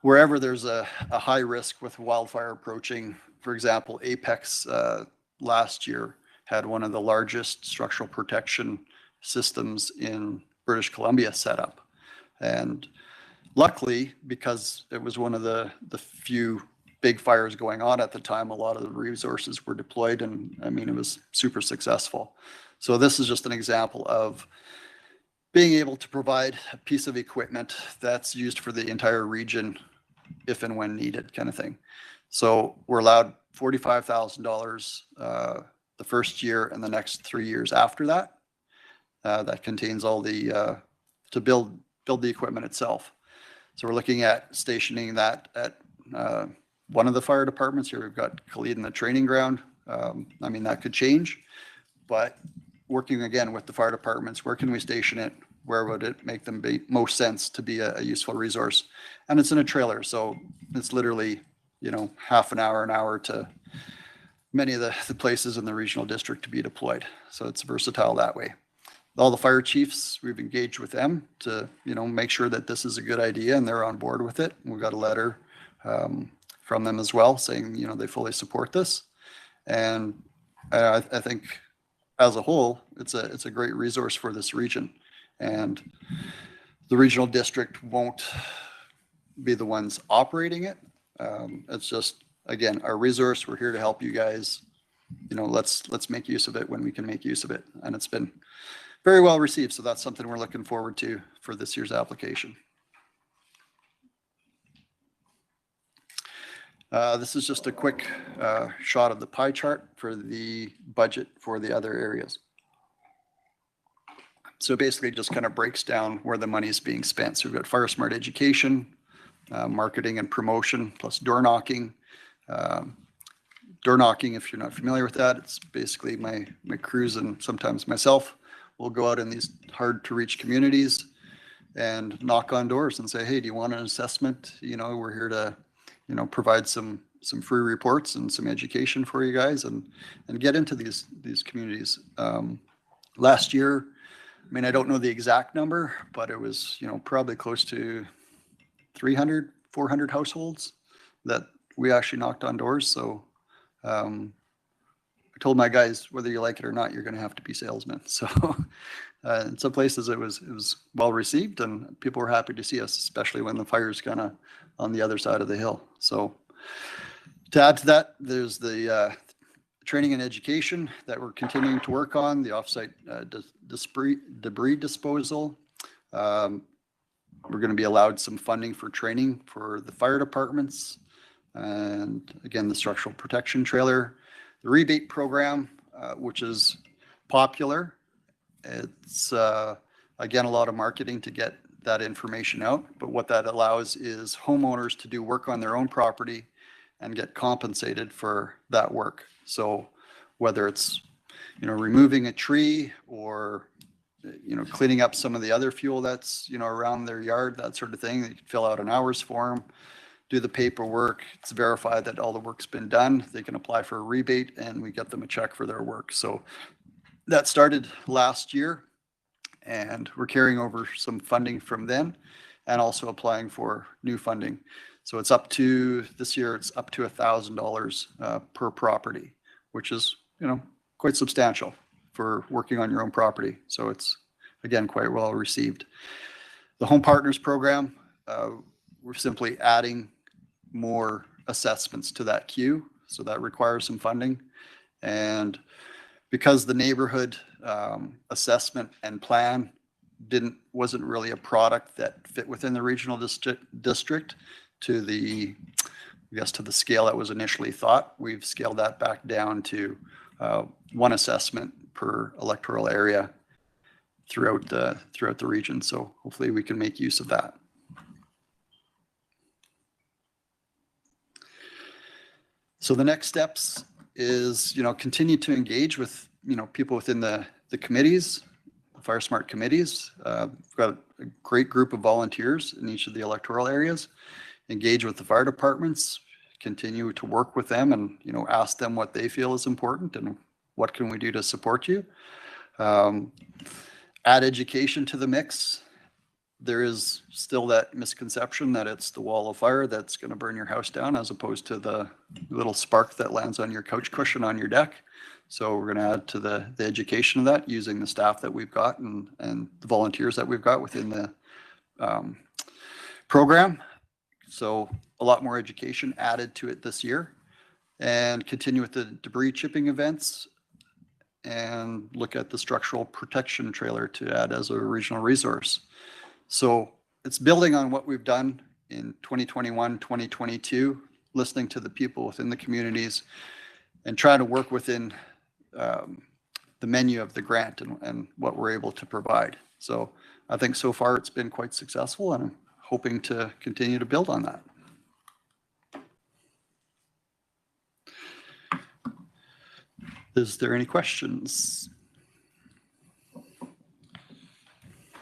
wherever there's a high risk with wildfire approaching. For example, Apex last year had one of the largest structural protection systems in British Columbia set up. And luckily, because it was one of the few big fires going on at the time, a lot of the resources were deployed, and I mean, it was super successful. So this is just an example of being able to provide a piece of equipment that's used for the entire region if and when needed, kind of thing. So we're allowed $45,000 the first year and the next 3 years after that. That contains all the, to build the equipment itself. So we're looking at stationing that at one of the fire departments. Here we've got Khalid in the training ground. I mean, that could change, but working again with the fire departments, where can we station it? Where would it make them be most sense to be a useful resource? And it's in a trailer, so it's literally, you know, half an hour to many of the places in the regional district to be deployed. So it's versatile that way. All the fire chiefs, we've engaged with them to, you know, make sure that this is a good idea and they're on board with it. We've got a letter from them as well saying, you know, they fully support this. And I think as a whole, it's a great resource for this region. And the regional district won't be the ones operating it. It's just, again, our resource. We're here to help you guys. You know, let's make use of it when we can make use of it. And it's been very well received. So that's something we're looking forward to for this year's application. This is just a quick shot of the pie chart for the budget for the other areas. So basically it just kind of breaks down where the money is being spent. So we've got fire smart education, marketing and promotion, plus door knocking. Door knocking, if you're not familiar with that, it's basically my crews and sometimes myself will go out in these hard to reach communities and knock on doors and say, hey, do you want an assessment? You know, we're here to, you know, provide some free reports and some education for you guys and get into these communities. Last year, I mean, I don't know the exact number, but it was, you know, probably close to 300, 400 households that we actually knocked on doors. So I told my guys, whether you like it or not, you're going to have to be salesmen. So in some places it was well received and people were happy to see us, especially when the fire's kind of on the other side of the hill. So to add to that, there's the training and education that we're continuing to work on, the offsite debris disposal. We're going to be allowed some funding for training for the fire departments. And again, the structural protection trailer, the rebate program, which is popular. It's, again, a lot of marketing to get that information out. But what that allows is homeowners to do work on their own property and get compensated for that work. So whether it's, you know, removing a tree or, you know, cleaning up some of the other fuel that's, you know, around their yard, that sort of thing, they can fill out an hours form, do the paperwork. It's verified that all the work's been done. They can apply for a rebate and we get them a check for their work. So that started last year and we're carrying over some funding from then and also applying for new funding. So it's up to, this year, it's up to $1,000 per property, which is, you know, quite substantial for working on your own property. So it's, again, quite well received. The Home Partners Program, we're simply adding more assessments to that queue. So that requires some funding. And because the neighborhood assessment and plan wasn't really a product that fit within the regional district to the, I guess, to the scale that was initially thought, we've scaled that back down to one assessment per electoral area throughout the region. So hopefully we can make use of that. So the next steps is, continue to engage with, people within the committees, Fire Smart committees. We've got a great group of volunteers in each of the electoral areas. Engage with the fire departments, continue to work with them and, ask them what they feel is important and what can we do to support you. Add education to the mix. There is still that misconception that it's the wall of fire that's going to burn your house down as opposed to the little spark that lands on your couch cushion on your deck. So we're going to add to the education of that using the staff that we've got and the volunteers that we've got within the program. So a lot more education added to it this year, and continue with the debris chipping events and look at the structural protection trailer to add as a regional resource. So it's building on what we've done in 2021, 2022, listening to the people within the communities and trying to work within the menu of the grant and what we're able to provide. So I think so far it's been quite successful, and I'm hoping to continue to build on that. Is there any questions?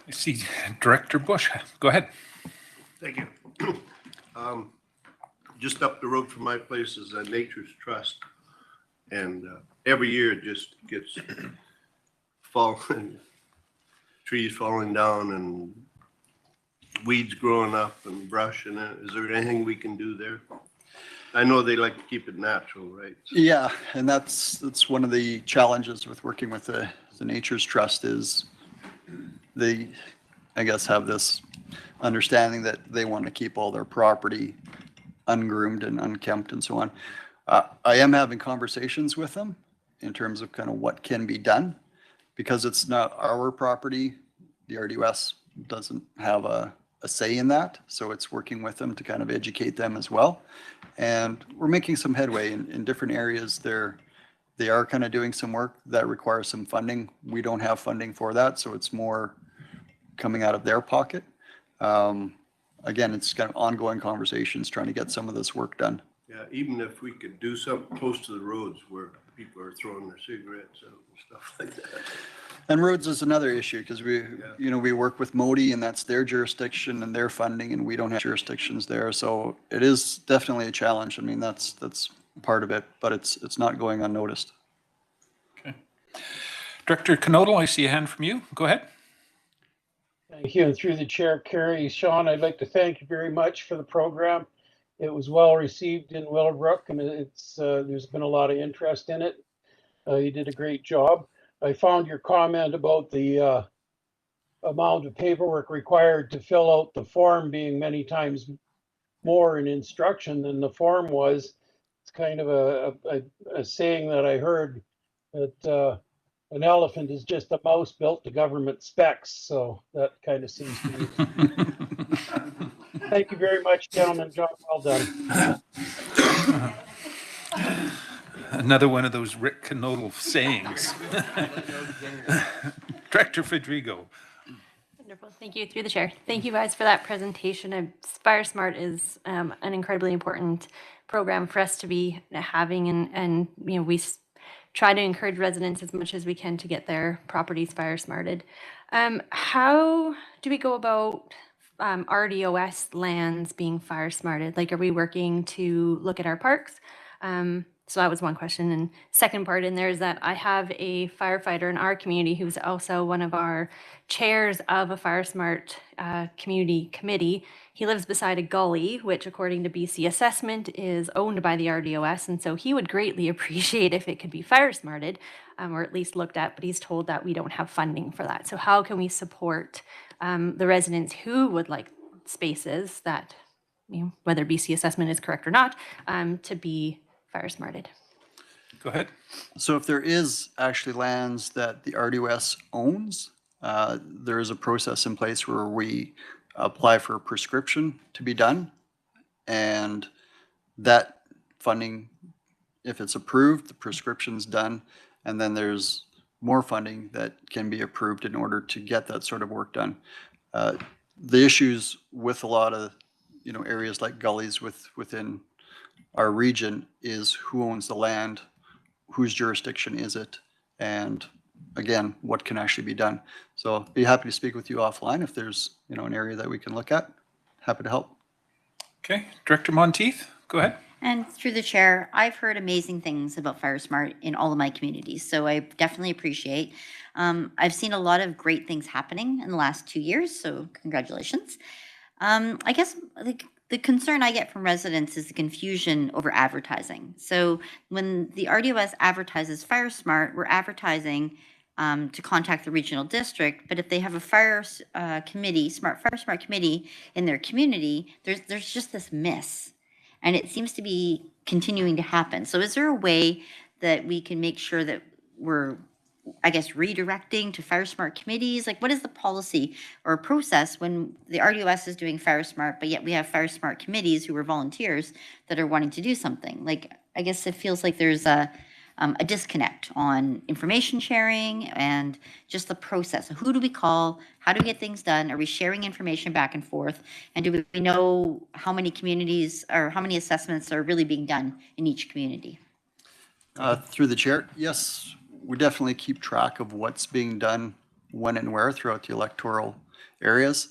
I see Director Bush. Go ahead. Thank you. Just up the road from my place is a Nature's Trust. And every year it just gets falling, trees falling down and weeds growing up and brush. And is there anything we can do there? I know they like to keep it natural, right? Yeah, and that's one of the challenges with working with the Nature's Trust is they, I guess, have this understanding that they want to keep all their property ungroomed and unkempt and so on. I am having conversations with them in terms of kind of what can be done, because it's not our property. The RDOS doesn't have a say in that. So it's working with them to kind of educate them as well. And we're making some headway in different areas. They are kind of doing some work that requires some funding. We don't have funding for that. So it's more coming out of their pocket. Again, it's kind of ongoing conversations trying to get some of this work done. Yeah, even if we could do something close to the roads where people are throwing their cigarettes out and stuff like that. And roads is another issue because we work with Modi and that's their jurisdiction and their funding, and we don't have jurisdictions there. So it is definitely a challenge. I mean, that's part of it, but it's not going unnoticed. Okay. Director Knodel, I see a hand from you. Go ahead. Thank you. And through the chair, Carrie, Sean, I'd like to thank you very much for the program. It was well received in Willowbrook, and there's been a lot of interest in it. You did a great job. I found your comment about the amount of paperwork required to fill out the form being many times more in instruction than the form was. It's kind of a saying that I heard that an elephant is just a mouse built to government specs. So that kind of seems to be. Thank you very much, gentlemen. Job well done. Another one of those Rick Knodel sayings. Director Fedrigo. Wonderful. Thank you. Through the chair. Thank you guys for that presentation. Fire Smart is an incredibly important program for us to be having, and we try to encourage residents as much as we can to get their properties fire smarted. How do we go about RDOS lands being fire smarted? Like, are we working to look at our parks? So that was one question. And second part in there is that I have a firefighter in our community who's also one of our chairs of a Fire Smart community committee. He lives beside a gully, which according to BC assessment is owned by the RDOS. And so he would greatly appreciate if it could be fire smarted or at least looked at, but he's told that we don't have funding for that. So how can we support the residents who would like spaces that, whether BC assessment is correct or not, to be fire smarted? Go ahead. So if there is actually lands that the RDOS owns, there is a process in place where we apply for a prescription to be done. And that funding, if it's approved, the prescription's done. And then there's more funding that can be approved in order to get that sort of work done. The issues with a lot of areas like gullies within our region is who owns the land, whose jurisdiction is it, and again, what can actually be done. So be happy to speak with you offline if there's, you know, an area that we can look at. Happy to help. Okay, Director Monteith, go ahead. And through the chair, I've heard amazing things about FireSmart in all of my communities, so I definitely appreciate. I've seen a lot of great things happening in the last 2 years, so congratulations. I guess the concern I get from residents is the confusion over advertising. So when the RDOS advertises FireSmart, we're advertising to contact the regional district, but if they have a committee, FireSmart committee in their community, there's just this miss. And it seems to be continuing to happen. So is there a way that we can make sure that we're, I guess, redirecting to FireSmart committees? Like, what is the policy or process when the RDOS is doing FireSmart, but yet we have FireSmart committees who are volunteers that are wanting to do something? Like, I guess it feels like there's a disconnect on information sharing and just the process. Who do we call? How do we get things done? Are we sharing information back and forth? And do we know how many communities or how many assessments are really being done in each community? Through the chair, yes, we definitely keep track of what's being done when and where throughout the electoral areas.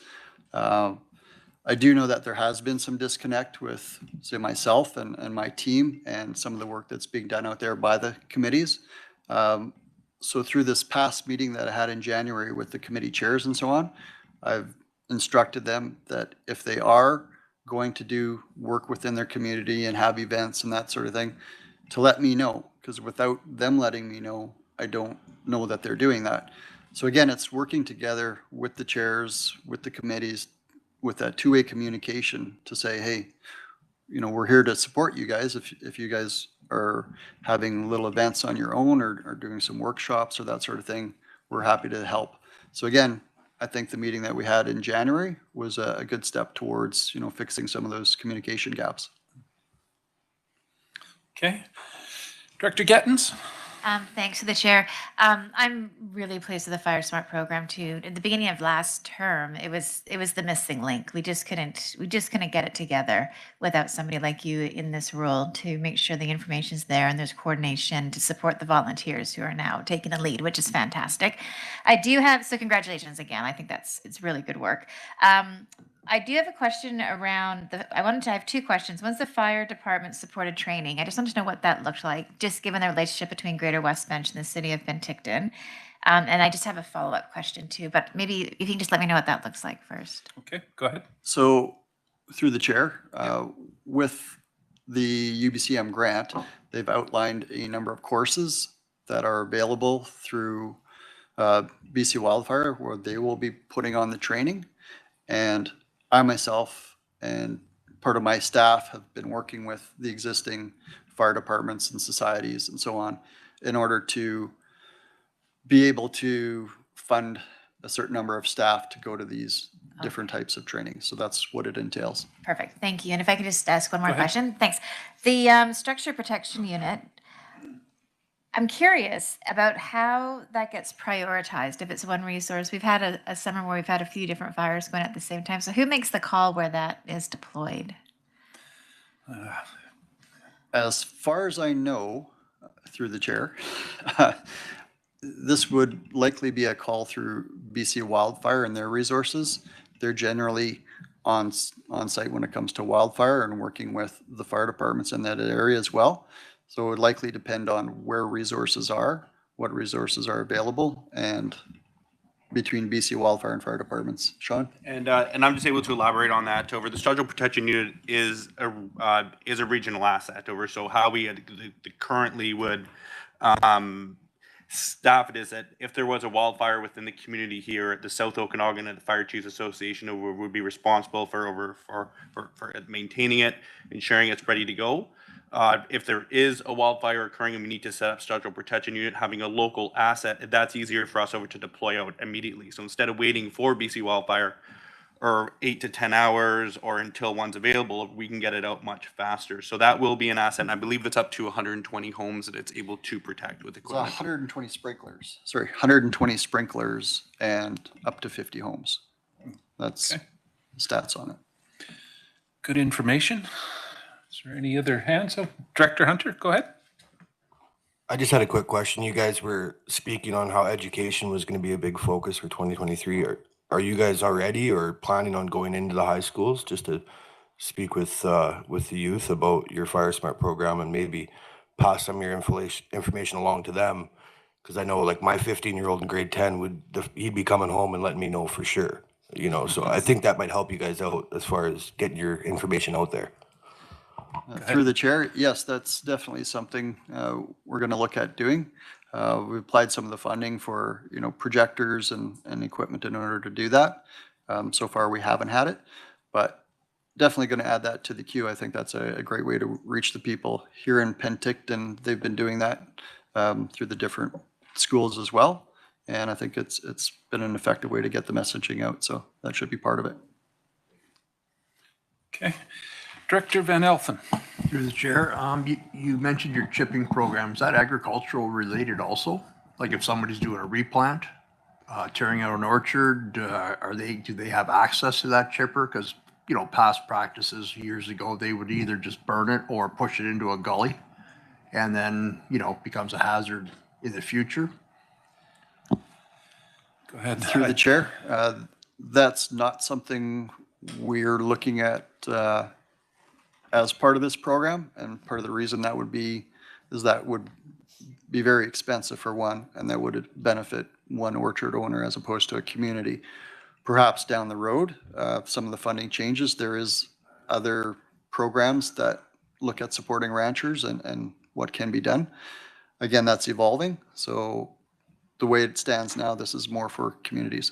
I do know that there has been some disconnect with, say, myself and my team and some of the work that's being done out there by the committees. So through this past meeting that I had in January with the committee chairs and so on, I've instructed them that if they are going to do work within their community and have events and that sort of thing, to let me know, because without them letting me know, I don't know that they're doing that. So again, it's working together with the chairs, with the committees, with that two-way communication to say, hey, you know, we're here to support you guys. If you guys are having little events on your own or doing some workshops or that sort of thing, we're happy to help. So again, I think the meeting that we had in January was a good step towards, you know, fixing some of those communication gaps. Okay. Director Gettins? Thanks to the chair. I'm really pleased with the FireSmart program too. At the beginning of last term, it was the missing link. We just couldn't get it together without somebody like you in this role to make sure the information's there and there's coordination to support the volunteers who are now taking the lead, which is fantastic. So congratulations again. I think it's really good work. I do have a question around I have two questions. One's the fire department supported training. I just want to know what that looked like, just given the relationship between Greater West Bench and the city of Penticton. And I just have a follow-up question too, but maybe if you can just let me know what that looks like first. Okay, go ahead. So through the chair, with the UBCM grant, they've outlined a number of courses that are available through BC Wildfire, where they will be putting on the training. And I myself and part of my staff have been working with the existing fire departments and societies and so on in order to be able to fund a certain number of staff to go to these different types of training. So that's what it entails. Perfect. Thank you. And if I could just ask one more question. Thanks. The structure protection unit, I'm curious about how that gets prioritized if it's one resource. We've had a summer where we've had a few different fires going at the same time. So who makes the call where that is deployed? As far as I know, through the chair, this would likely be a call through BC Wildfire and their resources. They're generally on site when it comes to wildfire and working with the fire departments in that area as well. So it would likely depend on where resources are, what resources are available, and between BC Wildfire and fire departments. Sean? And I'm just able to elaborate on that over. The structural protection unit is a regional asset over. So how we currently would staff it is that if there was a wildfire within the community here at the South Okanagan and the Fire Chiefs Association would be responsible for maintaining it, ensuring it's ready to go. If there is a wildfire occurring and we need to set up structural protection unit, having a local asset, that's easier for us over to deploy out immediately. So instead of waiting for BC Wildfire or 8 to 10 hours or until one's available, we can get it out much faster. So that will be an asset, and I believe it's up to 120 homes that it's able to protect with equipment. 120 sprinklers. Sorry, 120 sprinklers and up to 50 homes. That's stats on it. Good information. Is there any other hands? Oh, Director Hunter, go ahead. I just had a quick question. You guys were speaking on how education was going to be a big focus for 2023. Are you guys already or planning on going into the high schools just to speak with the youth about your Fire Smart program and maybe pass some of your information along to them? Because I know like my 15-year-old in grade 10 he'd be coming home and letting me know for sure. You know, so I think that might help you guys out as far as getting your information out there. Through the chair, yes, that's definitely something we're going to look at doing. We've applied some of the funding for, you know, projectors and equipment in order to do that. So far, we haven't had it, but definitely going to add that to the queue. I think that's a great way to reach the people here in Penticton. They've been doing that through the different schools as well. And I think it's been an effective way to get the messaging out. So that should be part of it. Okay. Director Van Elfen. Through the chair, you mentioned your chipping program. Is that agricultural related also? Like if somebody's doing a replant, tearing out an orchard, do they have access to that chipper? Because, you know, past practices years ago, they would either just burn it or push it into a gully and then, you know, becomes a hazard in the future. Go ahead. Through the chair, that's not something we're looking at as part of this program, and part of the reason that would be is that would be very expensive for one, and that would benefit one orchard owner as opposed to a community. Perhaps down the road, if some of the funding changes, there is other programs that look at supporting ranchers and what can be done. Again, that's evolving. So the way it stands now, this is more for communities.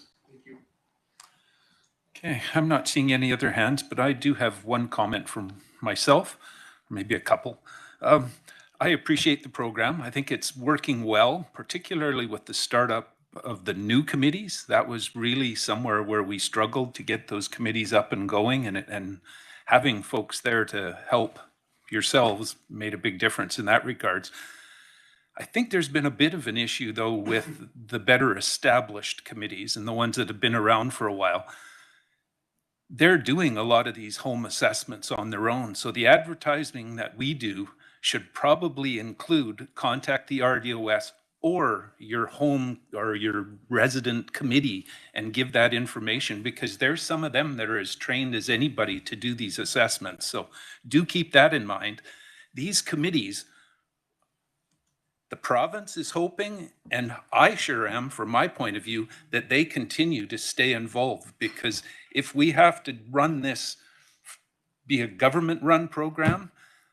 Okay, I'm not seeing any other hands, but I do have one comment from myself, maybe a couple. I appreciate the program. I think it's working well, particularly with the startup of the new committees. That was really somewhere where we struggled to get those committees up and going, and having folks there to help yourselves made a big difference in that regards. I think there's been a bit of an issue, though, with the better established committees and the ones that have been around for a while. They're doing a lot of these home assessments on their own. So the advertising that we do should probably include contact the RDOS or your home or your resident committee and give that information, because there's some of them that are as trained as anybody to do these assessments. So do keep that in mind. These committees, the province is hoping, and I sure am from my point of view, that they continue to stay involved, because if we have to run this, be a government-run program,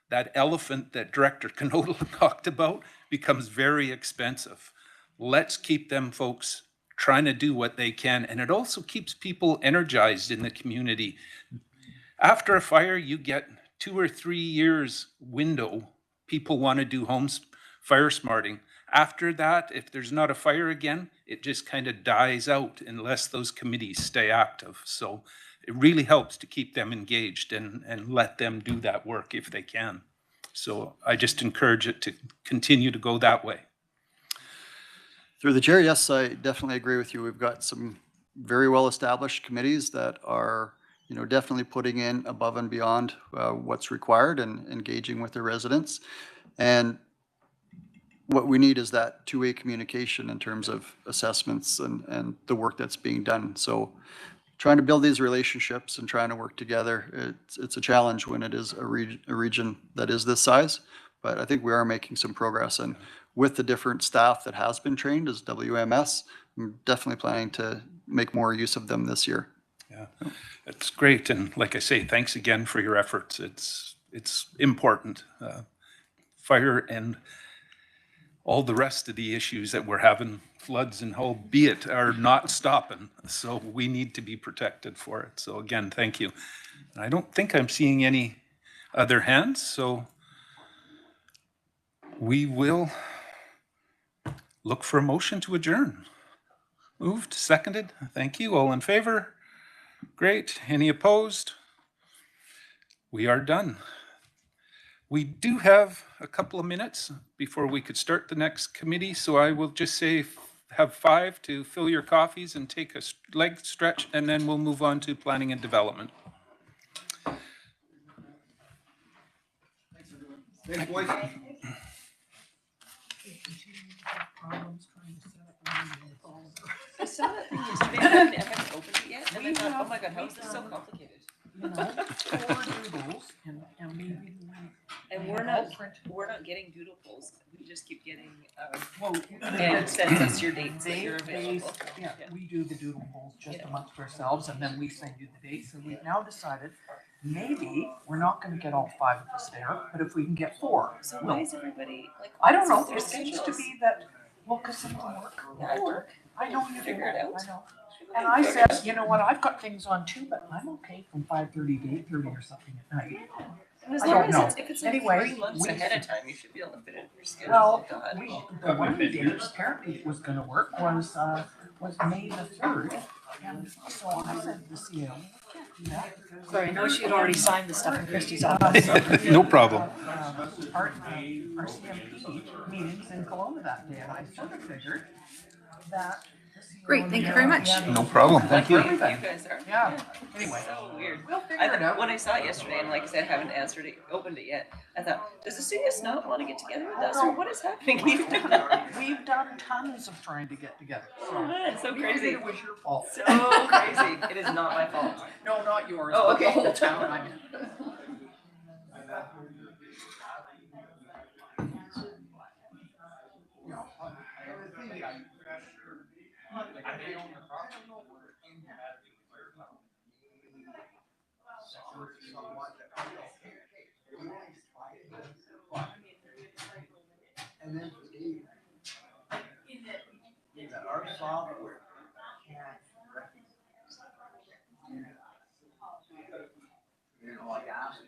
that elephant that Director Knodel talked about becomes very expensive. Let's keep them folks trying to do what they can, and it also keeps people energized in the community. After a fire, you get 2 or 3 years window. People want to do fire smarting. After that, if there's not a fire again, it just kind of dies out unless those committees stay active. So it really helps to keep them engaged and let them do that work if they can. So I just encourage it to continue to go that way. Through the chair, yes, I definitely agree with you. We've got some very well-established committees that are, you know, definitely putting in above and beyond what's required and engaging with the residents. And what we need is that two-way communication in terms of assessments and the work that's being done. So trying to build these relationships and trying to work together, it's a challenge when it is a region that is this size, but I think we are making some progress. And with the different staff that has been trained as WMS, I'm definitely planning to make more use of them this year. Yeah, that's great. And like I say, thanks again for your efforts. It's important. Fire and all the rest of the issues that we're having, floods and albeit, are not stopping. So we need to be protected for it. So again, thank you. And I don't think I'm seeing any other hands. So we will look for a motion to adjourn. Moved, seconded. Thank you. All in favor? Great. Any opposed? We are done. We do have a couple of minutes before we could start the next committee, so I will just say have 5 to fill your coffees and take a leg stretch, and then we'll move on to planning and development. I saw that thing yesterday, and I haven't opened it yet, and I thought, oh my god, how is this so complicated? You know, 4 doodles and maybe. And we're not getting doodle polls, we just keep getting, and it sends us your dates that you're available. Yeah, we do the doodle polls just amongst ourselves and then we send you the dates. And we've now decided maybe we're not gonna get all 5 of us there, but if we can get 4. So why is everybody like? I don't know, their it seems to schedules? be that, well, cause some of them work. I work. I know you Figure it out. I know. And I said, you know what, I've got things on too, but I'm okay from 5:30 to 8:30 or something at night. And as I long don't as know. if it's like Anyway, 3 months we- ahead of time, you should be able to fit it in your schedule. Well, God. the one date apparently it was gonna work was May the 3rd. And so I said to the CEO, I can't do that. because- Sorry, I know she had already signed the stuff in Christie's office. No problem. Our CMP meetings in Kelowna that day, and I sort of figured that. Great, thank you very much. No problem. Thank you. You guys are. Yeah, anyway. So weird. We'll figure I it out. thought, when I saw it yesterday, and like I said, I haven't opened it yet, I thought, does the studios not want to get together with us, or what is happening? We've done tons of trying to get together. It's so crazy. It was your fault. So crazy. It is not my fault. No, not yours. Oh, but okay. The whole town, I mean. Our software. You know, like ask.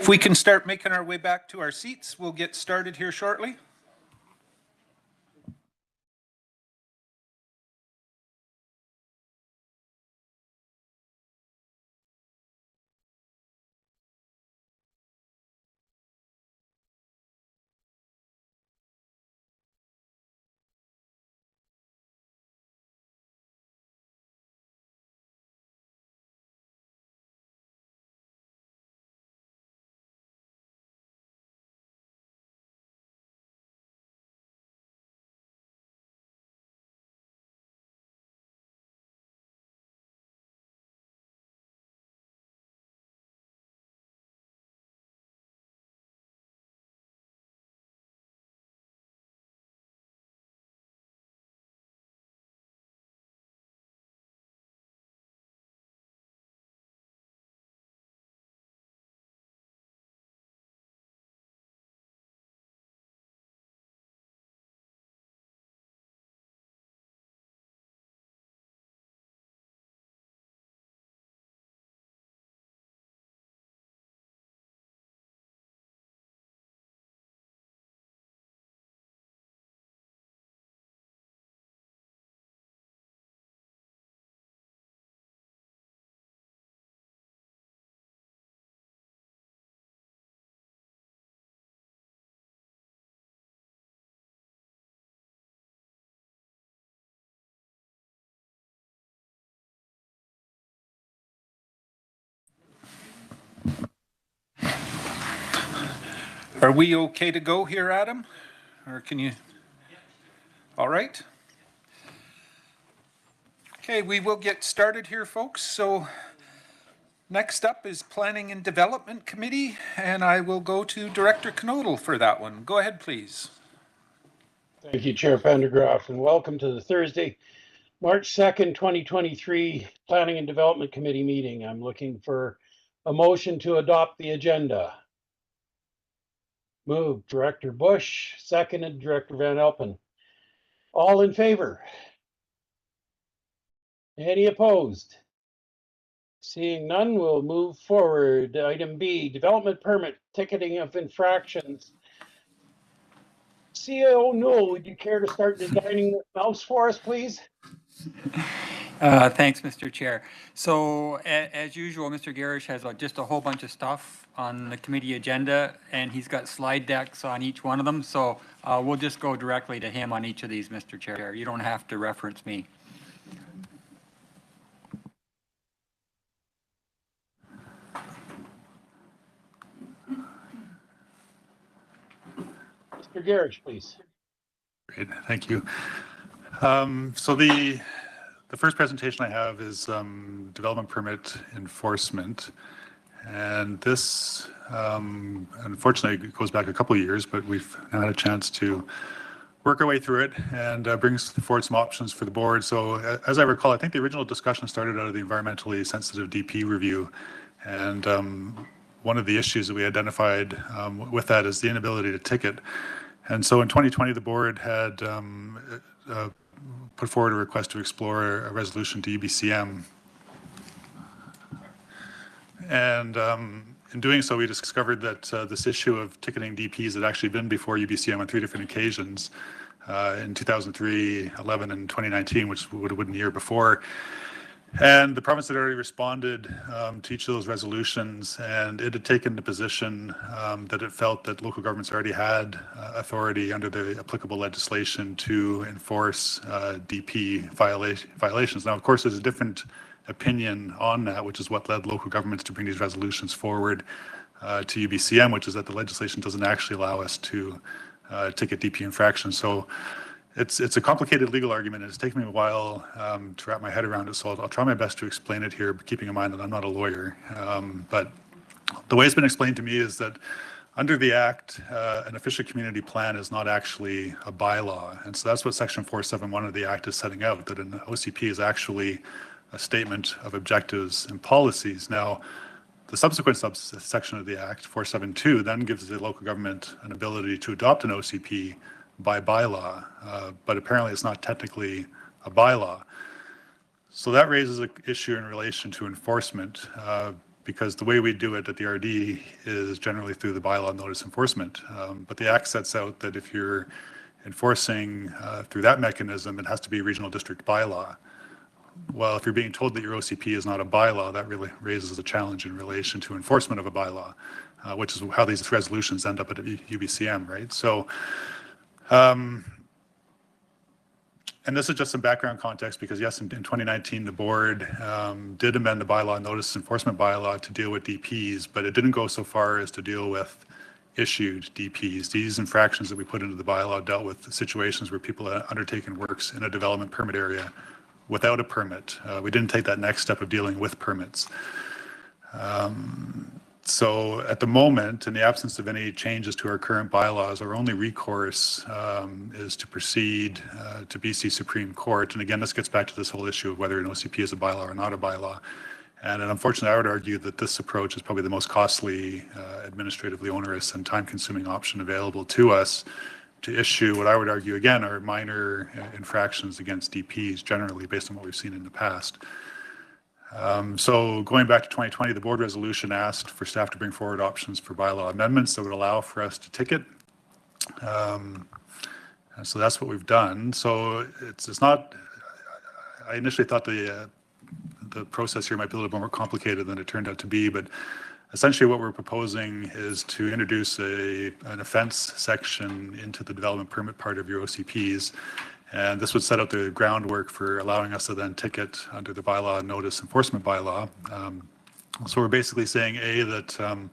If we can start making our way back to our seats, we'll get started here shortly. Are we okay to go here, Adam? Or can you? All right. Okay, we will get started here, folks. So next up is Planning and Development Committee, and I will go to Director Knodel for that one. Go ahead, please. Thank you, Chair Pendergraft, and welcome to the Thursday, March 2nd, 2023 Planning and Development Committee meeting. I'm looking for a motion to adopt the agenda. Moved, Director Bush, seconded, Director Van Elpen. All in favor? Any opposed? Seeing none, we'll move forward. Item B, development permit, ticketing of infractions. CEO Newell, would you care to start designing the mouse for us, please? Thanks, Mr. Chair. So as usual, Mr. Garish has just a whole bunch of stuff on the committee agenda, and he's got slide decks on each one of them. So we'll just go directly to him on each of these, Mr. Chair. You don't have to reference me. Mr. Garish, please. Great, thank you. So the first presentation I have is development permit enforcement. And this, unfortunately, goes back a couple of years, but we've now had a chance to work our way through it and brings forward some options for the board. So as I recall, I think the original discussion started out of the environmentally sensitive DP review. And one of the issues that we identified with that is the inability to ticket. And so in 2020, the board had put forward a request to explore a resolution to UBCM. And in doing so, we discovered that this issue of ticketing DPs had actually been before UBCM on 3 different occasions in 2003, 11, and 2019, which would have been the year before. And the province had already responded to each of those resolutions, and it had taken the position that it felt that local governments already had authority under the applicable legislation to enforce DP violations. Now, of course, there's a different opinion on that, which is what led local governments to bring these resolutions forward to UBCM, which is that the legislation doesn't actually allow us to ticket DP infractions. So it's a complicated legal argument, and it's taken me a while to wrap my head around it, so I'll try my best to explain it here, but keeping in mind that I'm not a lawyer. But the way it's been explained to me is that under the Act, an official community plan is not actually a bylaw, and so that's what Section 471 of the Act is setting out, that an OCP is actually a statement of objectives and policies. Now, the subsequent subsection of the Act, 472, then gives the local government an ability to adopt an OCP by bylaw, but apparently it's not technically a bylaw. So that raises an issue in relation to enforcement, because the way we do it at the RD is generally through the bylaw notice enforcement. But the Act sets out that if you're enforcing through that mechanism, it has to be a regional district bylaw. Well, if you're being told that your OCP is not a bylaw, that really raises a challenge in relation to enforcement of a bylaw, which is how these resolutions end up at UBCM, right? So, and this is just some background context because yes, in 2019, the board did amend the bylaw, notice enforcement bylaw, to deal with DPs, but it didn't go so far as to deal with issued DPs. These infractions that we put into the bylaw dealt with situations where people had undertaken works in a development permit area without a permit. We didn't take that next step of dealing with permits. So at the moment, in the absence of any changes to our current bylaws, our only recourse is to proceed to BC Supreme Court. And again, this gets back to this whole issue of whether an OCP is a bylaw or not a bylaw. And unfortunately, I would argue that this approach is probably the most costly, administratively onerous, and time-consuming option available to us to issue what I would argue, again, are minor infractions against DPs generally based on what we've seen in the past. So going back to 2020, the board resolution asked for staff to bring forward options for bylaw amendments that would allow for us to ticket. And so that's what we've done. So it's not, I initially thought the process here might be a little bit more complicated than it turned out to be, but essentially what we're proposing is to introduce an offense section into the development permit part of your OCPs. And this would set out the groundwork for allowing us to then ticket under the bylaw notice enforcement bylaw. So we're basically saying, A, that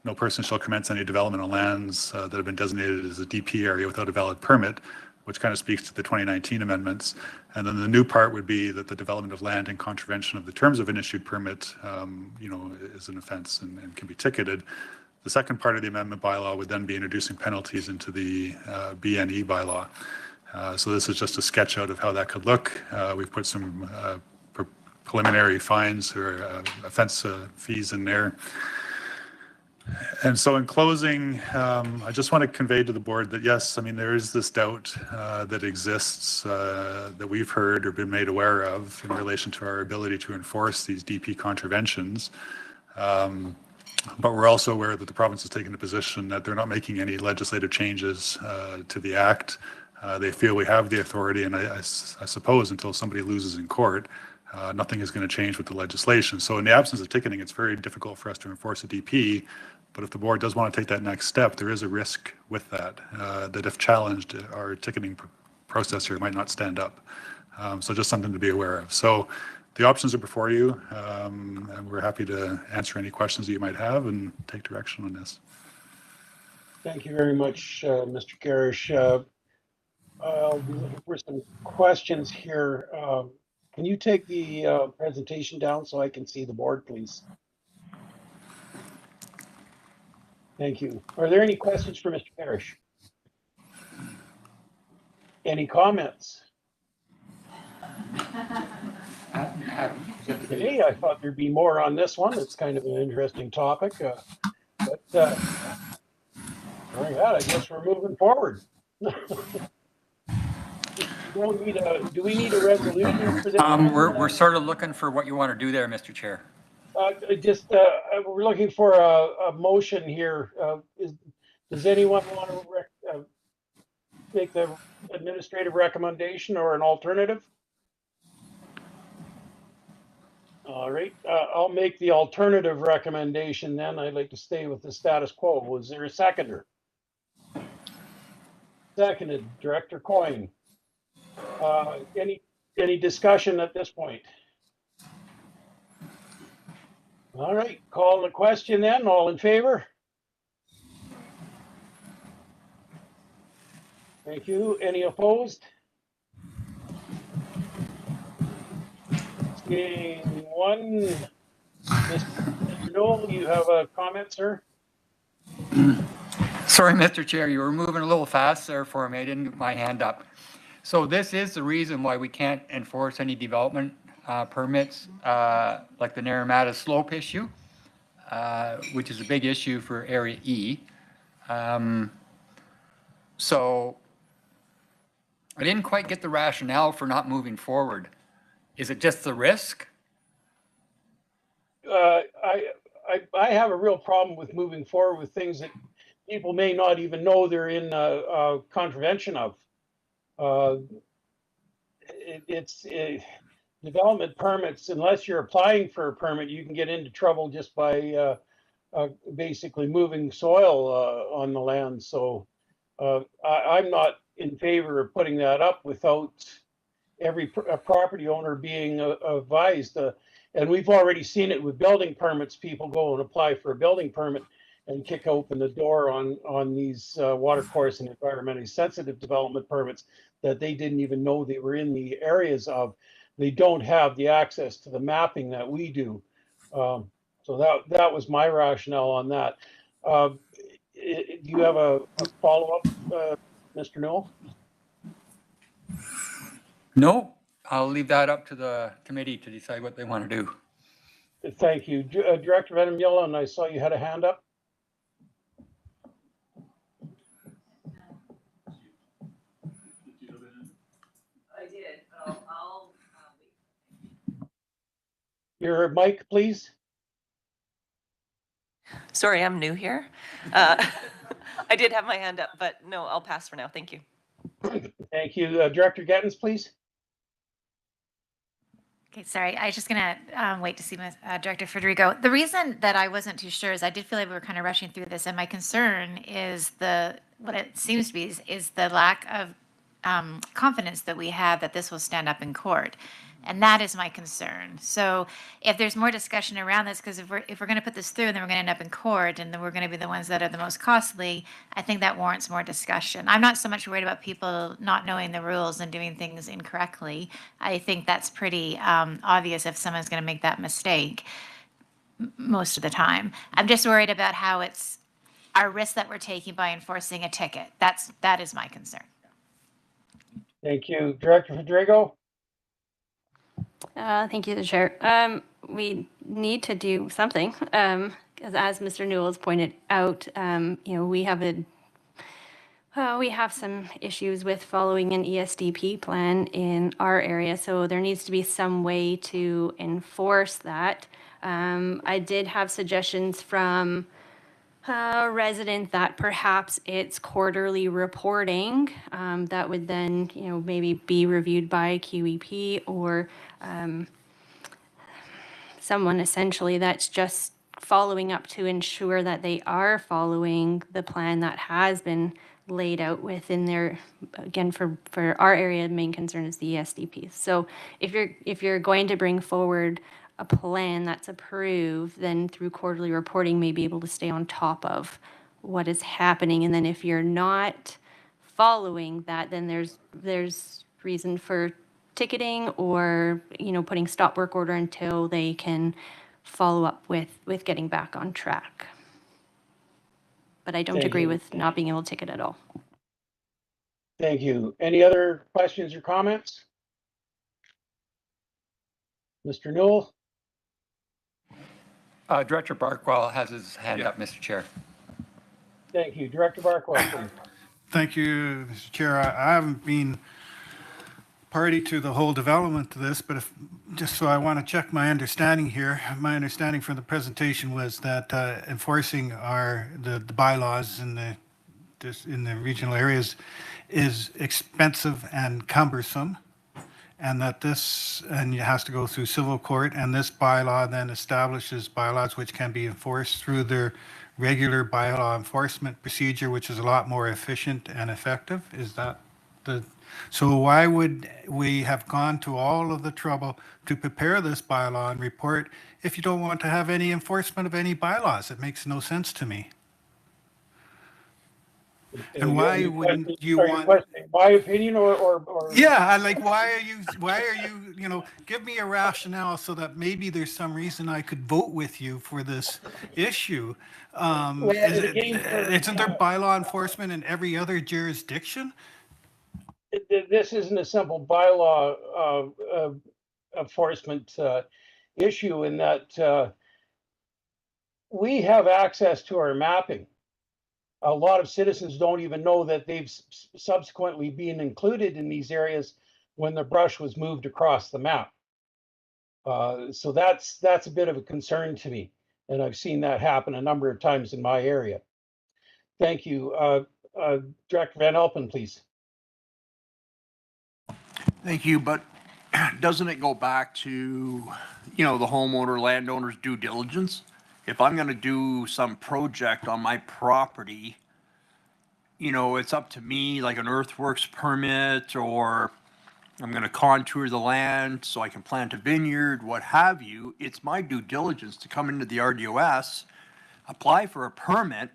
no person shall commence any development on lands that have been designated as a DP area without a valid permit, which kind of speaks to the 2019 amendments. And then the new part would be that the development of land in contravention of the terms of an issued permit, is an offense and can be ticketed. The second part of the amendment bylaw would then be introducing penalties into the BNE bylaw. So this is just a sketch out of how that could look. We've put some preliminary fines or offense fees in there. And so in closing, I just want to convey to the board that yes, I mean, there is this doubt that exists that we've heard or been made aware of in relation to our ability to enforce these DP contraventions. But we're also aware that the province has taken a position that they're not making any legislative changes to the act. They feel we have the authority, and I suppose until somebody loses in court, nothing is going to change with the legislation. So in the absence of ticketing, it's very difficult for us to enforce a DP. But if the board does want to take that next step, there is a risk with that, that if challenged, our ticketing process here might not stand up. So just something to be aware of. So the options are before you, and we're happy to answer any questions that you might have and take direction on this. Thank you very much, Mr. Garish. I'll be looking for some questions here. Can you take the presentation down so I can see the board, please? Thank you. Are there any questions for Mr. Parrish? Any comments? Hey, I thought there'd be more on this one. It's kind of an interesting topic. All right, I guess we're moving forward. Do we need a resolution for this? We're sort of looking for what you want to do there, Mr. Chair. We're looking for a motion here. Does anyone want to make the administrative recommendation or an alternative? All right, I'll make the alternative recommendation then. I'd like to stay with the status quo. Was there a seconder? Seconded, Director Coyne. Any discussion at this point? All right, call the question then. All in favor? Thank you. Any opposed? Seeing one. Mr. Noel, you have a comment, sir? Sorry, Mr. Chair, you were moving a little fast there for me. I didn't get my hand up. So this is the reason why we can't enforce any development permits like the Naramata slope issue, which is a big issue for Area E. So I didn't quite get the rationale for not moving forward. Is it just the risk? I have a real problem with moving forward with things that people may not even know they're in contravention of. Development permits, unless you're applying for a permit, you can get into trouble just by basically moving soil on the land. So I'm not in favor of putting that up without every property owner being advised. And we've already seen it with building permits. People go and apply for a building permit and kick open the door on these watercourse and environmentally sensitive development permits that they didn't even know they were in the areas of. They don't have the access to the mapping that we do. So that was my rationale on that. Do you have a follow-up, Mr. Newell? No, I'll leave that up to the committee to decide what they want to do. Thank you. Director Venom-Yella, and I saw you had a hand up. I did. I'll Your mic, please. Sorry, I'm new here. I did have my hand up, but no, I'll pass for now. Thank you. Thank you. Director Gettins, please. Okay, sorry. I was just gonna wait to see Director Federico. The reason that I wasn't too sure is I did feel like we were kind of rushing through this, and my concern is what it seems to be is the lack of confidence that we have that this will stand up in court. And that is my concern. So if there's more discussion around this, because if we're going to put this through and then we're going to end up in court and then we're going to be the ones that are the most costly, I think that warrants more discussion. I'm not so much worried about people not knowing the rules and doing things incorrectly. I think that's pretty obvious if someone's going to make that mistake most of the time. I'm just worried about how it's our risk that we're taking by enforcing a ticket. That is my concern. Thank you. Director Federico? Thank you, the chair. We need to do something, because as Mr. Newell's pointed out, we have some issues with following an ESDP plan in our area, so there needs to be some way to enforce that. I did have suggestions from a resident that perhaps it's quarterly reporting that would then, maybe be reviewed by QEP or someone essentially that's just following up to ensure that they are following the plan that has been laid out within their, again, for our area, the main concern is the ESDP. So if you're going to bring forward a plan that's approved, then through quarterly reporting, may be able to stay on top of what is happening. And then if you're not following that, then there's reason for ticketing or, putting stop work order until they can follow up with getting back on track. But I don't Thank agree you. with not being able to ticket at all. Thank you. Any other questions or comments? Mr. Newell? Director Barkwell has his hand up, Mr. Chair. Thank you. Director Barkwell, please. Thank you, Mr. Chair. I haven't been party to the whole development of this, but just so I want to check my understanding here. My understanding from the presentation was that enforcing the bylaws in the regional areas is expensive and cumbersome, and that it has to go through civil court, and this bylaw then establishes bylaws which can be enforced through their regular bylaw enforcement procedure, which is a lot more efficient and effective. Is that so why would we have gone to all of the trouble to prepare this bylaw and report if you don't want to have any enforcement of any bylaws? It makes no sense to me. And why wouldn't you want my opinion or yeah, like why are you give me a rationale so that maybe there's some reason I could vote with you for this issue. Isn't there bylaw enforcement in every other jurisdiction? This isn't a simple bylaw enforcement issue in that we have access to our mapping. A lot of citizens don't even know that they've subsequently been included in these areas when the brush was moved across the map. So that's a bit of a concern to me, and I've seen that happen a number of times in my area. Thank you. Director Van Elpen, please. Thank you, but doesn't it go back to, the homeowner, landowner's due diligence? If I'm gonna do some project on my property, it's up to me, like an earthworks permit, or I'm gonna contour the land so I can plant a vineyard, what have you. It's my due diligence to come into the RDOS, apply for a permit,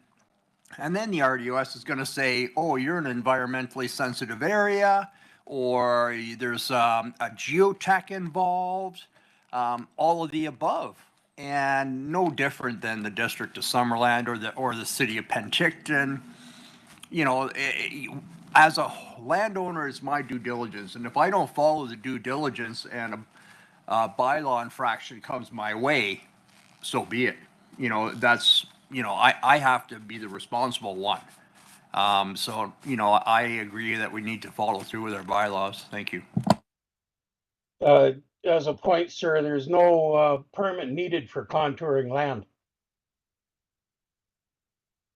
and then the RDOS is gonna say, oh, you're in an environmentally sensitive area, or there's a geotech involved, all of the above. And no different than the District of Summerland or the City of Penticton. As a landowner, it's my due diligence. And if I don't follow the due diligence and a bylaw infraction comes my way, so be it. I have to be the responsible one. I agree that we need to follow through with our bylaws. Thank you. As a point, sir, there's no permit needed for contouring land.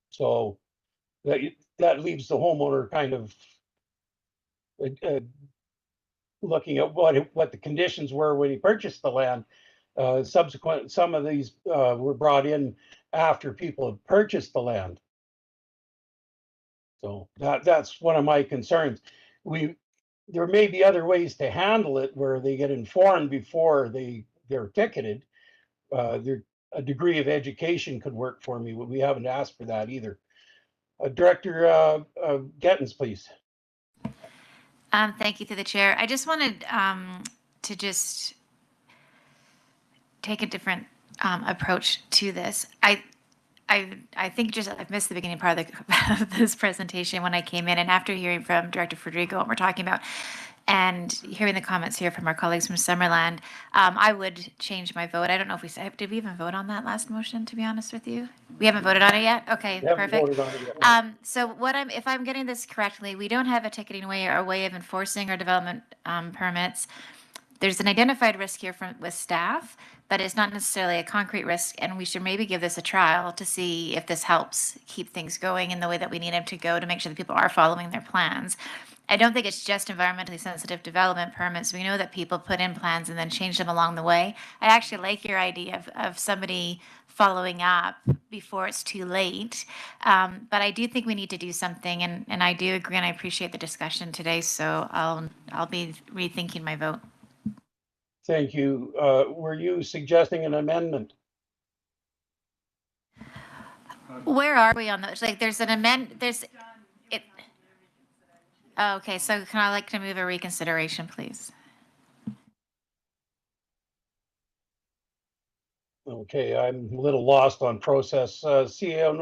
So that leaves the homeowner kind of looking at what the conditions were when he purchased the land. Some of these were brought in after people had purchased the land. So that's one of my concerns. there may be other ways to handle it where they get informed before they're ticketed. A degree of education could work for me, but we haven't asked for that either. Director Gettens, please. Thank you through the chair. I just wanted to just take a different approach to this. I think just I've missed the beginning part of this presentation when I came in, and after hearing from Director Federico what we're talking about, and hearing the comments here from our colleagues from Summerland, I would change my vote. I don't know if did we even vote on that last motion, to be honest with you? We haven't voted on it yet? Okay, perfect. So if I'm getting this correctly, we don't have a ticketing way or a way of enforcing our development permits. There's an identified risk here with staff, but it's not necessarily a concrete risk, and we should maybe give this a trial to see if this helps keep things going in the way that we need them to go to make sure that people are following their plans. I don't think it's just environmentally sensitive development permits. We know that people put in plans and then change them along the way. I actually like your idea of somebody following up before it's too late. But I do think we need to do something, and I do agree, and I appreciate the discussion today, so I'll be rethinking my vote. Thank you. Were you suggesting an amendment? Where are we on those? Like, there's an okay, so can I like to move a reconsideration, please? Okay, I'm a little lost on process. CAO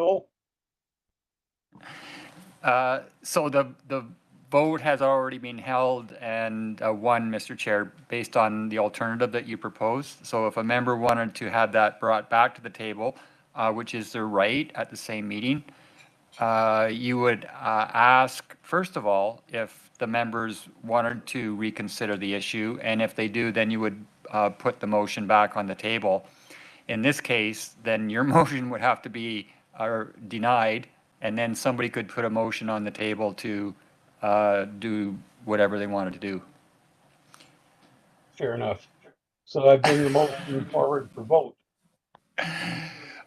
Noel? So the vote has already been held and won, Mr. Chair, based on the alternative that you proposed. So if a member wanted to have that brought back to the table, which is their right at the same meeting, you would ask, first of all, if the members wanted to reconsider the issue, and if they do, then you would put the motion back on the table. In this case, then your motion would have to be denied, and then somebody could put a motion on the table to do whatever they wanted to do. Fair enough. So I bring the motion forward for vote.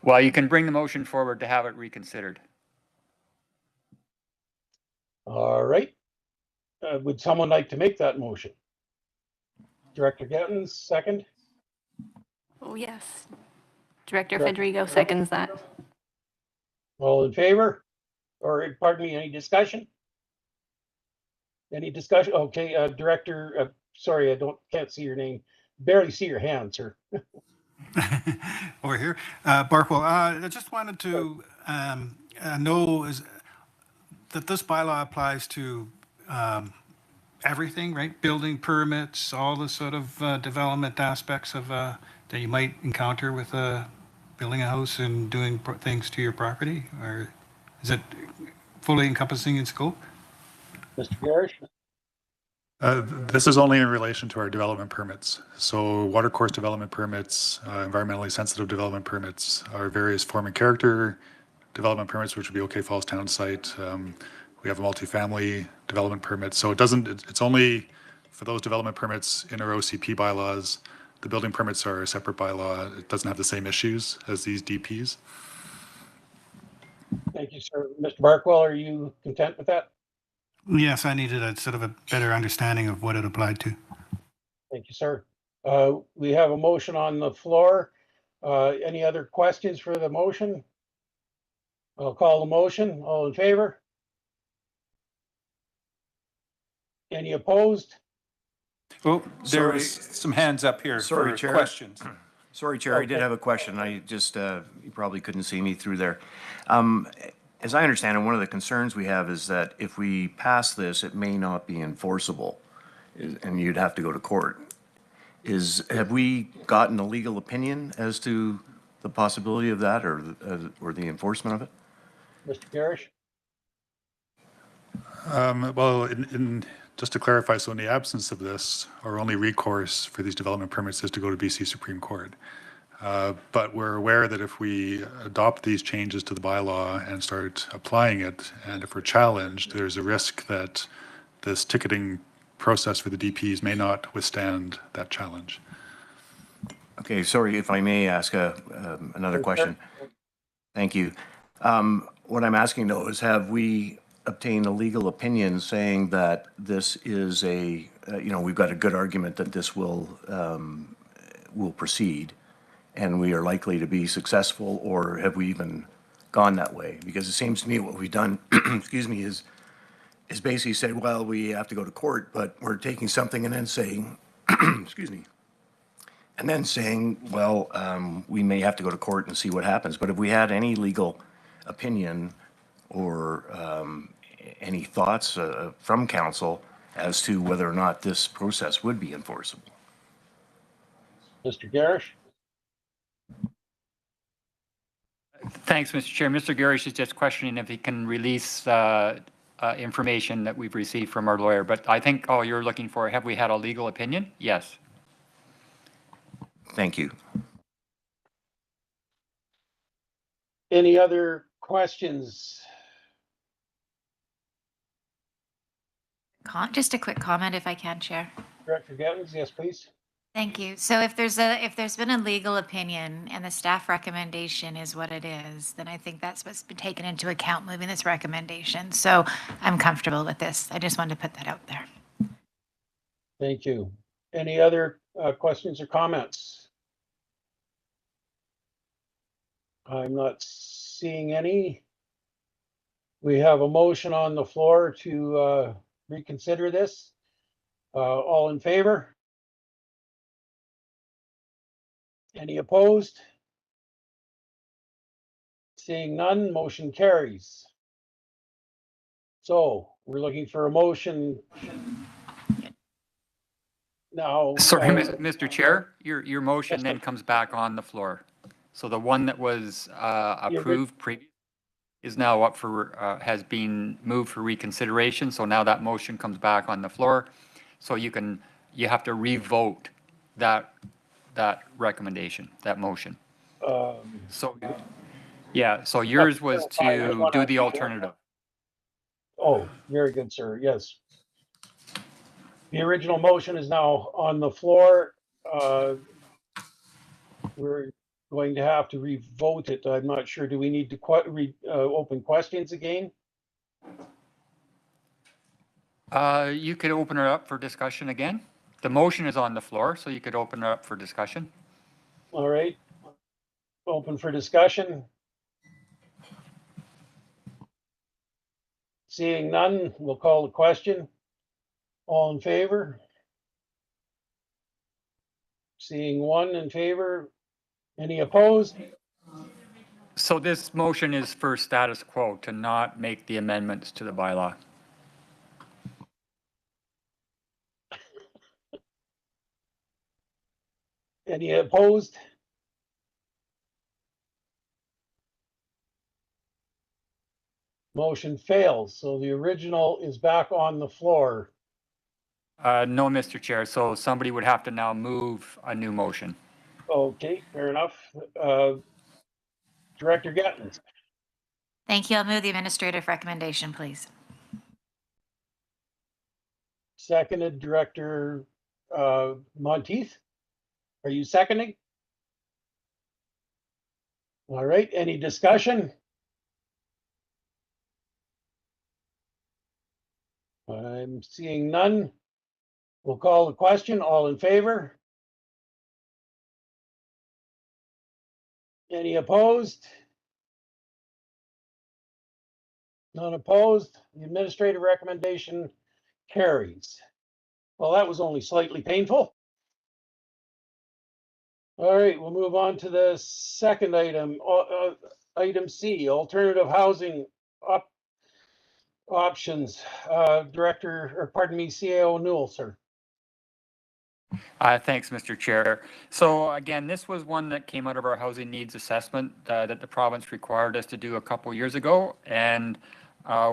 Well, you can bring the motion forward to have it reconsidered. All right. Would someone like to make that motion? Director Gettens, second. Oh, yes. Director Federico seconds that. All in favor? Or pardon me, any discussion? Any discussion? Okay, Director, sorry, can't see your name. Barely see your hand, sir. Over here. Barkwell, I just wanted to know that this bylaw applies to everything, right? Building permits, all the sort of development aspects of that you might encounter with building a house and doing things to your property? Or is it fully encompassing in scope? Mr. Garish? This is only in relation to our development permits. So watercourse development permits, environmentally sensitive development permits, our various form and character development permits, which would be OK Falls Town Site. We have a multifamily development permit. So it's only for those development permits in our OCP bylaws. The building permits are a separate bylaw. It doesn't have the same issues as these DPs. Thank you, sir. Mr. Barkwell, are you content with that? Yes, I needed a sort of a better understanding of what it applied to. Thank you, sir. We have a motion on the floor. Any other questions for the motion? I'll call the motion. All in favor? Any opposed? Oh, there is some hands up here for Chair. questions. Sorry, Chair, I did have a question. I just, you probably couldn't see me through there. As I understand it, one of the concerns we have is that if we pass this, it may not be enforceable, and you'd have to go to court. Have we gotten a legal opinion as to the possibility of that or the enforcement of it? Mr. Garish? Well, just to clarify, so in the absence of this, our only recourse for these development permits is to go to BC Supreme Court. But we're aware that if we adopt these changes to the bylaw and start applying it, and if we're challenged, there's a risk that this ticketing process for the DPs may not withstand that challenge. Okay, sorry, if I may ask another question. Thank you. What I'm asking though is, have we obtain a legal opinion saying that this is we've got a good argument that this will proceed and we are likely to be successful, or have we even gone that way? Because it seems to me what we've done, excuse me, is basically said, well, we have to go to court, but we're taking something and then saying, excuse me, and then saying, well, we may have to go to court and see what happens. But if we had any legal opinion or any thoughts from council as to whether or not this process would be enforceable? Mr. Garish? Thanks, Mr. Chair. Mr. Garish is just questioning if he can release information that we've received from our lawyer. But I think all you're looking for, have we had a legal opinion? Yes. Thank you. Any other questions? Just a quick comment if I can, Chair. Director Gettins, yes, please. Thank you. So if there's been a legal opinion and the staff recommendation is what it is, then I think that's what's been taken into account moving this recommendation. So I'm comfortable with this. I just wanted to put that out there. Thank you. Any other questions or comments? I'm not seeing any. We have a motion on the floor to reconsider this. All in favor? Any opposed? Seeing none, motion carries. So we're looking for a motion now. Sorry, Mr. Chair, your motion then comes back on the floor. So the one that was approved previously is now up for, has been moved for reconsideration. So now that motion comes back on the floor. So you have to revote that recommendation, that motion. So yours was to do the alternative. Oh, very good, sir. Yes. The original motion is now on the floor. We're going to have to revote it. I'm not sure. Do we need to open questions again? You could open it up for discussion again. The motion is on the floor, so you could open it up for discussion. All right. Open for discussion. Seeing none, we'll call the question. All in favor? Seeing one in favor. Any opposed? So this motion is for status quo, to not make the amendments to the bylaw. Any opposed? Motion fails. So the original is back on the floor. No, Mr. Chair. So somebody would have to now move a new motion. Okay, fair enough. Director Gettins. Thank you. I'll move the administrative recommendation, please. Seconded, Director Monteith. Are you seconding? All right, any discussion? I'm seeing none. We'll call the question. All in favor? Any opposed? None opposed. The administrative recommendation carries. Well, that was only slightly painful. All right, we'll move on to the second item, item C, alternative housing options. CAO Newell, sir. Thanks, Mr. Chair. So again, this was one that came out of our housing needs assessment that the province required us to do a couple years ago. And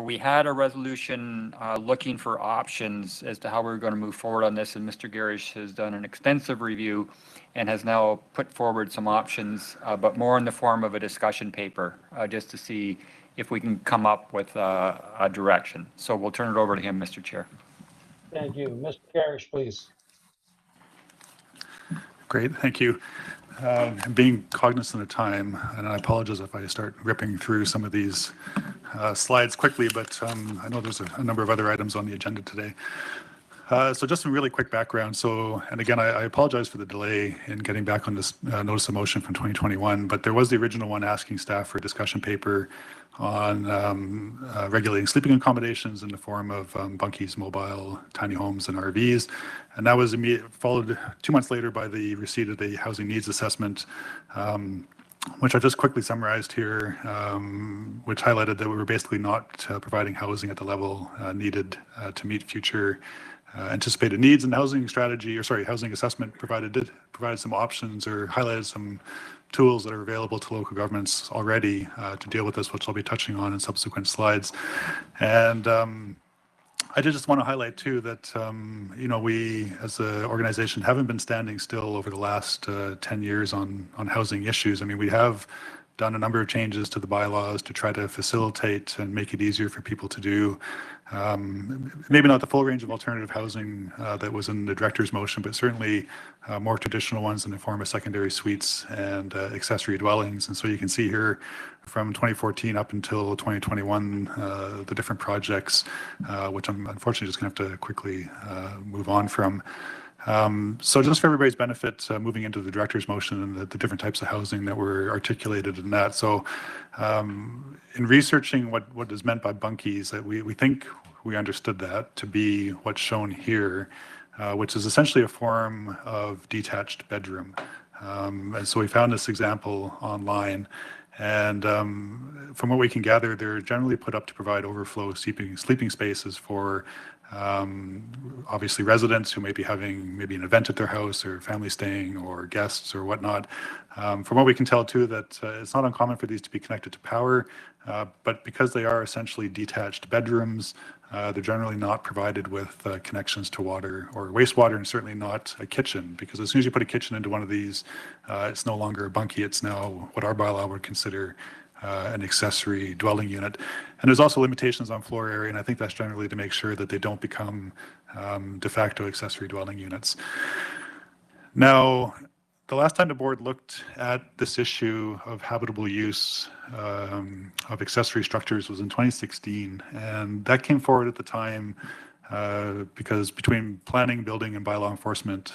we had a resolution looking for options as to how we were going to move forward on this. And Mr. Garish has done an extensive review and has now put forward some options, but more in the form of a discussion paper, just to see if we can come up with a direction. So we'll turn it over to him, Mr. Chair. Thank you. Mr. Garish, please. Great, thank you. Being cognizant of time, and I apologize if I start ripping through some of these slides quickly, but I know there's a number of other items on the agenda today. So just some really quick background. So, and again, I apologize for the delay in getting back on this notice of motion from 2021, but there was the original one asking staff for a discussion paper on regulating sleeping accommodations in the form of bunkies, mobile, tiny homes, and RVs. And that was followed 2 months later by the receipt of the housing needs assessment, which I just quickly summarized here, which highlighted that we were basically not providing housing at the level needed to meet future anticipated needs, and the housing strategy, or sorry, housing assessment provided some options or highlighted some tools that are available to local governments already to deal with this, which I'll be touching on in subsequent slides. And I did just want to highlight too that we as an organization haven't been standing still over the last 10 years on housing issues. I mean, we have done a number of changes to the bylaws to try to facilitate and make it easier for people to do maybe not the full range of alternative housing that was in the director's motion, but certainly more traditional ones in the form of secondary suites and accessory dwellings. And so you can see here from 2014 up until 2021, the different projects, which I'm unfortunately just going to have to quickly move on from. So just for everybody's benefit, moving into the director's motion and the different types of housing that were articulated in that. So in researching what is meant by bunkies, that we think we understood that to be what's shown here, which is essentially a form of detached bedroom. And so we found this example online. And from what we can gather, they're generally put up to provide overflow sleeping spaces for obviously residents who may be having maybe an event at their house or family staying or guests or whatnot. From what we can tell too, that it's not uncommon for these to be connected to power, but because they are essentially detached bedrooms, they're generally not provided with connections to water or wastewater, and certainly not a kitchen, because as soon as you put a kitchen into one of these, it's no longer a bunkie, it's now what our bylaw would consider an accessory dwelling unit. And there's also limitations on floor area, and I think that's generally to make sure that they don't become de facto accessory dwelling units. Now, the last time the board looked at this issue of habitable use of accessory structures was in 2016, and that came forward at the time because between planning, building, and bylaw enforcement,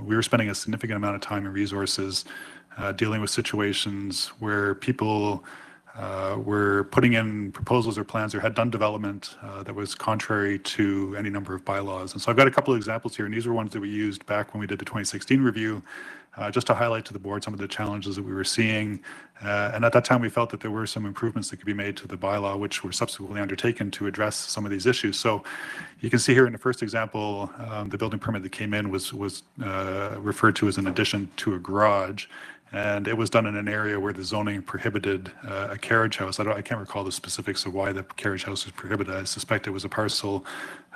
we were spending a significant amount of time and resources dealing with situations where people were putting in proposals or plans or had done development that was contrary to any number of bylaws. And so I've got a couple of examples here, and these were ones that we used back when we did the 2016 review, just to highlight to the board some of the challenges that we were seeing. And at that time, we felt that there were some improvements that could be made to the bylaw, which were subsequently undertaken to address some of these issues. So you can see here in the first example, the building permit that came in was referred to as an addition to a garage. And it was done in an area where the zoning prohibited a carriage house. I can't recall the specifics of why the carriage house was prohibited. I suspect it was a parcel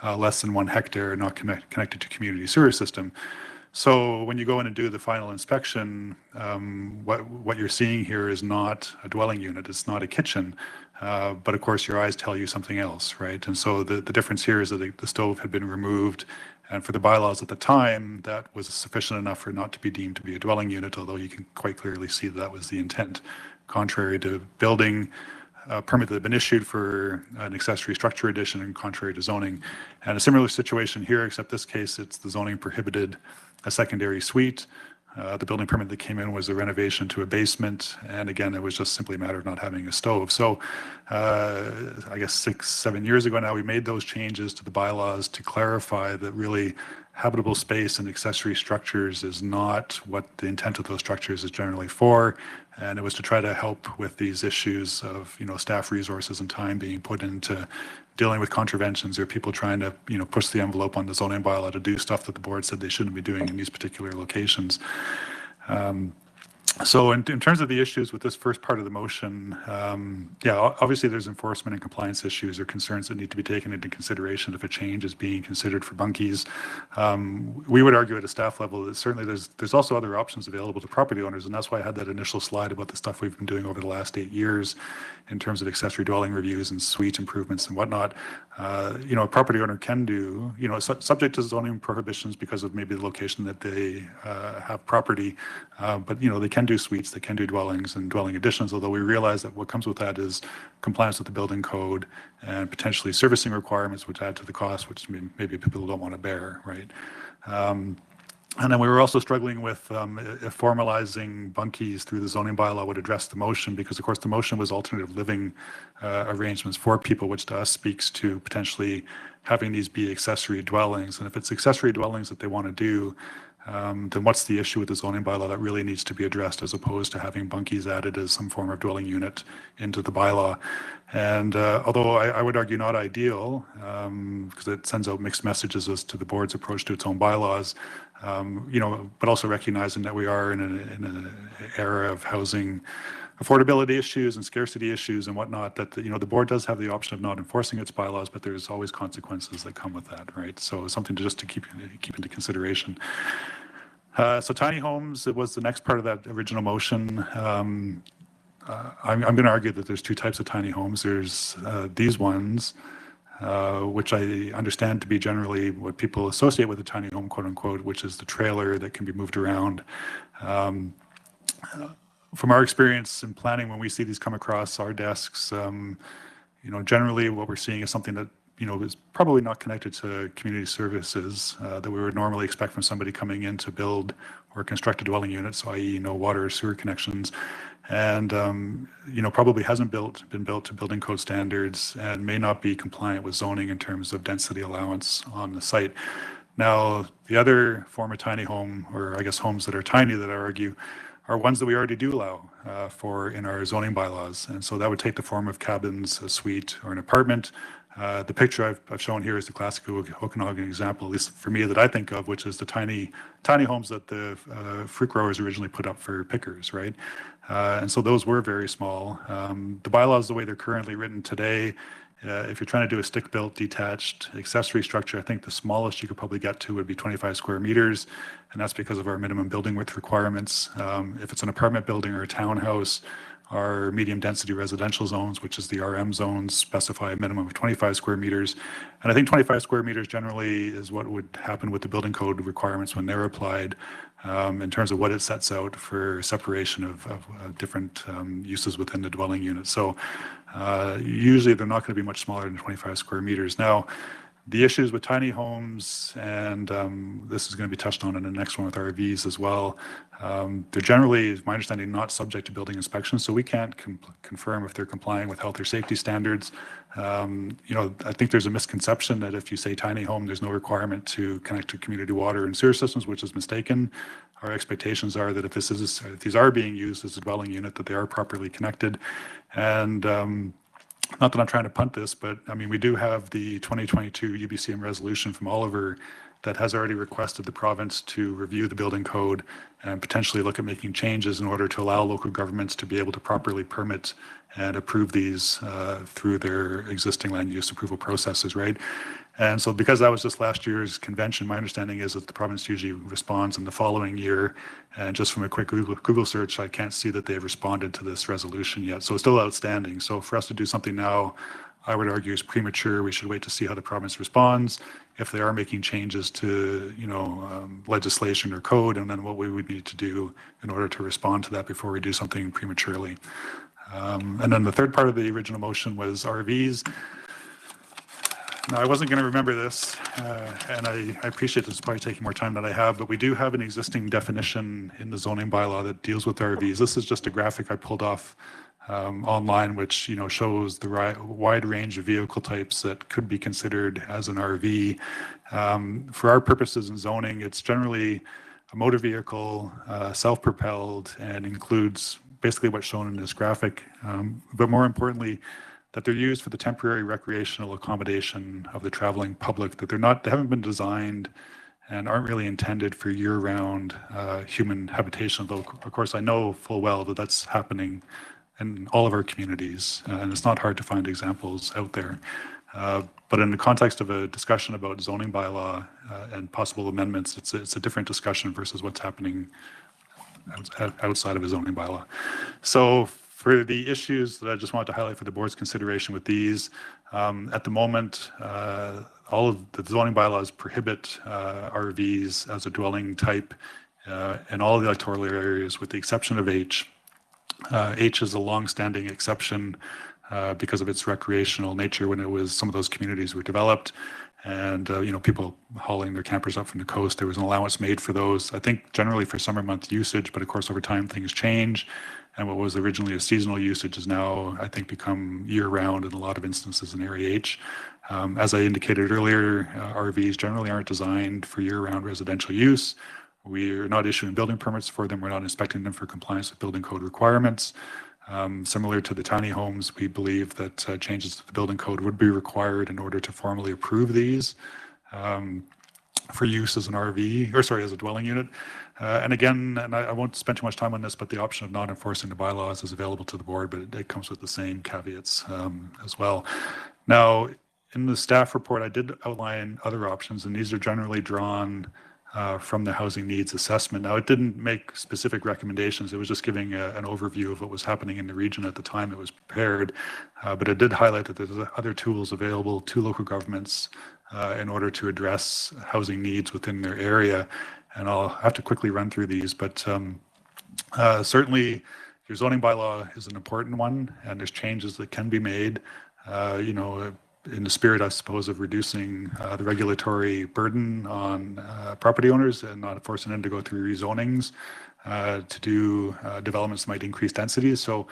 less than 1 hectare, not connected to community sewer system. So when you go in and do the final inspection, what you're seeing here is not a dwelling unit. It's not a kitchen. But of course, your eyes tell you something else, right? And so the difference here is that the stove had been removed. And for the bylaws at the time, that was sufficient enough for it not to be deemed to be a dwelling unit, although you can quite clearly see that was the intent, contrary to building permit that had been issued for an accessory structure addition and contrary to zoning. And a similar situation here, except this case, it's the zoning prohibited a secondary suite. The building permit that came in was a renovation to a basement. And again, it was just simply a matter of not having a stove. So I guess 6-7 years ago now, we made those changes to the bylaws to clarify that really habitable space and accessory structures is not what the intent of those structures is generally for. And it was to try to help with these issues of, staff resources and time being put into dealing with contraventions or people trying to, push the envelope on the zoning bylaw to do stuff that the board said they shouldn't be doing in these particular locations. So in terms of the issues with this first part of the motion, obviously there's enforcement and compliance issues or concerns that need to be taken into consideration if a change is being considered for bunkies. We would argue at a staff level that certainly there's also other options available to property owners, and that's why I had that initial slide about the stuff we've been doing over the last 8 years in terms of accessory dwelling reviews and suite improvements and whatnot. a property owner can do, subject to zoning prohibitions because of maybe the location that they have property. But, they can do suites, they can do dwellings and dwelling additions, although we realize that what comes with that is compliance with the building code and potentially servicing requirements, which add to the cost, which maybe people don't want to bear, right? And then we were also struggling with if formalizing bunkies through the zoning bylaw would address the motion, because of course the motion was alternative living arrangements for people, which to us speaks to potentially having these be accessory dwellings. And if it's accessory dwellings that they want to do, then what's the issue with the zoning bylaw that really needs to be addressed, as opposed to having bunkies added as some form of dwelling unit into the bylaw? And although I would argue not ideal, because it sends out mixed messages as to the board's approach to its own bylaws, but also recognizing that we are in an era of housing affordability issues and scarcity issues and whatnot, that the board does have the option of not enforcing its bylaws, but there's always consequences that come with that, right? So something to keep into consideration. So tiny homes, it was the next part of that original motion. I'm going to argue that there's two types of tiny homes. There's these ones, which I understand to be generally what people associate with a tiny home, quote unquote, which is the trailer that can be moved around. From our experience in planning, when we see these come across our desks, generally what we're seeing is something that is probably not connected to community services that we would normally expect from somebody coming in to build or construct a dwelling unit, so i.e. no water or sewer connections, and probably hasn't been built to building code standards and may not be compliant with zoning in terms of density allowance on the site. Now, the other form of tiny home, or I guess homes that are tiny that I argue, are ones that we already do allow for in our zoning bylaws. And so that would take the form of cabins, a suite, or an apartment. The picture I've shown here is the classic Okanagan example, at least for me, that I think of, which is the tiny homes that the fruit growers originally put up for pickers, right? And so those were very small. The bylaws, the way they're currently written today, if you're trying to do a stick-built detached accessory structure, I think the smallest you could probably get to would be 25 square meters, and that's because of our minimum building width requirements. If it's an apartment building or a townhouse, our medium density residential zones, which is the RM zones, specify a minimum of 25 square meters. And I think 25 square meters generally is what would happen with the building code requirements when they're applied, in terms of what it sets out for separation of different uses within the dwelling unit. So usually they're not going to be much smaller than 25 square meters. Now, the issues with tiny homes, and this is going to be touched on in the next one with RVs as well, they're generally, is my understanding, not subject to building inspections, so we can't confirm if they're complying with health or safety standards. I think there's a misconception that if you say tiny home, there's no requirement to connect to community water and sewer systems, which is mistaken. Our expectations are that if these are being used as a dwelling unit, that they are properly connected. And not that I'm trying to punt this, but I mean, we do have the 2022 UBCM resolution from Oliver that has already requested the province to review the building code and potentially look at making changes in order to allow local governments to be able to properly permit and approve these through their existing land use approval processes, right? And so because that was just last year's convention, my understanding is that the province usually responds in the following year. And just from a quick Google search, I can't see that they've responded to this resolution yet. So it's still outstanding. So for us to do something now, I would argue is premature. We should wait to see how the province responds, if they are making changes to, legislation or code, and then what we would need to do in order to respond to that before we do something prematurely. And then the third part of the original motion was RVs. Now, I wasn't going to remember this, and I appreciate this is probably taking more time than I have, but we do have an existing definition in the zoning bylaw that deals with RVs. This is just a graphic I pulled off online, which shows the wide range of vehicle types that could be considered as an RV. For our purposes in zoning, it's generally a motor vehicle, self-propelled, and includes basically what's shown in this graphic. But more importantly, that they're used for the temporary recreational accommodation of the traveling public, that they haven't been designed and aren't really intended for year-round human habitation. Though, of course, I know full well that that's happening in all of our communities, and it's not hard to find examples out there. But in the context of a discussion about zoning bylaw and possible amendments, it's a different discussion versus what's happening outside of a zoning bylaw. So For the issues that I just wanted to highlight for the board's consideration with these, at the moment, all of the zoning bylaws prohibit RVs as a dwelling type in all of the electoral areas with the exception of H. H is a long-standing exception because of its recreational nature when some of those communities were developed. And, people hauling their campers up from the coast, there was an allowance made for those, I think generally for summer month usage, but of course over time things change. And what was originally a seasonal usage is now, I think, become year-round in a lot of instances in Area H. As I indicated earlier, RVs generally aren't designed for year-round residential use. We're not issuing building permits for them. We're not inspecting them for compliance with building code requirements. Similar to the tiny homes, we believe that changes to the building code would be required in order to formally approve these for use as an RV, or sorry, as a dwelling unit. And again, and I won't spend too much time on this, but the option of not enforcing the bylaws is available to the board, but it comes with the same caveats as well. Now, in the staff report, I did outline other options, and these are generally drawn from the housing needs assessment. Now, it didn't make specific recommendations. It was just giving an overview of what was happening in the region at the time it was prepared. But it did highlight that there's other tools available to local governments in order to address housing needs within their area. And I'll have to quickly run through these, but certainly your zoning bylaw is an important one, and there's changes that can be made, in the spirit, I suppose, of reducing the regulatory burden on property owners and not forcing them to go through rezonings to do developments that might increase densities. So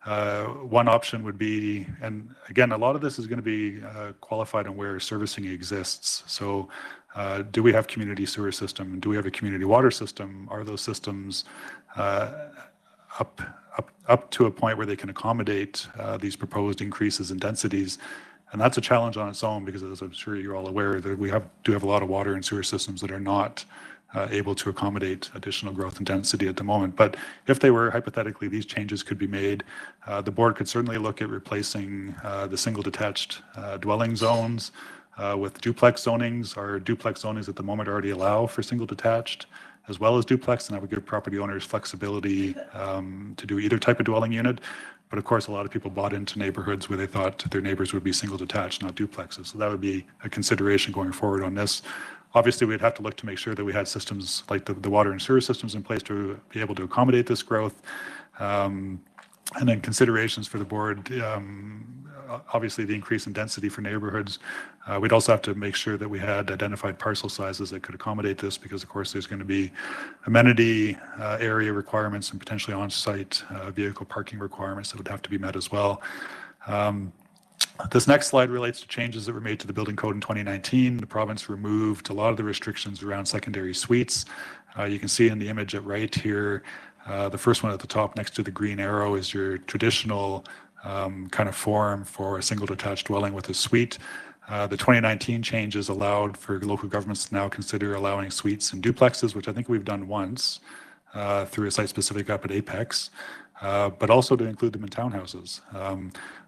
one option would be, and again, a lot of this is going to be qualified on where servicing exists. So do we have community sewer system? Do we have a community water system? Are those systems up to a point where they can accommodate these proposed increases in densities? And that's a challenge on its own because, as I'm sure you're all aware, that we do have a lot of water and sewer systems that are not able to accommodate additional growth and density at the moment. But if they were, hypothetically, these changes could be made. The board could certainly look at replacing the single detached dwelling zones with duplex zonings. Our duplex zonings at the moment already allow for single detached as well as duplex, and that would give property owners flexibility to do either type of dwelling unit. But of course, a lot of people bought into neighborhoods where they thought their neighbors would be single detached, not duplexes. So that would be a consideration going forward on this. Obviously, we'd have to look to make sure that we had systems like the water and sewer systems in place to be able to accommodate this growth. And then considerations for the board, obviously the increase in density for neighborhoods. We'd also have to make sure that we had identified parcel sizes that could accommodate this because, of course, there's going to be amenity area requirements and potentially on-site vehicle parking requirements that would have to be met as well. This next slide relates to changes that were made to the building code in 2019. The province removed a lot of the restrictions around secondary suites. You can see in the image at right here, the first one at the top next to the green arrow is your traditional kind of form for a single detached dwelling with a suite. The 2019 changes allowed for local governments to now consider allowing suites and duplexes, which I think we've done once through a site-specific up at Apex, but also to include them in townhouses.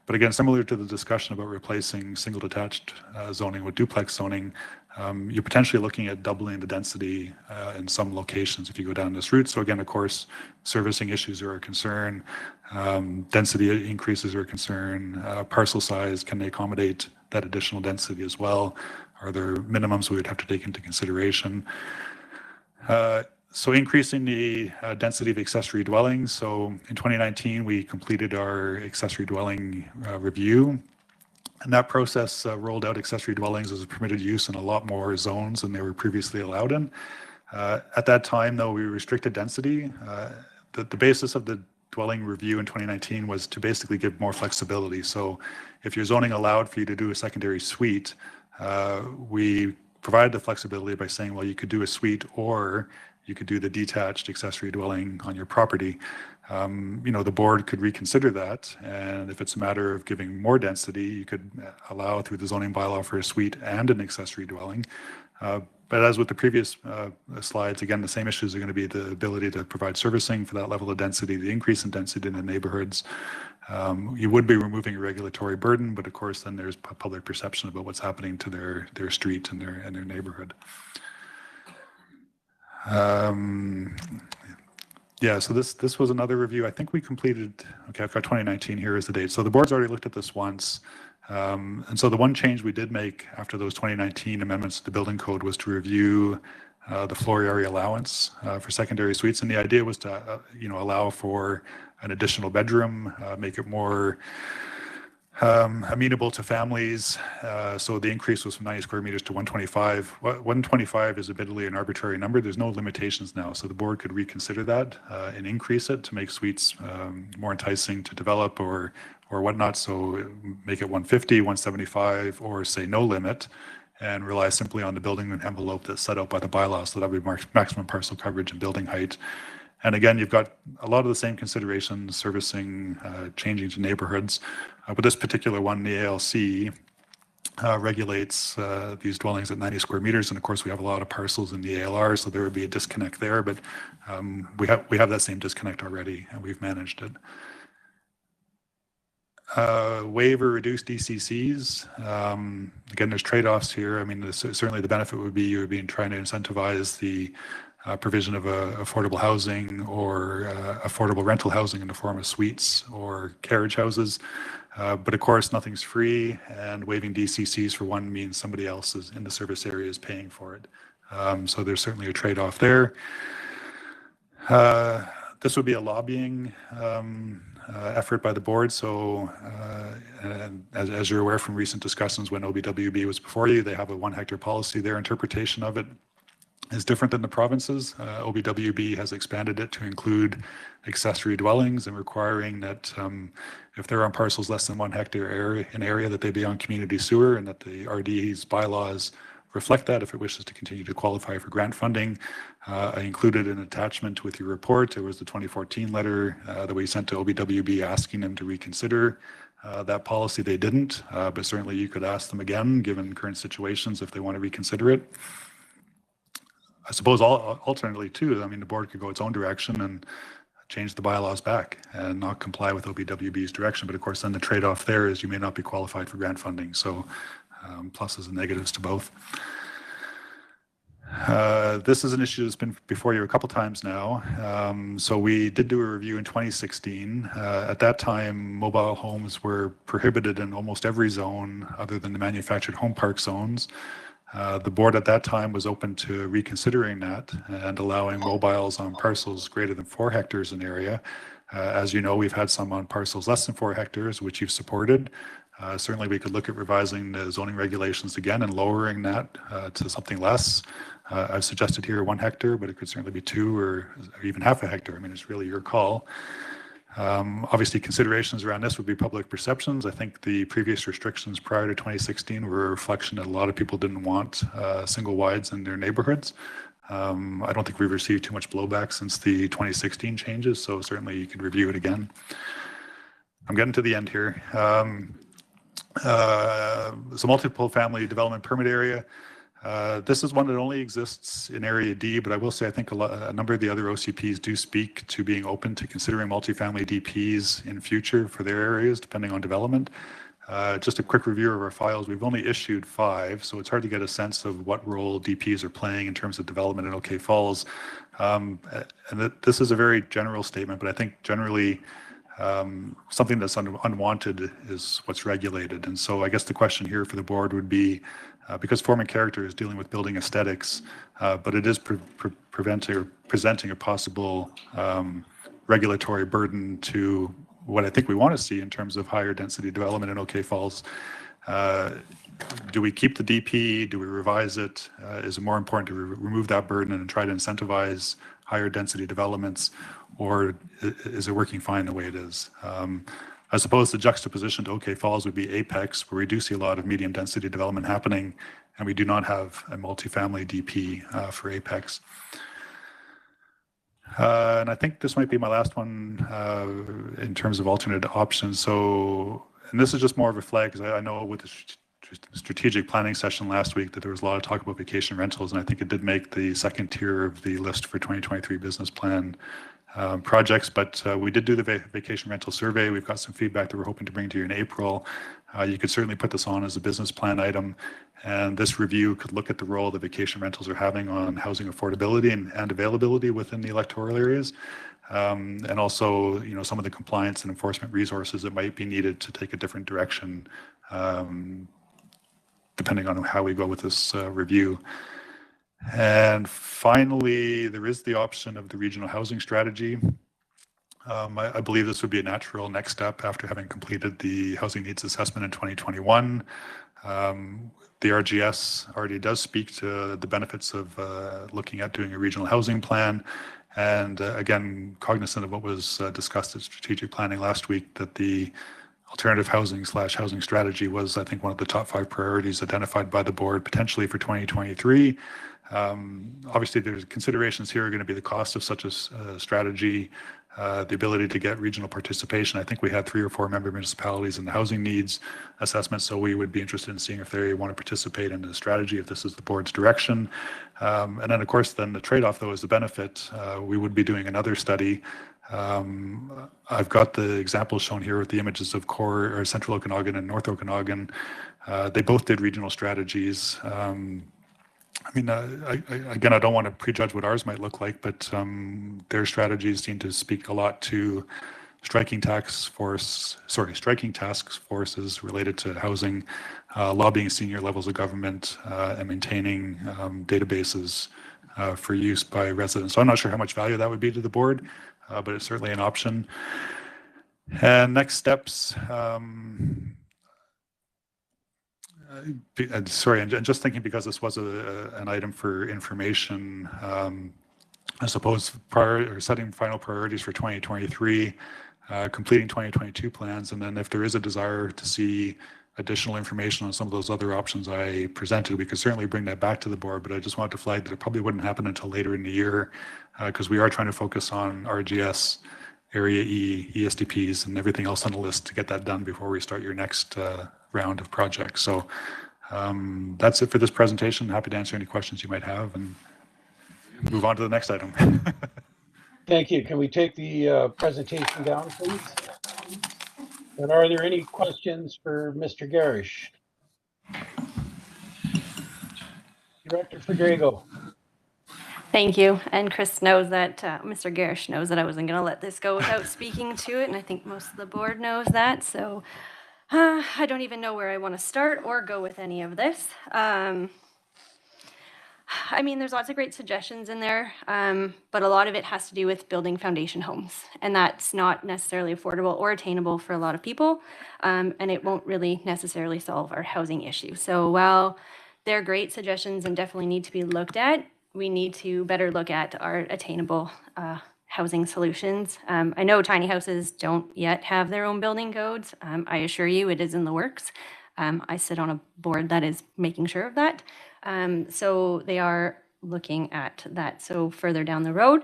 But again, similar to the discussion about replacing single detached zoning with duplex zoning, you're potentially looking at doubling the density in some locations if you go down this route. So again, of course, servicing issues are a concern, density increases are a concern, parcel size, can they accommodate that additional density as well? Are there minimums we would have to take into consideration? So increasing the density of accessory dwellings. So in 2019, we completed our accessory dwelling review. And that process rolled out accessory dwellings as a permitted use in a lot more zones than they were previously allowed in. At that time, though, we restricted density. The basis of the dwelling review in 2019 was to basically give more flexibility. So if your zoning allowed for you to do a secondary suite, we provided the flexibility by saying, well, you could do a suite or you could do the detached accessory dwelling on your property. The board could reconsider that. And if it's a matter of giving more density, you could allow through the zoning bylaw for a suite and an accessory dwelling. But as with the previous slides, again, the same issues are going to be the ability to provide servicing for that level of density, the increase in density in the neighborhoods. You would be removing a regulatory burden, but of course, then there's public perception about what's happening to their street and their neighborhood. Yeah, so this was another review. I think we completed, okay, I've got 2019 here as the date. So the board's already looked at this once. And so the one change we did make after those 2019 amendments to the building code was to review the floor area allowance for secondary suites. And the idea was to, allow for an additional bedroom, make it more amenable to families. So the increase was from 90 square meters to 125. 125 is admittedly an arbitrary number. There's no limitations now. So the board could reconsider that and increase it to make suites more enticing to develop or whatnot. So make it 150, 175, or say no limit, and rely simply on the building envelope that's set out by the bylaws. So that would be maximum parcel coverage and building height. And again, you've got a lot of the same considerations, servicing, changing to neighborhoods. But this particular one, the ALC, regulates these dwellings at 90 square meters. And of course, we have a lot of parcels in the ALR, so there would be a disconnect there. But we have that same disconnect already, and we've managed it. Waive or reduce DCCs. Again, there's trade-offs here. I mean, certainly the benefit would be you would be trying to incentivize the provision of affordable housing or affordable rental housing in the form of suites or carriage houses. But of course, nothing's free, and waiving DCCs for one means somebody else is in the service area is paying for it. So there's certainly a trade-off there. This would be a lobbying effort by the board. So and as you're aware from recent discussions when OBWB was before you, they have a 1 hectare policy. Their interpretation of it is different than the provinces. OBWB has expanded it to include accessory dwellings and requiring that if they're on parcels less than 1 hectare area that they be on community sewer, and that the RD's bylaws reflect that if it wishes to continue to qualify for grant funding. I included an attachment with your report. It was the 2014 letter that we sent to OBWB asking them to reconsider that policy. They didn't, but certainly you could ask them again, given current situations, if they want to reconsider it. I suppose alternately too, I mean, the board could go its own direction and change the bylaws back and not comply with OBWB's direction. But of course, then the trade-off there is you may not be qualified for grant funding. So pluses and negatives to both. This is an issue that's been before you a couple times now. So we did do a review in 2016. At that time, mobile homes were prohibited in almost every zone other than the manufactured home park zones. The board at that time was open to reconsidering that and allowing mobiles on parcels greater than 4 hectares in area. As you know, we've had some on parcels less than 4 hectares, which you've supported. Certainly, we could look at revising the zoning regulations again and lowering that to something less. I've suggested here 1 hectare, but it could certainly be 2 or even half a hectare. I mean, it's really your call. Obviously, considerations around this would be public perceptions. I think the previous restrictions prior to 2016 were a reflection that a lot of people didn't want single wides in their neighborhoods. I don't think we've received too much blowback since the 2016 changes, so certainly you could review it again. I'm getting to the end here. So multiple family development permit area. This is one that only exists in Area D, but I will say I think a number of the other OCPs do speak to being open to considering multifamily DPs in future for their areas, depending on development. Just a quick review of our files. We've only issued 5, so it's hard to get a sense of what role DPs are playing in terms of development in OK Falls. And this is a very general statement, but I think generally something that's unwanted is what's regulated. And so I guess the question here for the board would be, because form and character is dealing with building aesthetics, but it is presenting a possible regulatory burden to what I think we want to see in terms of higher density development in OK Falls. Do we keep the DP? Do we revise it? Is it more important to remove that burden and try to incentivize higher density developments, or is it working fine the way it is? I suppose the juxtaposition to OK Falls would be Apex, where we do see a lot of medium density development happening, and we do not have a multifamily DP for Apex. And I think this might be my last one in terms of alternate options. So, and this is just more of a flag, because I know with the strategic planning session last week that there was a lot of talk about vacation rentals, and I think it did make the second tier of the list for 2023 business plan projects, but we did do the vacation rental survey. We've got some feedback that we're hoping to bring to you in April. You could certainly put this on as a business plan item, and this review could look at the role that vacation rentals are having on housing affordability and availability within the electoral areas. and also, some of the compliance and enforcement resources that might be needed to take a different direction, depending on how we go with this review. And finally, there is the option of the regional housing strategy. I believe this would be a natural next step after having completed the housing needs assessment in 2021. The RGS already does speak to the benefits of looking at doing a regional housing plan. And again, cognizant of what was discussed at strategic planning last week, that the alternative housing/housing strategy was, I think, one of the top 5 priorities identified by the board potentially for 2023. Obviously, there's considerations here are going to be the cost of such a strategy, the ability to get regional participation. I think we had 3 or 4 member municipalities in the housing needs assessment, so we would be interested in seeing if they want to participate in the strategy, if this is the board's direction. And then, of course, then the trade-off, though, is the benefit. We would be doing another study. I've got the examples shown here with the images of Central Okanagan and North Okanagan. They both did regional strategies. Again, I don't want to prejudge what ours might look like, but their strategies seem to speak a lot to striking task forces related to housing, lobbying senior levels of government, and maintaining databases for use by residents. So I'm not sure how much value that would be to the board, but it's certainly an option. And next steps. Sorry, and just thinking, because this was an item for information, I suppose setting final priorities for 2023, completing 2022 plans, and then if there is a desire to see additional information on some of those other options I presented, we could certainly bring that back to the board, but I just wanted to flag that it probably wouldn't happen until later in the year, because we are trying to focus on RGS, Area E, ESDPs, and everything else on the list to get that done before we start your next round of projects. So that's it for this presentation. Happy to answer any questions you might have and move on to the next item. Thank you. Can we take the presentation down, please? And are there any questions for Mr. Garish? Director Federico. Thank you. And Chris knows that, Mr. Garish knows that I wasn't going to let this go without speaking to it. And I think most of the board knows that. So I don't even know where I want to start or go with any of this. There's lots of great suggestions in there, but a lot of it has to do with building foundation homes. And that's not necessarily affordable or attainable for a lot of people. And it won't really necessarily solve our housing issue. So while they're great suggestions and definitely need to be looked at, we need to better look at our attainable housing solutions. I know tiny houses don't yet have their own building codes. I assure you it is in the works. I sit on a board that is making sure of that. So they are looking at that. So further down the road,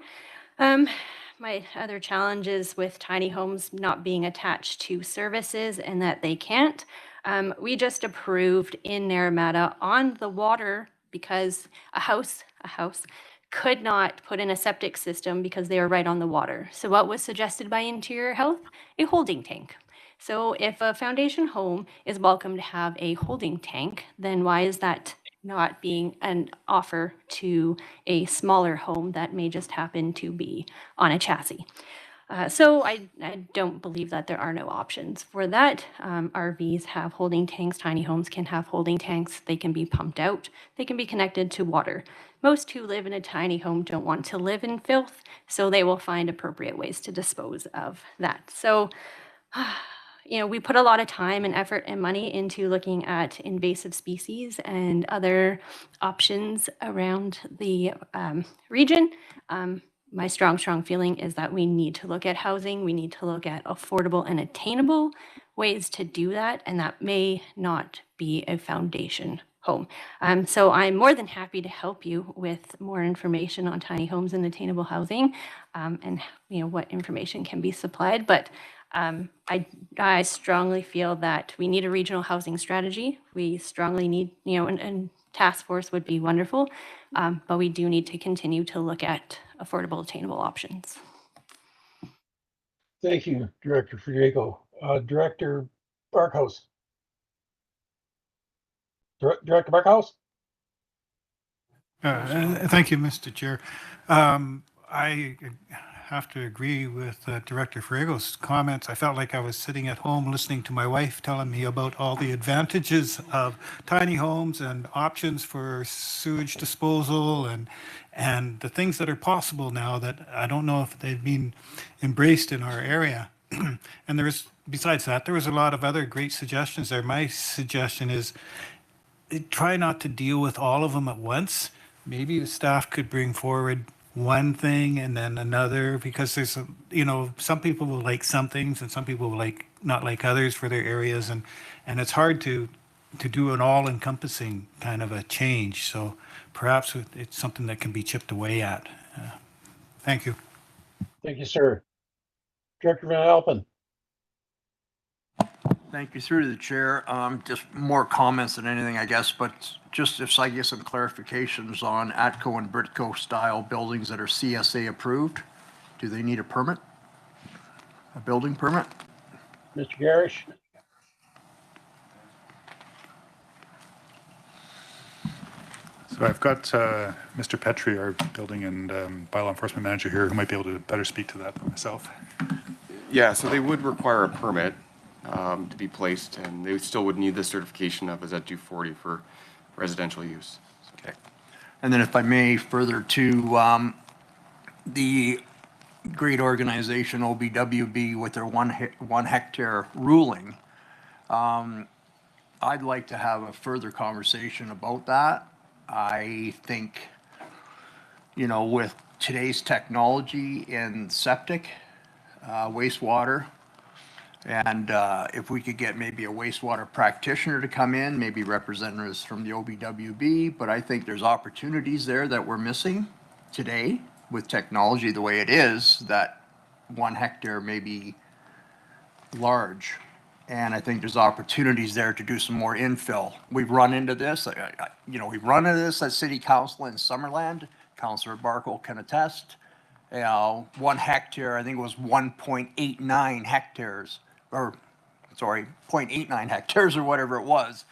my other challenges with tiny homes not being attached to services and that they can't. We just approved in Naramata on the water because a house could not put in a septic system because they are right on the water. So what was suggested by Interior Health? A holding tank. So if a foundation home is welcome to have a holding tank, then why is that not being an offer to a smaller home that may just happen to be on a chassis? So I don't believe that there are no options for that. RVs have holding tanks, tiny homes can have holding tanks, they can be pumped out, they can be connected to water. Most who live in a tiny home don't want to live in filth, so they will find appropriate ways to dispose of that. So, we put a lot of time and effort and money into looking at invasive species and other options around the region. My strong feeling is that we need to look at housing. We need to look at affordable and attainable ways to do that, and that may not be a foundation home. So I'm more than happy to help you with more information on tiny homes and attainable housing, and what information can be supplied. But I strongly feel that we need a regional housing strategy. We strongly need, and task force would be wonderful, but we do need to continue to look at affordable, attainable options. Thank you, Director Federico. Director Barkhouse. Director Barkhouse? Thank you, Mr. Chair. I have to agree with Director Fuego's comments. I felt like I was sitting at home listening to my wife telling me about all the advantages of tiny homes and options for sewage disposal and the things that are possible now that I don't know if they've been embraced in our area. And besides that, there was a lot of other great suggestions there. My suggestion is try not to deal with all of them at once. Maybe the staff could bring forward one thing and then another, because there's some people will like some things and some people will not like others for their areas, and it's hard to do an all-encompassing kind of a change. So perhaps it's something that can be chipped away at. Thank you. Thank you, sir. Director Van Alpen. Thank you, through the chair. Just more comments than anything, I guess, but just if I get some clarifications on ATCO and Britco style buildings that are CSA approved, do they need a permit? A building permit? Mr. Garish. So I've got Mr. Petrie, our building and bylaw enforcement manager here, who might be able to better speak to that than myself. Yeah, so they would require a permit to be placed, and they still would need the certification of a Z240 for residential use. Okay. And then if I may, further to the great organization OBWB with their 1 hectare ruling, I'd like to have a further conversation about that. I think, with today's technology in septic, wastewater, and if we could get maybe a wastewater practitioner to come in, maybe representatives from the OBWB, but I think there's opportunities there that we're missing today with technology the way it is, that 1 hectare may be large. And I think there's opportunities there to do some more infill. We've run into this, we've run into this at City Council in Summerland. Councillor Barkle can attest. 1 hectare, I think it was 1.89 hectares, or sorry, 0.89 hectares or whatever it was.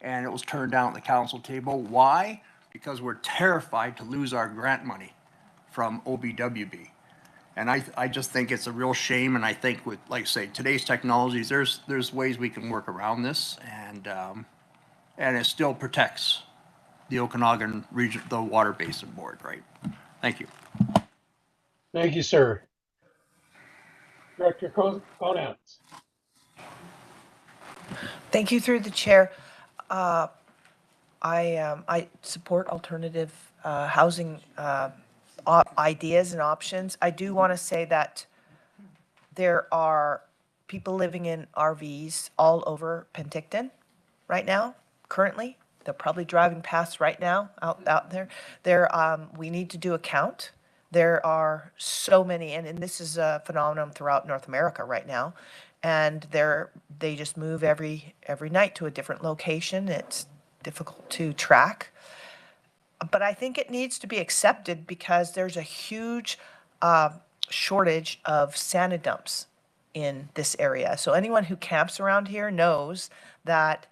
And it was turned down at the council table. Why? Because we're terrified to lose our grant money from OBWB. And I just think it's a real shame. And I think with, like I say, today's technologies, there's ways we can work around this, and it still protects the Okanagan region, the Water Basin Board, right? Thank you. Thank you, sir. Director Conants. Thank you, through the chair. I support alternative housing ideas and options. I do want to say that there are people living in RVs all over Penticton right now, currently. They're probably driving past right now out there. We need to do a count. There are so many, and this is a phenomenon throughout North America right now. And they just move every night to a different location. It's difficult to track. But I think it needs to be accepted because there's a huge shortage of sand dumps in this area. So anyone who camps around here knows that,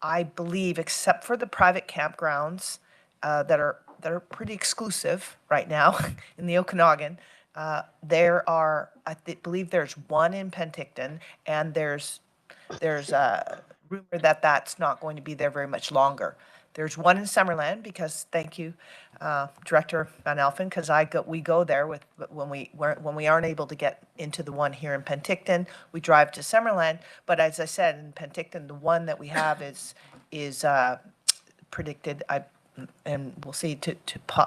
I believe, except for the private campgrounds that are pretty exclusive right now in the Okanagan, I believe there's one in Penticton, and there's a rumor that that's not going to be there very much longer. There's one in Summerland, because thank you, Director Van Alphen, because we go there when we aren't able to get into the one here in Penticton, we drive to Summerland. But as I said, in Penticton, the one that we have is predicted, and we'll see, to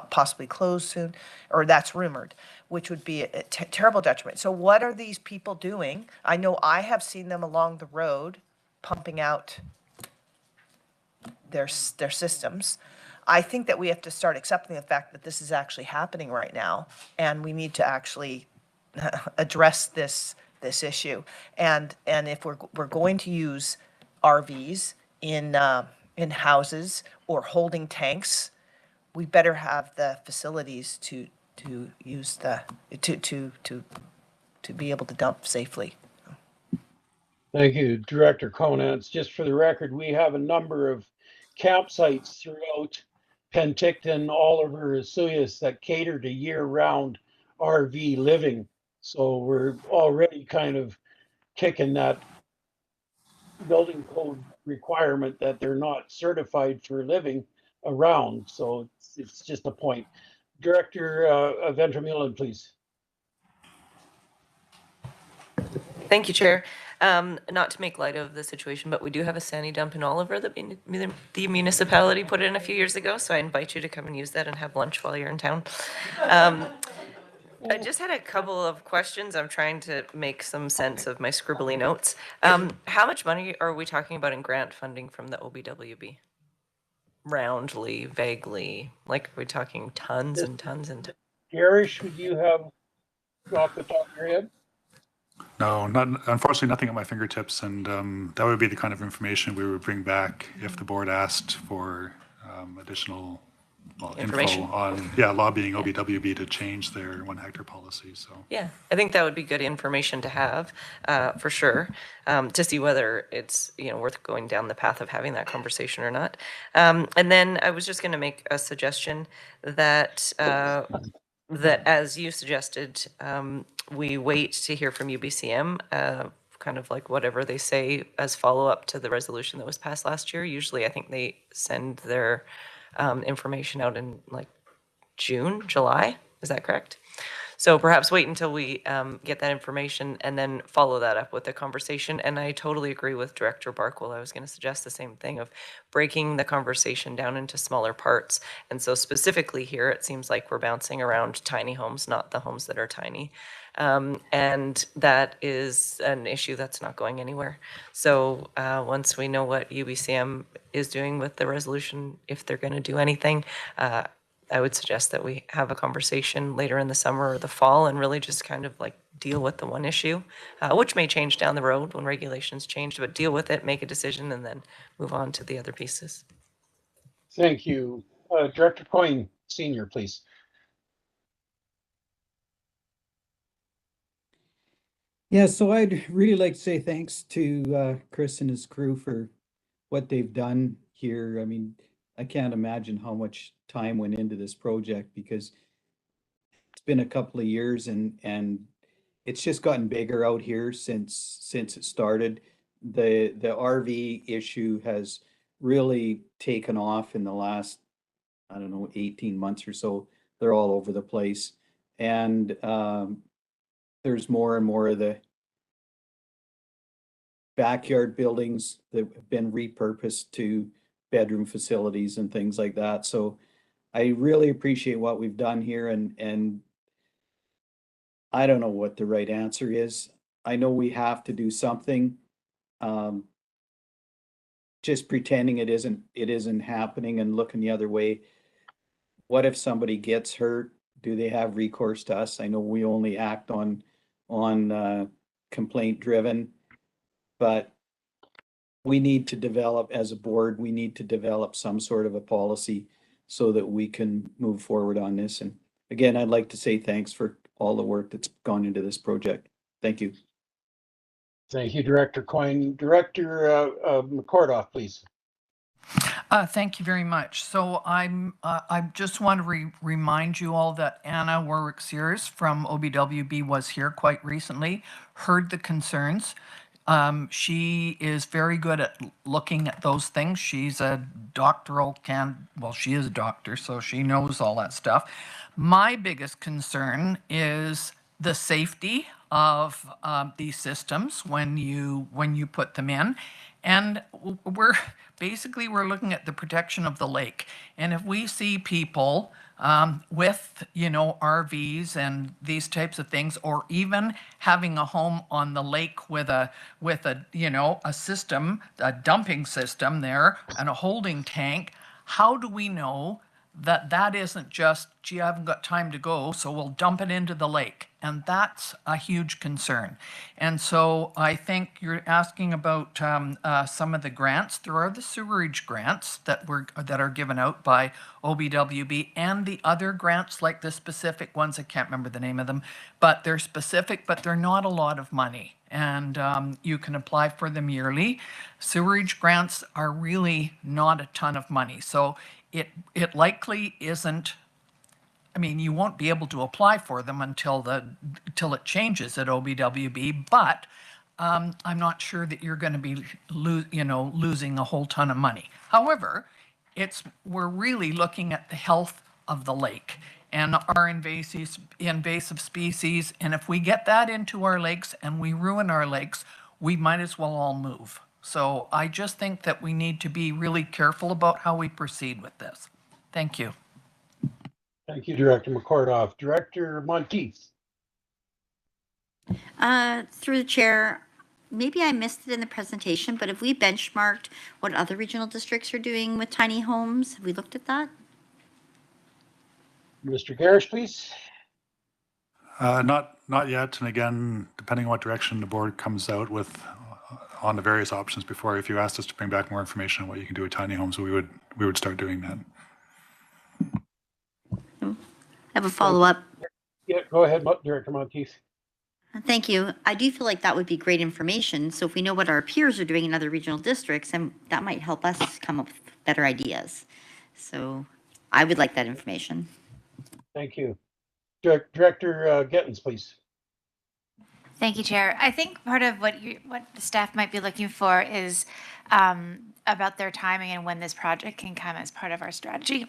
possibly close soon, or that's rumored, which would be a terrible detriment. So what are these people doing? I know I have seen them along the road pumping out their systems. I think that we have to start accepting the fact that this is actually happening right now, and we need to actually address this issue. And if we're going to use RVs in houses or holding tanks, we better have the facilities to use to be able to dump safely. Thank you, Director Conants. Just for the record, we have a number of campsites throughout Penticton, all over Osoyoos, that cater to year-round RV living. So we're already kind of kicking that building code requirement that they're not certified for living around. So it's just a point. Director Ventremulin, please. Thank you, Chair. Not to make light of the situation, but we do have a sandy dump in Oliver that the municipality put in a few years ago, so I invite you to come and use that and have lunch while you're in town. I just had a couple of questions. I'm trying to make some sense of my scribbly notes. How much money are we talking about in grant funding from the OBWB? Roundly, vaguely, like are we talking tons and tons and tons? Garish, would you have off the top of your head? No, unfortunately, nothing at my fingertips, and that would be the kind of information we would bring back if the board asked for additional Information. info on, lobbying OBWB to change their 1 hectare policy, so. Yeah, I think that would be good information to have, for sure, to see whether it's, worth going down the path of having that conversation or not. And then I was just going to make a suggestion that, that as you suggested, we wait to hear from UBCM, kind of like whatever they say as follow-up to the resolution that was passed last year. Usually I think they send their information out in like June, July. Is that correct? So perhaps wait until we get that information and then follow that up with a conversation. And I totally agree with Director Barkwell. I was going to suggest the same thing of breaking the conversation down into smaller parts. And so specifically here, it seems like we're bouncing around tiny homes, not the homes that are tiny. And that is an issue that's not going anywhere. So once we know what UBCM is doing with the resolution, if they're going to do anything, I would suggest that we have a conversation later in the summer or the fall and really just kind of like deal with the one issue, which may change down the road when regulations change, but deal with it, make a decision, and then move on to the other pieces. Thank you. Director Coyne, Senior, please. Yeah, so I'd really like to say thanks to Chris and his crew for what they've done here. I mean, I can't imagine how much time went into this project because it's been a couple of years and it's just gotten bigger out here since it started. The RV issue has really taken off in the last, I don't know, 18 months or so. They're all over the place. And there's more and more of the backyard buildings that have been repurposed to bedroom facilities and things like that. So I really appreciate what we've done here and I don't know what the right answer is. I know we have to do something. Just pretending it isn't happening and looking the other way. What if somebody gets hurt? Do they have recourse to us? I know we only act on complaint driven, but we need to develop as a board, we need to develop some sort of a policy so that we can move forward on this. And again, I'd like to say thanks for all the work that's gone into this project. Thank you. Thank you, Director Coyne. Director McCordoff, please. Thank you very much. So I just want to remind you all that Anna Warwick-Sears from OBWB was here quite recently, heard the concerns. She is very good at looking at those things. She's a doctoral she is a doctor, so she knows all that stuff. My biggest concern is the safety of these systems when you put them in. And we're looking at the protection of the lake. And if we see people with, RVs and these types of things, or even having a home on the lake with a system, a dumping system there and a holding tank, how do we know that isn't just, gee, I haven't got time to go, so we'll dump it into the lake? And that's a huge concern. And so I think you're asking about some of the grants. There are the sewerage grants that are given out by OBWB and the other grants, like the specific ones, I can't remember the name of them, but they're specific, but they're not a lot of money. And you can apply for them yearly. Sewerage grants are really not a ton of money. So it likely isn't I mean, you won't be able to apply for them until it changes at OBWB, but I'm not sure that you're going to be losing a whole ton of money. However, we're really looking at the health of the lake and our invasive species, and if we get that into our lakes and we ruin our lakes, we might as well all move. So I just think that we need to be really careful about how we proceed with this. Thank you. Thank you, Director McCordoff. Director Monteith. Through the chair, maybe I missed it in the presentation, but have we benchmarked what other regional districts are doing with tiny homes? Have we looked at that? Mr. Garish, please. Not yet. And again, depending on what direction the board comes out with on the various options before, if you asked us to bring back more information on what you can do with tiny homes, we would start doing that. I have a follow-up. Yeah, go ahead, Director Monteith. Thank you. I do feel like that would be great information. So if we know what our peers are doing in other regional districts, then that might help us come up with better ideas. So I would like that information. Thank you. Director Gettens, please. Thank you, Chair. I think part of what the staff might be looking for is about their timing and when this project can come as part of our strategy.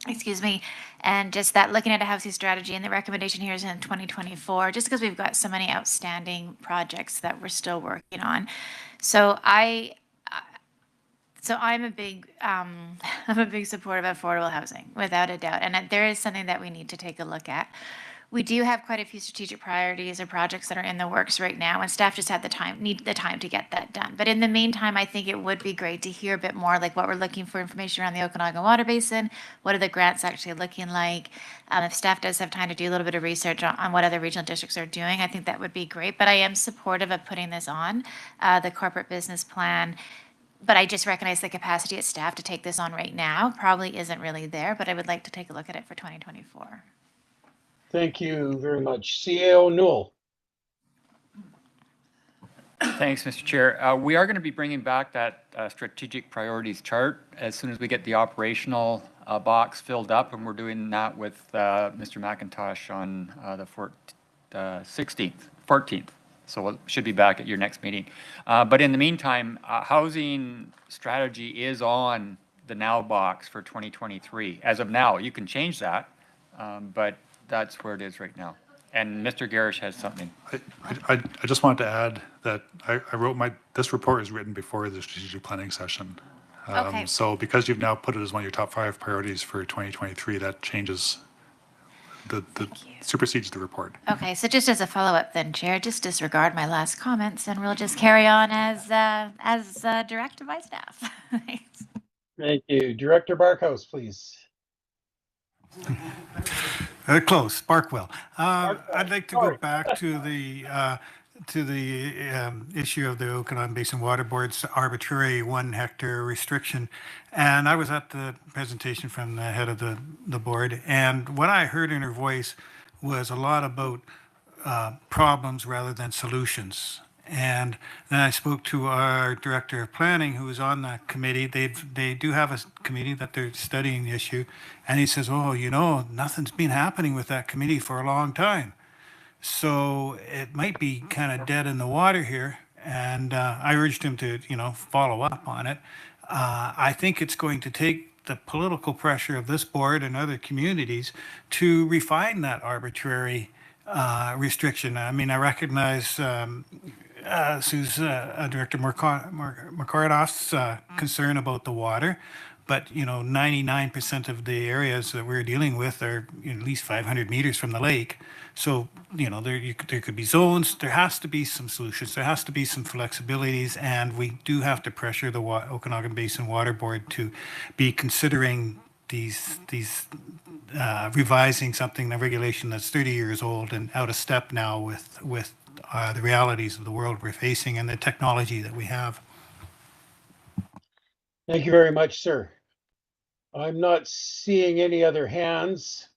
Excuse me. And just that looking at a housing strategy, and the recommendation here is in 2024, just because we've got so many outstanding projects that we're still working on. So I'm a big supporter of affordable housing, without a doubt. And there is something that we need to take a look at. We do have quite a few strategic priorities or projects that are in the works right now, and staff just need the time to get that done. But in the meantime, I think it would be great to hear a bit more, like what we're looking for information around the Okanagan Water Basin. What are the grants actually looking like? If staff does have time to do a little bit of research on what other regional districts are doing, I think that would be great. But I am supportive of putting this on the corporate business plan. But I just recognize the capacity at staff to take this on right now probably isn't really there, but I would like to take a look at it for 2024. Thank you very much. CAO Newell. Thanks, Mr. Chair. We are going to be bringing back that strategic priorities chart as soon as we get the operational box filled up, and we're doing that with Mr. McIntosh on the 14th. So it should be back at your next meeting. But in the meantime, housing strategy is on the now box for 2023. As of now, you can change that, but that's where it is right now. And Mr. Garish has something. I just wanted to add that I wrote this report is written before the strategic planning session. Okay. So because you've now put it as one of your top 5 priorities for 2023, that changes supersedes the report. Okay, so just as a follow-up then, Chair, just disregard my last comments and we'll just carry on as directed by staff. Thanks. Thank you. Director Barkhouse, please. Close, Barkwell. I'd like to go back to the issue of the Okanagan Basin Water Board's arbitrary 1 hectare restriction. And I was at the presentation from the head of the board, and what I heard in her voice was a lot about problems rather than solutions. And then I spoke to our director of planning, who was on that committee. They do have a committee that they're studying the issue. And he says, oh, nothing's been happening with that committee for a long time. So it might be kind of dead in the water here. And I urged him to, follow up on it. I think it's going to take the political pressure of this board and other communities to refine that arbitrary restriction. I mean, I recognize Director McCordoff's concern about the water, but 99% of the areas that we're dealing with are at least 500 meters from the lake. So there could be zones. There has to be some solutions. There has to be some flexibilities, and we do have to pressure the Okanagan Basin Water Board to be considering these revising something, a regulation that's 30 years old and out of step now with the realities of the world we're facing and the technology that we have. Thank you very much, sir. I'm not seeing any other hands,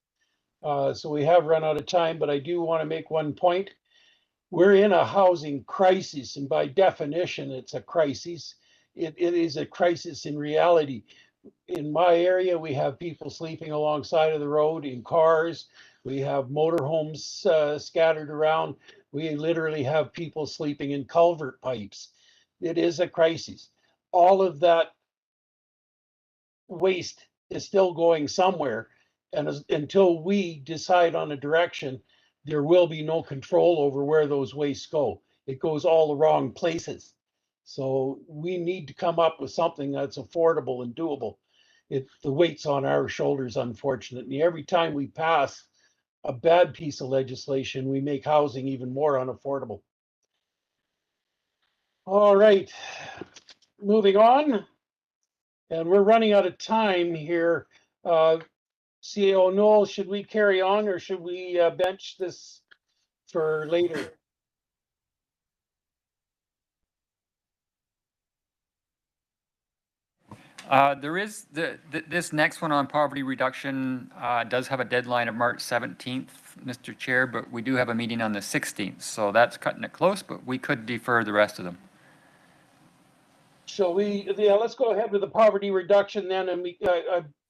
so we have run out of time, but I do want to make one point. We're in a housing crisis, and by definition, it's a crisis. It is a crisis in reality. in my area, we have people sleeping alongside of the road in cars. We have motorhomes scattered around. We literally have people sleeping in culvert pipes. It is a crisis. All of that waste is still going somewhere. And until we decide on a direction, there will be no control over where those wastes go. It goes all the wrong places. So we need to come up with something that's affordable and doable. The weight's on our shoulders, unfortunately. Every time we pass a bad piece of legislation, we make housing even more unaffordable. All right, moving on. And we're running out of time here. CAO Noel, should we carry on or should we bench this for later? There is this next one on poverty reduction does have a deadline of March 17th, Mr. Chair, but we do have a meeting on the 16th, so that's cutting it close, but we could defer the rest of them. So let's go ahead with the poverty reduction then. And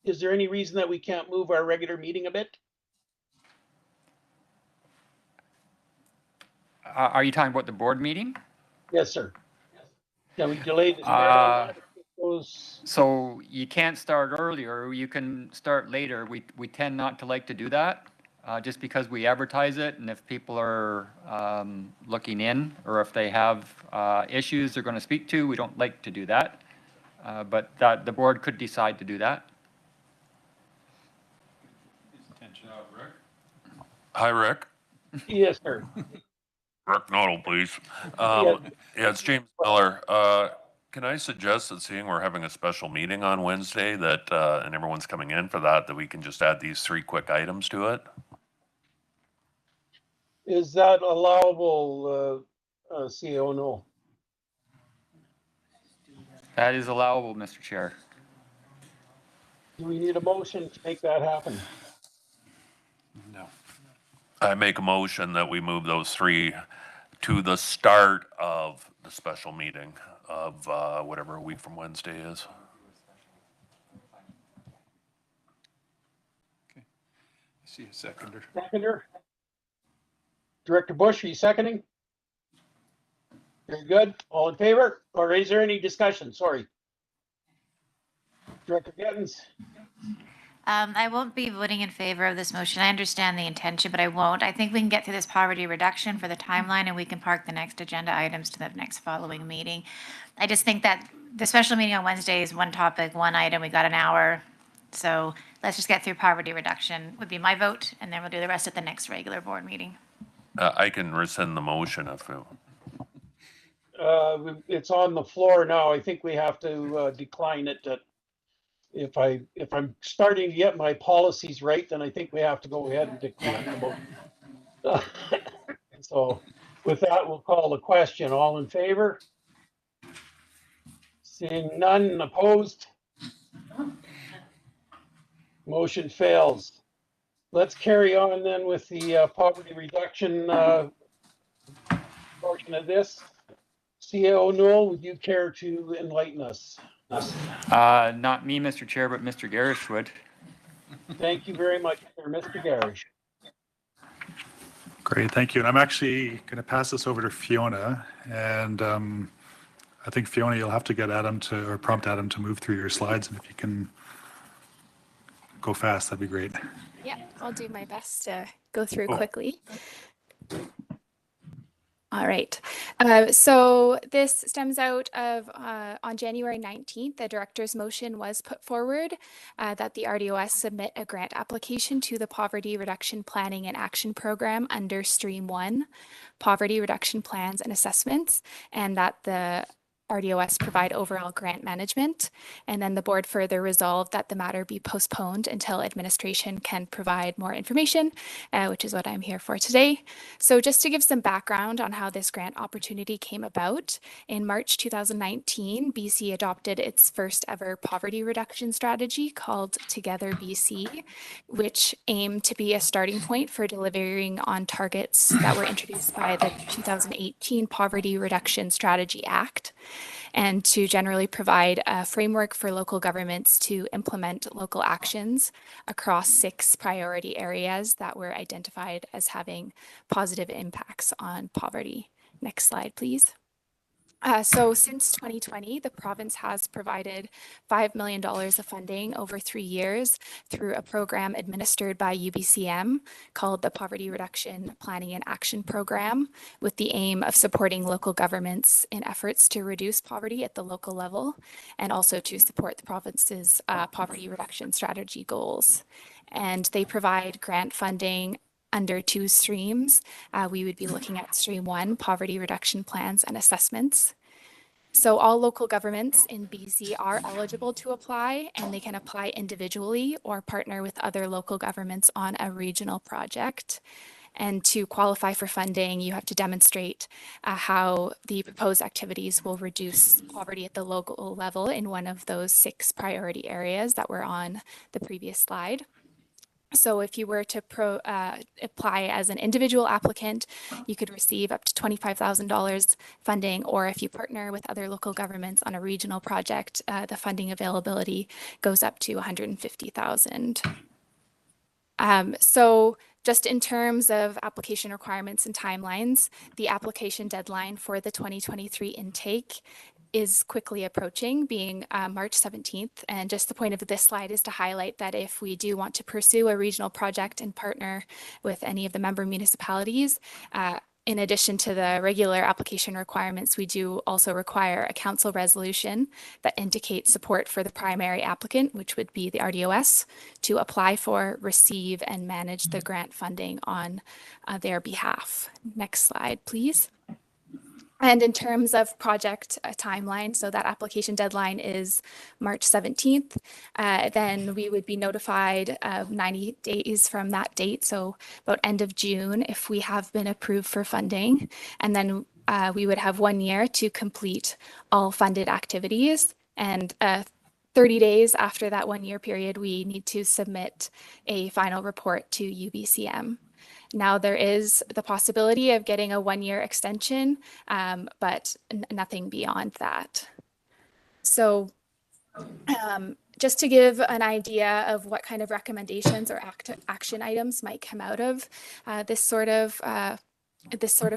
is there any reason that we can't move our regular meeting a bit? Are you talking about the board meeting? Yes, sir. Can we delay the start on that? So you can't start earlier, you can start later. We tend not to like to do that, just because we advertise it, and if people are looking in, or if they have issues they're going to speak to, we don't like to do that. But the board could decide to do that. Hi, Rick. Yes, sir. Rick Noddle, please. Yeah. Yeah, it's James Miller. Can I suggest that seeing we're having a special meeting on Wednesday that, and everyone's coming in for that we can just add these 3 quick items to it? Is that allowable, CAO Noel? That is allowable, Mr. Chair. Do we need a motion to make that happen? No. I make a motion that we move those 3 to the start of the special meeting of whatever a week from Wednesday is. Okay. I see a seconder. Seconder? Director Bush, are you seconding? Very good. All in favor? Or is there any discussion? Sorry. Director Gittens? I won't be voting in favor of this motion. I understand the intention, but I won't. I think we can get through this poverty reduction for the timeline, and we can park the next agenda items to the next following meeting. I just think that the special meeting on Wednesday is one topic, one item. We got an hour. So let's just get through poverty reduction would be my vote, and then we'll do the rest at the next regular board meeting. I can rescind the motion if it... It's on the floor now. I think we have to decline it. If I'm starting to get my policies right, then I think we have to go ahead and decline the motion. So with that, we'll call the question. All in favor? Seeing none opposed? Motion fails. Let's carry on then with the poverty reduction portion of this. CAO Noel, would you care to enlighten us? Not me, Mr. Chair, but Mr. Garish would. Thank you very much, sir. Mr. Garish. Great, thank you. And I'm actually going to pass this over to Fiona. And I think, Fiona, you'll have to get Adam or prompt Adam to move through your slides. And if you can go fast, that'd be great. Yeah, I'll do my best to go through quickly. All right. So this stems out of on January 19th, the director's motion was put forward that the RDOS submit a grant application to the Poverty Reduction Planning and Action Program under Stream 1, Poverty Reduction Plans and Assessments, and that the RDOS provide overall grant management. And then the board further resolved that the matter be postponed until administration can provide more information, which is what I'm here for today. So just to give some background on how this grant opportunity came about, in March 2019, BC adopted its first ever poverty reduction strategy called Together BC, which aimed to be a starting point for delivering on targets that were introduced by the 2018 Poverty Reduction Strategy Act. and to generally provide a framework for local governments to implement local actions across 6 priority areas that were identified as having positive impacts on poverty. Next slide, please. So since 2020, the province has provided $5 million of funding over 3 years through a program administered by UBCM called the Poverty Reduction Planning and Action Program, with the aim of supporting local governments in efforts to reduce poverty at the local level and also to support the province's poverty reduction strategy goals. And they provide grant funding under 2 streams. We would be looking at stream 1, poverty reduction plans and assessments. So all local governments in BC are eligible to apply, and they can apply individually or partner with other local governments on a regional project. And to qualify for funding, you have to demonstrate how the proposed activities will reduce poverty at the local level in one of those 6 priority areas that were on the previous slide. So if you were to apply as an individual applicant, you could receive up to $25,000 funding, or if you partner with other local governments on a regional project, the funding availability goes up to $150,000. So just in terms of application requirements and timelines, the application deadline for the 2023 intake is quickly approaching, being March 17th. And just the point of this slide is to highlight that if we do want to pursue a regional project and partner with any of the member municipalities, in addition to the regular application requirements, we do also require a council resolution that indicates support for the primary applicant, which would be the RDOS, to apply for, receive, and manage the grant funding on their behalf. Next slide, please. And in terms of project timeline, so that application deadline is March 17th. Then we would be notified 90 days from that date, so about end of June if we have been approved for funding. And then we would have 1 year to complete all funded activities. And 30 days after that 1 year period, we need to submit a final report to UBCM. Now there is the possibility of getting a 1 year extension, but nothing beyond that. So just to give an idea of what kind of recommendations or action items might come out of this sort of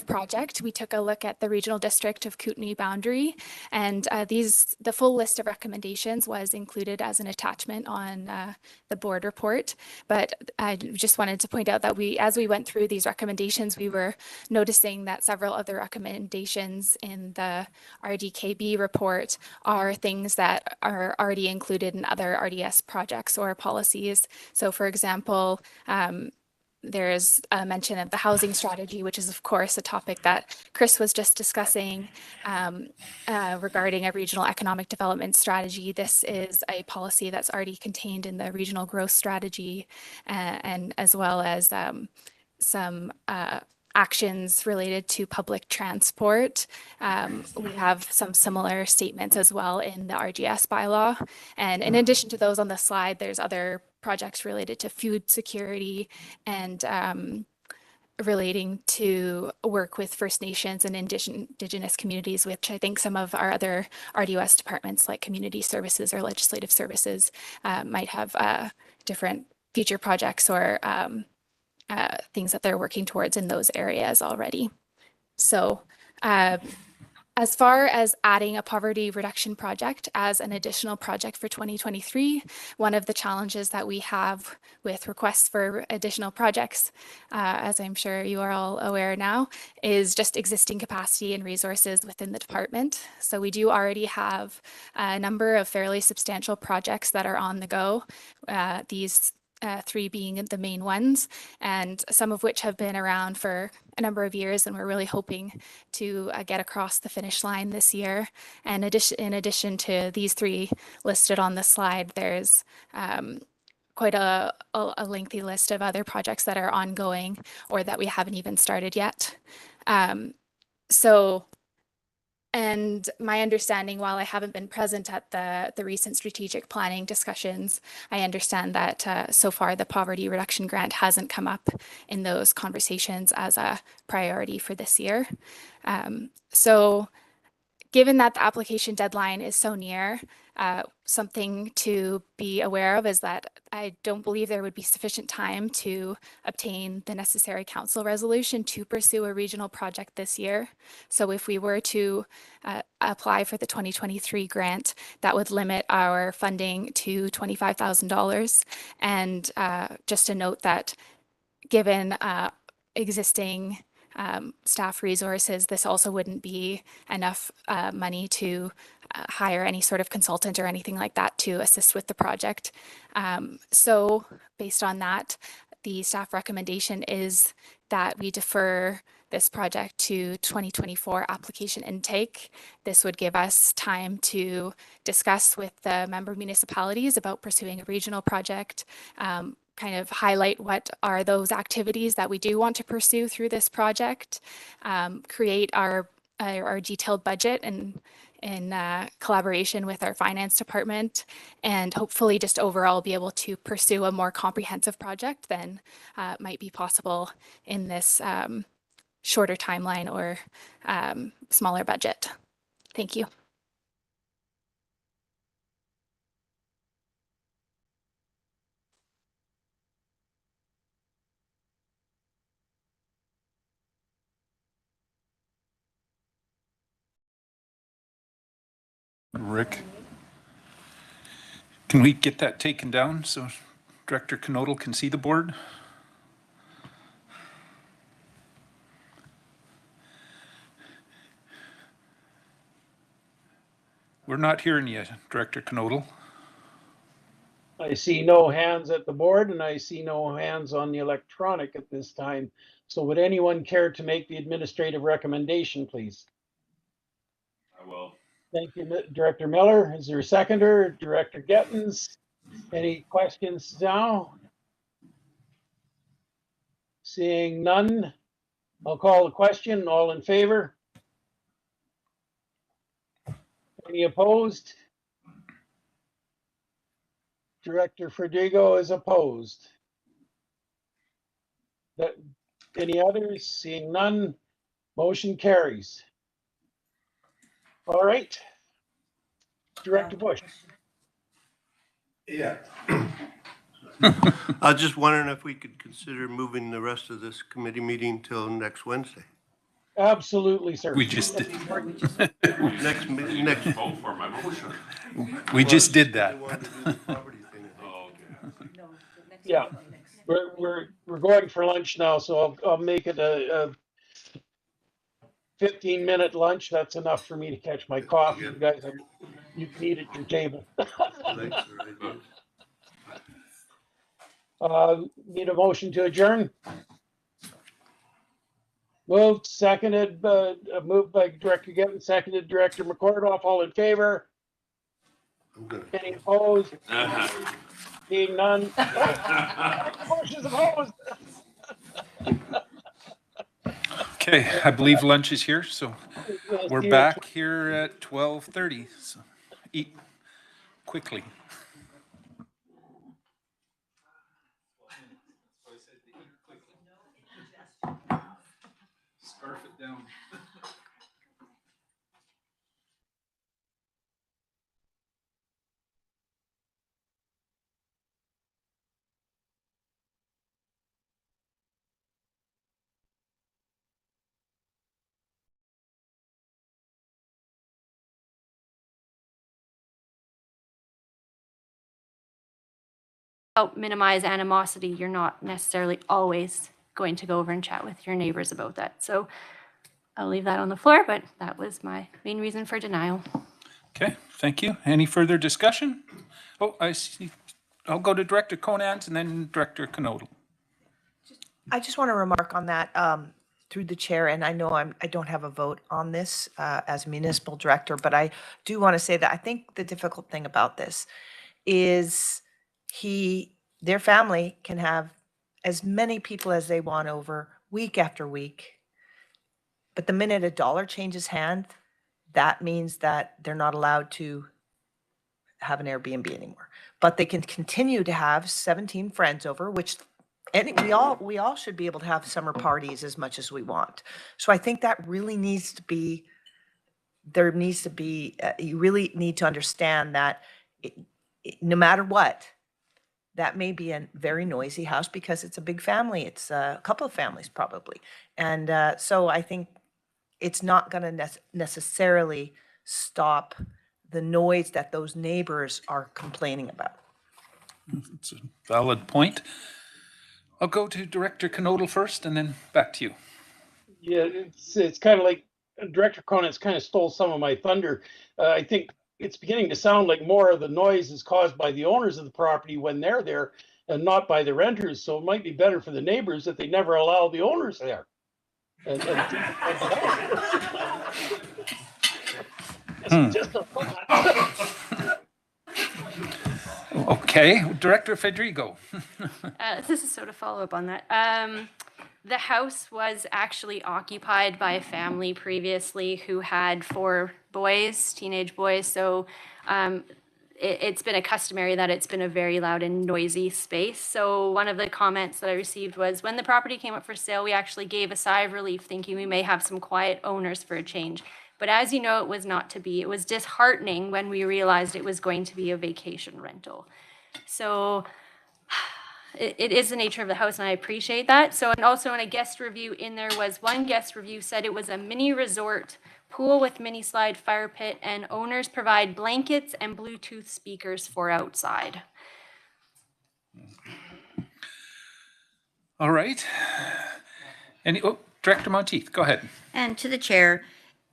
project, we took a look at the regional district of Kootenay boundary, and the full list of recommendations was included as an attachment on the board report. But I just wanted to point out that as we went through these recommendations, we were noticing that several other recommendations in the RDKB report are things that are already included in other RDS projects or policies. So for example, there's a mention of the housing strategy, which is, of course, a topic that Chris was just discussing regarding a regional economic development strategy. This is a policy that's already contained in the regional growth strategy, and as well as some actions related to public transport. We have some similar statements as well in the RGS bylaw. And in addition to those on the slide, there's other projects related to food security and relating to work with First Nations and Indigenous communities, which I think some of our other RDOS departments like community services or legislative services might have different future projects or things that they're working towards in those areas already. So as far as adding a poverty reduction project as an additional project for 2023, one of the challenges that we have with requests for additional projects, as I'm sure you are all aware now, is just existing capacity and resources within the department. So we do already have a number of fairly substantial projects that are on the go. These 3 being the main ones, and some of which have been around for a number of years, and we're really hoping to get across the finish line this year. And in addition to these 3 listed on the slide, there's quite a lengthy list of other projects that are ongoing or that we haven't even started yet. And my understanding, while I haven't been present at the recent strategic planning discussions, I understand that so far the poverty reduction grant hasn't come up in those conversations as a priority for this year. So given that the application deadline is so near, something to be aware of is that I don't believe there would be sufficient time to obtain the necessary council resolution to pursue a regional project this year. So if we were to apply for the 2023 grant, that would limit our funding to $25,000. And just to note that given existing staff resources, this also wouldn't be enough money to hire any sort of consultant or anything like that to assist with the project. So based on that, the staff recommendation is that we defer this project to 2024 application intake. This would give us time to discuss with the member municipalities about pursuing a regional project, kind of highlight what are those activities that we do want to pursue through this project, create our detailed budget and in collaboration with our finance department, and hopefully just overall be able to pursue a more comprehensive project than might be possible in this shorter timeline or smaller budget. Thank you. Rick, can we get that taken down so Director Knodel can see the board? We're not hearing you, Director Knodel. I see no hands at the board and I see no hands on the electronic at this time. So would anyone care to make the administrative recommendation, please? I will. Thank you, Director Miller. Is there a seconder? Director Gettens? Any questions now? Seeing none, I'll call the question. All in favor? Any opposed? Director Ferdigo is opposed. Any others? Seeing none, motion carries. All right. Director Bush. Yeah. I was just wondering if we could consider moving the rest of this committee meeting till next Wednesday. Absolutely, sir. We just did. Next. Vote for my motion. We just did that. Yeah, we're going for lunch now, so I'll make it a 15-minute lunch. That's enough for me to catch my coffee. You guys, you can eat at your table. Need a motion to adjourn? Moved, seconded, moved by Director Gettin, seconded Director McCordoff. All in favor? Any opposed? Seeing none. Bush is opposed. Okay, I believe lunch is here, so we're back here at 12:30. So eat quickly. Scarf it down. Help minimize animosity. You're not necessarily always going to go over and chat with your neighbors about that. So I'll leave that on the floor, but that was my main reason for denial. Okay, thank you. Any further discussion? Oh, I see. I'll go to Director Conant and then Director Knodel. I just want to remark on that through the chair, and I know I don't have a vote on this as municipal director, but I do want to say that I think the difficult thing about this is their family can have as many people as they want over week after week. But the minute a dollar changes hands, that means that they're not allowed to have an Airbnb anymore. But they can continue to have 17 friends over, which we all should be able to have summer parties as much as we want. So I think that really needs to be there needs to be, you really need to understand that no matter what, that may be a very noisy house because it's a big family. It's a couple of families probably. And so I think it's not going to necessarily stop the noise that those neighbors are complaining about. It's a valid point. I'll go to Director Knodel first and then back to you. Yeah, it's kind of like Director Conant's kind of stole some of my thunder. I think it's beginning to sound like more of the noise is caused by the owners of the property when they're there and not by the renters. So it might be better for the neighbors that they never allow the owners there. Just a thought. Okay, Director Fedrigo. This is sort of follow up on that. The house was actually occupied by a family previously who had 4 boys, teenage boys. So it's been a customary that it's been a very loud and noisy space. So one of the comments that I received was when the property came up for sale, we actually gave a sigh of relief thinking we may have some quiet owners for a change. But as you know, it was not to be. It was disheartening when we realized it was going to be a vacation rental. So it is the nature of the house, and I appreciate that. So, and also in a guest review in there was one guest review said it was a mini resort, pool with mini slide, fire pit, and owners provide blankets and Bluetooth speakers for outside. All right. Director Monteith, go ahead. And to the chair,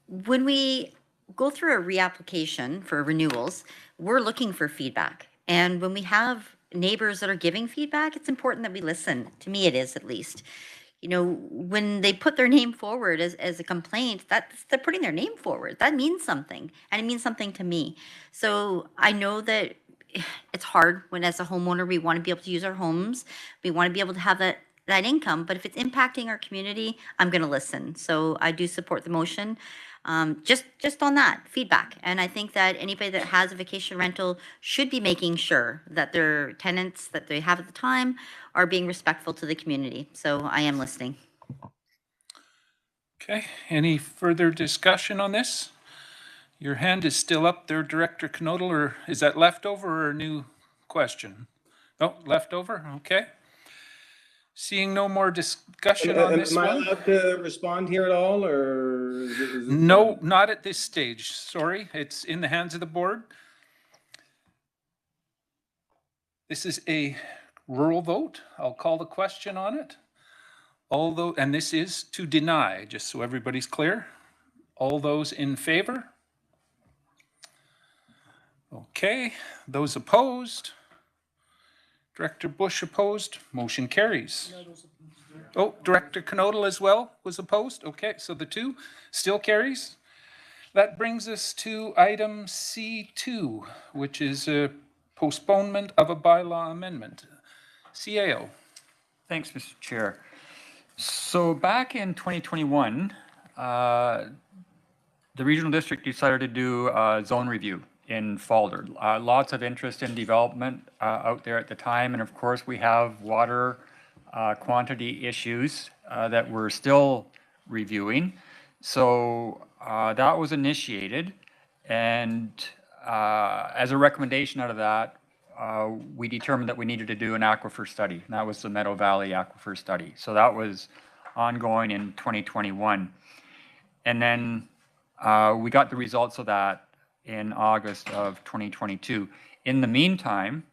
when we go through a reapplication for renewals, we're looking for feedback. And when we have neighbors that are giving feedback, it's important that we listen. To me, it is at least. You know, when they put their name forward as a complaint, they're putting their name forward. That means something, and it means something to me. So I know that it's hard when, as a homeowner, we want to be able to use our homes. We want to be able to have that income. But if it's impacting our community, I'm going to listen. So I do support the motion. Just on that feedback. And I think that anybody that has a vacation rental should be making sure that their tenants that they have at the time are being respectful to the community. So I am listening. Okay, any further discussion on this? Your hand is still up there, Director Knodel, or is that leftover or a new question? Oh, leftover, okay. Seeing no more discussion on this one. Am I allowed to respond here at all, or? Is it No, not at this stage. Sorry, it's in the hands of the board. This is a rural vote. I'll call the question on it. Although, and this is to deny, just so everybody's clear. All those in favor? Okay, those opposed? Director Bush opposed, motion carries. Oh, Director Knodel as well was opposed. Okay, so the 2 still carries. That brings us to item C2, which is a postponement of a bylaw amendment. CAO. Thanks, Mr. Chair. So back in 2021, the regional district decided to do a zone review in Falder. Lots of interest in development out there at the time, and of course we have water quantity issues that we're still reviewing. So that was initiated, and as a recommendation out of that, we determined that we needed to do an aquifer study, and that was the Meadow Valley Aquifer Study. So that was ongoing in 2021. And then we got the results of that in August of 2022. In the meantime,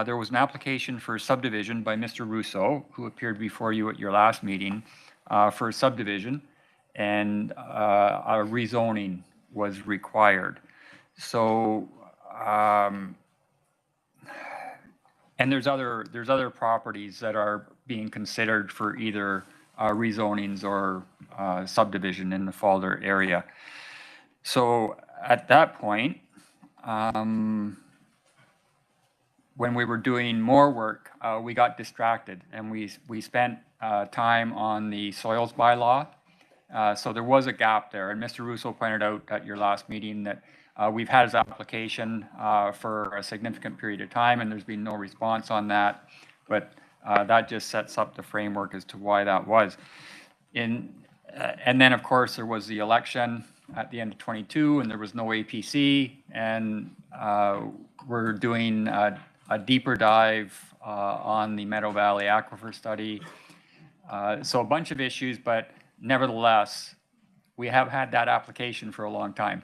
there was an application for subdivision by Mr. Russo, who appeared before you at your last meeting, for a subdivision, and a rezoning was required. So, and there's other properties that are being considered for either rezonings or subdivision in the Falder area. So at that point, when we were doing more work, we got distracted, and we spent time on the soils bylaw. So there was a gap there, and Mr. Russo pointed out at your last meeting that we've had his application for a significant period of time, and there's been no response on that. But that just sets up the framework as to why that was. And then, of course, there was the election. at the end of 22 and there was no APC, and we're doing a deeper dive on the Meadow Valley Aquifer study. So a bunch of issues, but nevertheless, we have had that application for a long time.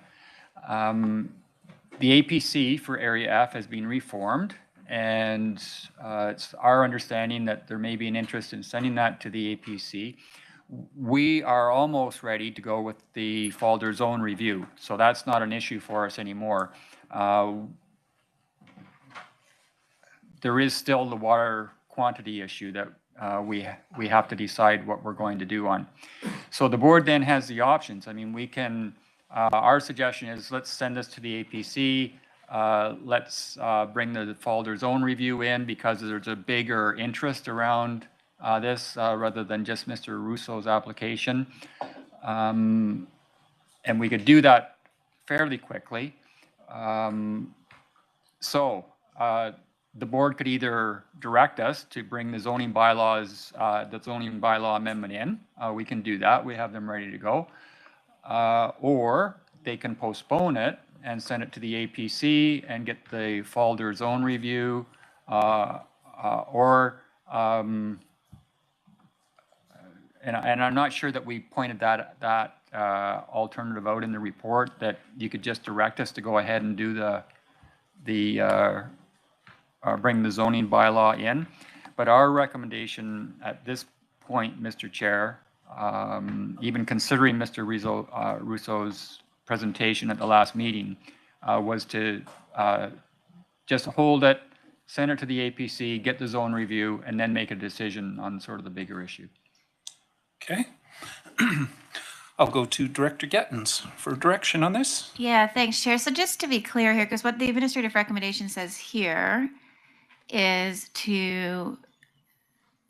The APC for Area F has been reformed, and it's our understanding that there may be an interest in sending that to the APC. We are almost ready to go with the Falder zone review, so that's not an issue for us anymore. There is still the water quantity issue that we have to decide what we're going to do on. So the board then has the options. I mean, we can, our suggestion is let's send this to the APC. Let's bring the Falder zone review in because there's a bigger interest around this rather than just Mr. Russo's application. And we could do that fairly quickly. The board could either direct us to bring the zoning bylaws, the zoning bylaw amendment in. We can do that. We have them ready to go. Or they can postpone it and send it to the APC and get the Falder zone review. And I'm not sure that we pointed that alternative out in the report, that you could just direct us to go ahead and do bring the zoning bylaw in. But our recommendation at this point, Mr. Chair, even considering Mr. Russo's presentation at the last meeting, was to just hold it, send it to the APC, get the zone review, and then make a decision on sort of the bigger issue. Okay. I'll go to Director Gettens for direction on this. Yeah, thanks, Chair. So just to be clear here, because what the administrative recommendation says here is to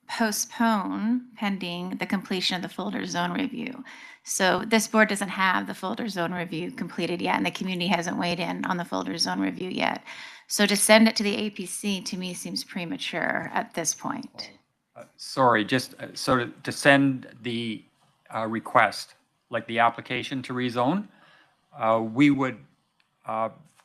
postpone pending the completion of the Falder zone review. So this board doesn't have the Falder zone review completed yet, and the community hasn't weighed in on the Falder zone review yet. So to send it to the APC, to me, seems premature at this point. Sorry, just sort of to send the request, like the application to rezone, we would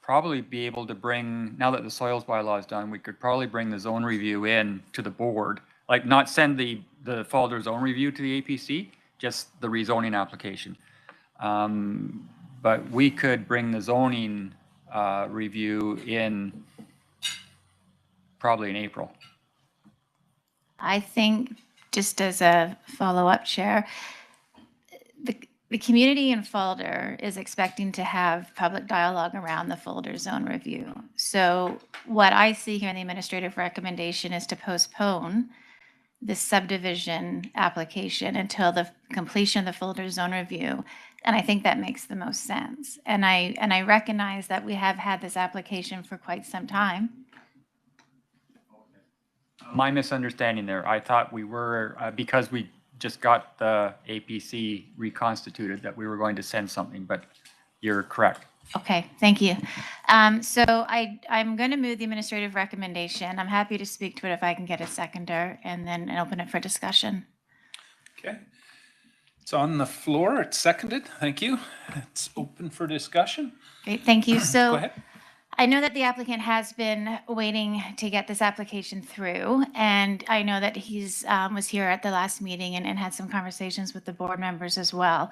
probably be able to bring, now that the soils bylaw is done, we could probably bring the zone review in to the board, like not send the Falder zone review to the APC, just the rezoning application. But we could bring the zoning review in probably in April. I think, just as a follow-up, Chair, the community in Falder is expecting to have public dialogue around the Falder zone review. So what I see here in the administrative recommendation is to postpone the subdivision application until the completion of the Falder zone review. And I think that makes the most sense. And I recognize that we have had this application for quite some time. My misunderstanding there. I thought we were, because we just got the APC reconstituted, that we were going to send something, but you're correct. Okay, thank you. So I'm going to move the administrative recommendation. I'm happy to speak to it if I can get a seconder, and then open it for discussion. Okay. It's on the floor. It's seconded. Thank you. It's open for discussion. Great, thank you. So Go ahead. I know that the applicant has been waiting to get this application through, and I know that he's was here at the last meeting and had some conversations with the board members as well.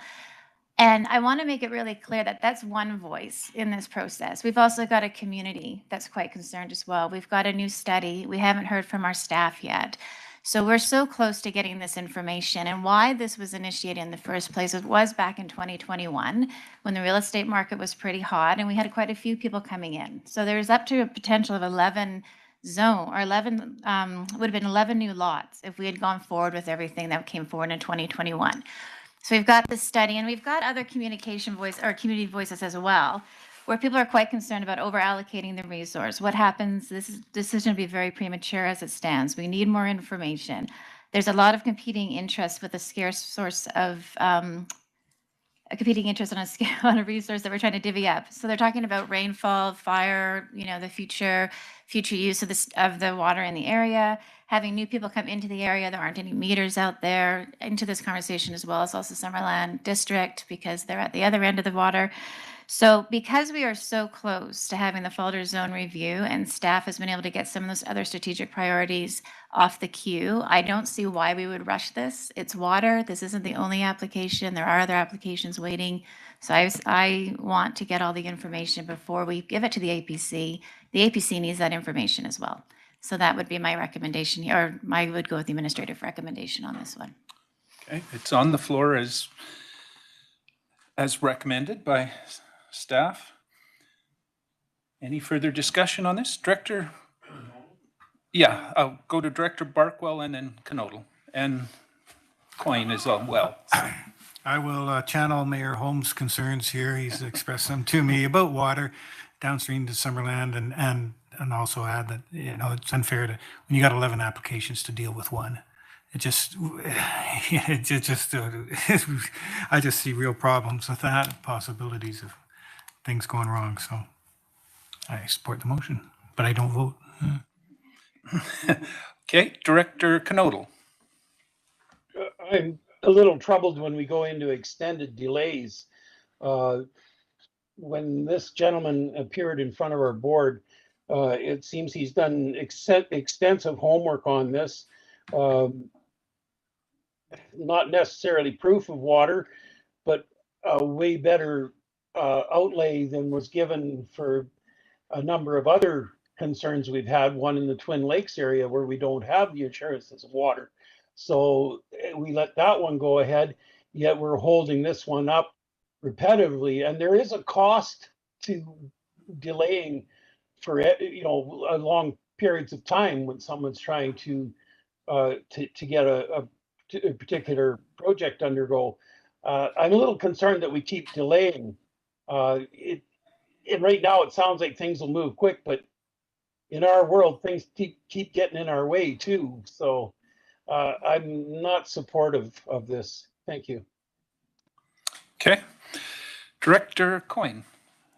And I want to make it really clear that that's one voice in this process. We've also got a community that's quite concerned as well. We've got a new study. We haven't heard from our staff yet. So we're so close to getting this information. And why this was initiated in the first place, it was back in 2021 when the real estate market was pretty hot and we had quite a few people coming in. So there's up to a potential of 11 would have been 11 new lots if we had gone forward with everything that came forward in 2021. So we've got this study, and we've got other communication voice or community voices as well, where people are quite concerned about over allocating the resource. What happens? This decision will be very premature as it stands. We need more information. There's a lot of competing interests with a scarce source of a competing interest on a scale, on a resource that we're trying to divvy up. So they're talking about rainfall, fire, the future use of the water in the area, having new people come into the area. There aren't any meters out there into this conversation, as well as also Summerland District, because they're at the other end of the water. So because we are so close to having the Falder Zone review and staff has been able to get some of those other strategic priorities off the queue, I don't see why we would rush this. It's water. This isn't the only application. There are other applications waiting. So I want to get all the information before we give it to the APC. The APC needs that information as well. So that would be my recommendation here, or I would go with the administrative recommendation on this one. Okay, it's on the floor as recommended by staff. Any further discussion on this? Director? Yeah, I'll go to Director Barkwell and then Knodel and Coyne as well. I will channel Mayor Holmes' concerns here. He's expressed some to me about water downstream to Summerland, and also add that, it's unfair to, when you got 11 applications to deal with one. I just see real problems with that, possibilities of things going wrong. So I support the motion, but I don't vote. Okay, Director Knodel. I'm a little troubled when we go into extended delays. When this gentleman appeared in front of our board, it seems he's done extensive homework on this. Not necessarily proof of water, but a way better outlay than was given for a number of other concerns we've had, one in the Twin Lakes area where we don't have the assurances of water. So we let that one go ahead, yet we're holding this one up repetitively. And there is a cost to delaying for, long periods of time when someone's trying to get a particular project undergo. I'm a little concerned that we keep delaying. Right now, it sounds like things will move quick, but in our world, things keep getting in our way too. So I'm not supportive of this. Thank you. Okay, Director Coyne,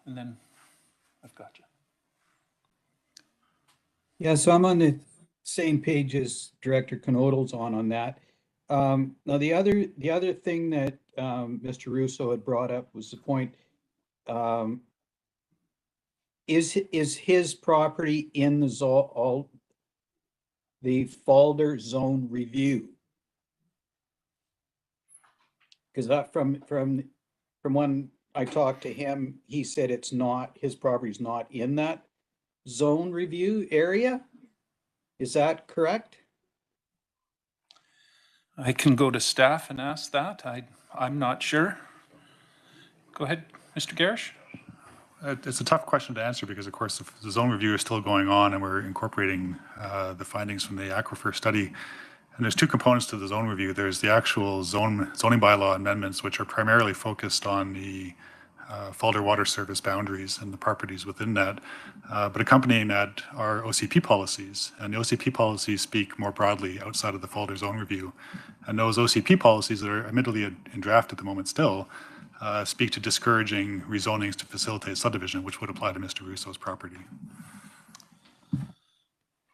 and then I've got you. Yeah, so I'm on the same page as Director Knodel's on that. Now, the other thing that Mr. Russo had brought up was the point, is his property in the Falder Zone review? Because that from when I talked to him, he said it's not, his property's not in that zone review area. Is that correct? I can go to staff and ask that. I'm not sure. Go ahead, Mr. Garish. It's a tough question to answer because, of course, the zone review is still going on and we're incorporating the findings from the aquifer study. And there's two components to the zone review. There's the actual zoning bylaw amendments, which are primarily focused on the Falder Water Service boundaries and the properties within that. But accompanying that are OCP policies. And the OCP policies speak more broadly outside of the Falder Zone Review. And those OCP policies that are admittedly in draft at the moment still speak to discouraging rezonings to facilitate subdivision, which would apply to Mr. Russo's property.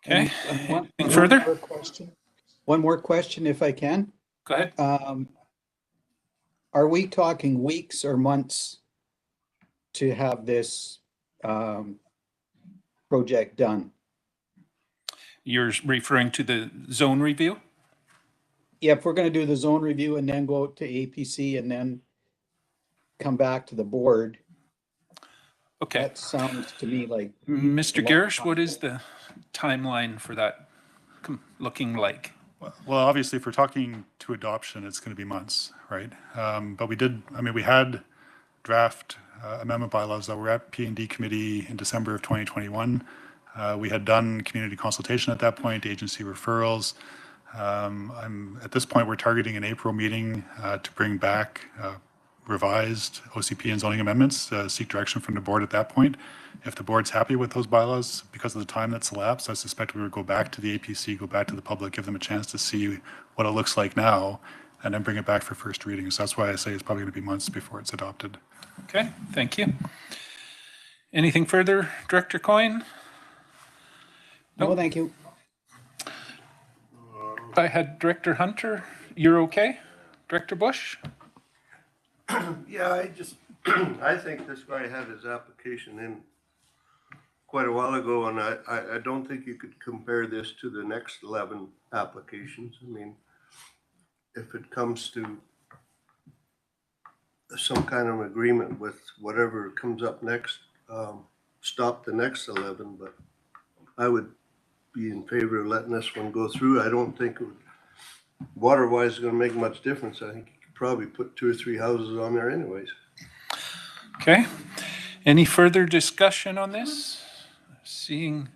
Okay, anything further? further? One more question, if I can. Go ahead. Are we talking weeks or months to have this project done? You're referring to the zone review? Yeah, if we're going to do the zone review and then go out to APC and then come back to the board. Okay. That sounds to me like. Mr. Garish, what is the timeline for that looking like? Well, obviously, if we're talking to adoption, it's going to be months, right? But we had draft amendment bylaws that were at P&D committee in December of 2021. We had done community consultation at that point, agency referrals. At this point, we're targeting an April meeting to bring back revised OCP and zoning amendments, seek direction from the board at that point. If the board's happy with those bylaws, because of the time that's elapsed, I suspect we would go back to the APC, go back to the public, give them a chance to see what it looks like now, and then bring it back for first reading. So that's why I say it's probably going to be months before it's adopted. Okay, thank you. Anything further, Director Coyne? No, thank you. I had Director Hunter. You're okay? Director Bush? Yeah, I think this guy had his application in quite a while ago, and I don't think you could compare this to the next 11 applications. I mean, if it comes to some kind of agreement with whatever comes up next, stop the next 11, but I would be in favor of letting this one go through. I don't think it would, water-wise, is going to make much difference. I think you could probably put 2 or 3 houses on there anyways. Okay. Any further discussion on this? Seeing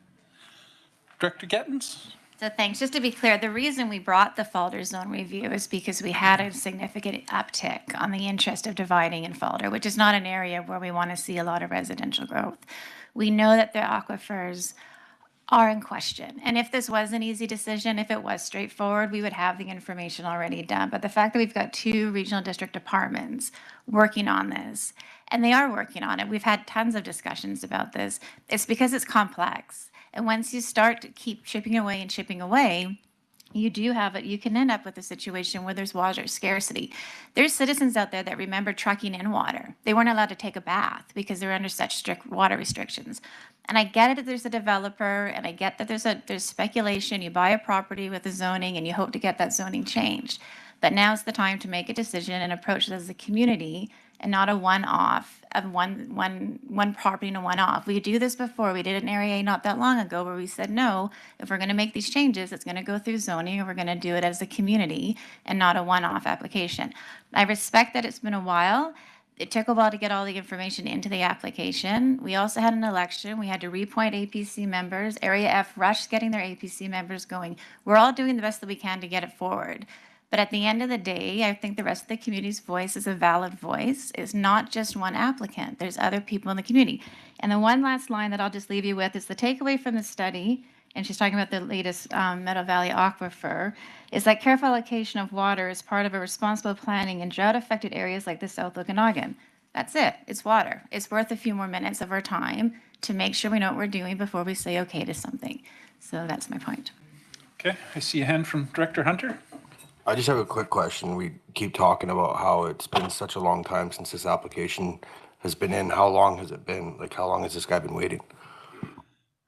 Director Gettins? So thanks. Just to be clear, the reason we brought the Falder zone review is because we had a significant uptick on the interest of dividing in Falder, which is not an area where we want to see a lot of residential growth. We know that the aquifers are in question. And if this was an easy decision, if it was straightforward, we would have the information already done. But the fact that we've got 2 regional district departments working on this, and they are working on it, we've had tons of discussions about this, it's because it's complex. And once you start to keep chipping away and chipping away, you do have it. You can end up with a situation where there's water scarcity. There's citizens out there that remember trucking in water. They weren't allowed to take a bath because they're under such strict water restrictions. And I get it that there's a developer, and I get that there's speculation. You buy a property with a zoning and you hope to get that zoning changed. But now's the time to make a decision and approach it as a community and not a one-off of one property and a one-off. We do this before. We did it in Area A not that long ago where we said, no, if we're going to make these changes, it's going to go through zoning, and we're going to do it as a community and not a one-off application. I respect that it's been a while. It took a while to get all the information into the application. We also had an election. We had to reappoint APC members. Area F rushed getting their APC members going. We're all doing the best that we can to get it forward. But at the end of the day, I think the rest of the community's voice is a valid voice. It's not just one applicant. There's other people in the community. And the one last line that I'll just leave you with is the takeaway from the study, and she's talking about the latest Meadow Valley Aquifer, is that careful allocation of water is part of a responsible planning in drought-affected areas like the South Okanagan. That's it. It's water. It's worth a few more minutes of our time to make sure we know what we're doing before we say okay to something. So that's my point. Okay, I see a hand from Director Hunter. I just have a quick question. We keep talking about how it's been such a long time since this application has been in. How long has it been? Like, how long has this guy been waiting?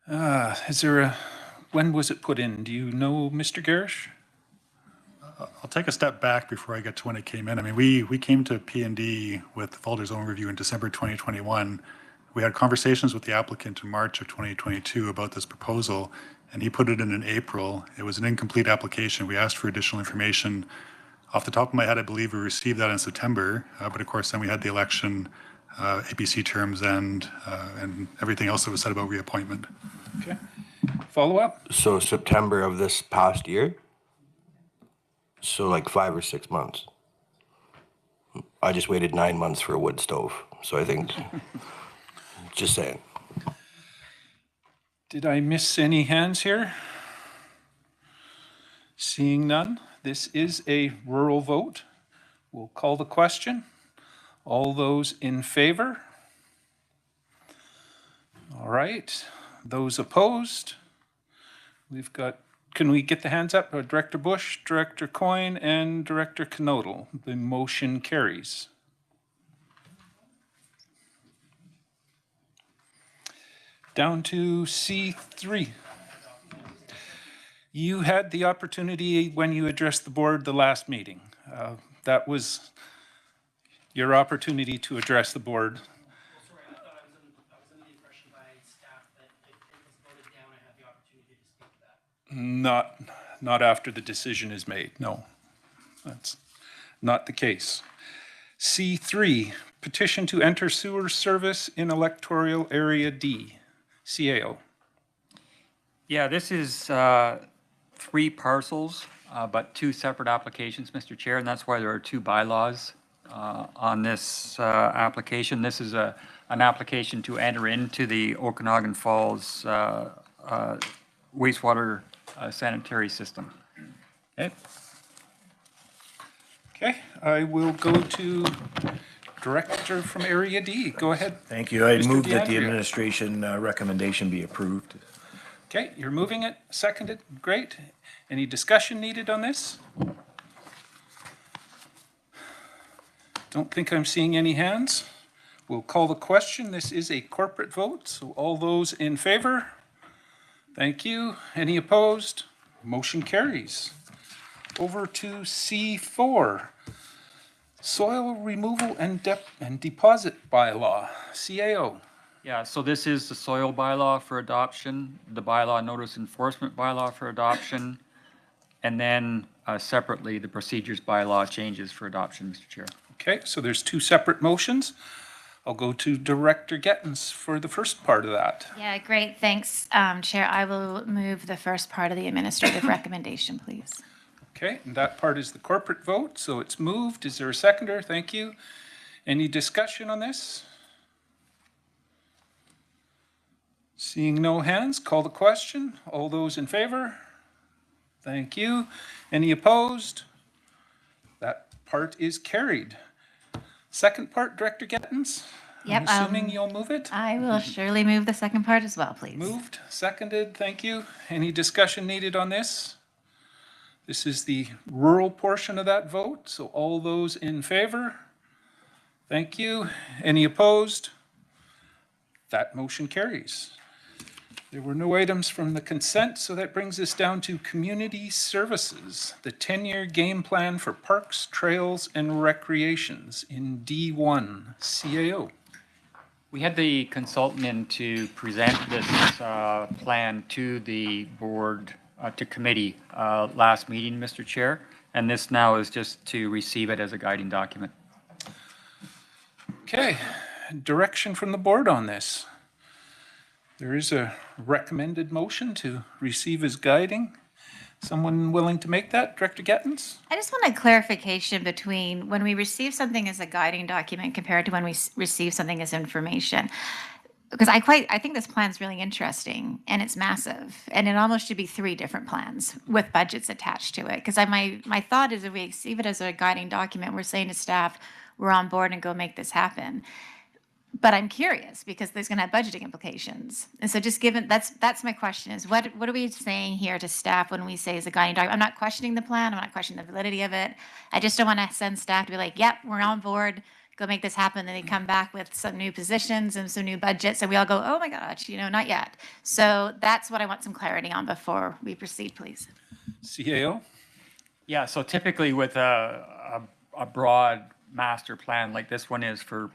When was it put in? Do you know, Mr. Garish? I'll take a step back before I get to when it came in. I mean, we came to P&D with the Falder zone review in December 2021. We had conversations with the applicant in March of 2022 about this proposal, and he put it in April. It was an incomplete application. We asked for additional information. Off the top of my head, I believe we received that in September, but of course then we had the election, APC terms, and everything else that was said about reappointment. Okay. Follow up? So September of this past year? So like 5 or 6 months. I just waited 9 months for a wood stove. So I think, just saying. Did I miss any hands here? Seeing none, this is a rural vote. We'll call the question. All those in favor? All right. Those opposed? We've got, can we get the hands up? Director Bush, Director Coyne, and Director Knodel. The motion carries. Down to C3. You had the opportunity when you addressed the board the last meeting. That was your opportunity to address the board. Not after the decision is made. No, that's not the case. C3, petition to enter sewer service in electoral area D. CAO. Yeah, this is 3 parcels, but 2 separate applications, Mr. Chair, and that's why there are 2 bylaws on this application. This is an application to enter into the Okanagan Falls wastewater sanitary system. Okay. Okay, I will go to Director from Area D. Go ahead. Thank you. I Mr. move that the DeAndrea. administration recommendation be approved. Okay, you're moving it, seconded, great. Any discussion needed on this? Don't think I'm seeing any hands. We'll call the question. This is a corporate vote, so all those in favor? Thank you. Any opposed? Motion carries. Over to C4, Soil Removal and Deposit Bylaw, CAO. Yeah, so this is the soil bylaw for adoption, the bylaw notice enforcement bylaw for adoption, and then separately, the procedures bylaw changes for adoption, Mr. Chair. Okay, so there's two separate motions. I'll go to Director Gettens for the first part of that. Yeah, great. Thanks, Chair. I will move the first part of the administrative recommendation, please. Okay, and that part is the corporate vote, so it's moved. Is there a seconder? Thank you. Any discussion on this? Seeing no hands, call the question. All those in favor? Thank you. Any opposed? That part is carried. Second part, Director Gettens? Yep. I'm assuming you'll move it? I will surely move the second part as well, please. Moved, seconded, thank you. Any discussion needed on this? This is the rural portion of that vote, so all those in favor? Thank you. Any opposed? That motion carries. There were no items from the consent, so that brings us down to community services, the 10-year game plan for parks, trails, and recreations in D1 CAO. We had the consultant in to present this plan to the board, to committee last meeting, Mr. Chair, and this now is just to receive it as a guiding document. Okay, direction from the board on this. There is a recommended motion to receive as guiding. Someone willing to make that? Director Gettens? I just want a clarification between when we receive something as a guiding document compared to when we receive something as information. Because I think this plan's really interesting and it's massive, and it almost should be 3 different plans with budgets attached to it. Because my thought is if we receive it as a guiding document, we're saying to staff, we're on board and go make this happen. But I'm curious because there's going to have budgeting implications. And so just given, that's my question is what are we saying here to staff when we say as a guiding document? I'm not questioning the plan. I'm not questioning the validity of it. I just don't want to send staff to be like, yep, we're on board, go make this happen. Then they come back with some new positions and some new budgets. And we all go, oh my gosh, not yet. So that's what I want some clarity on before we proceed, please. CAO? Yeah, so typically with a broad master plan like this one is for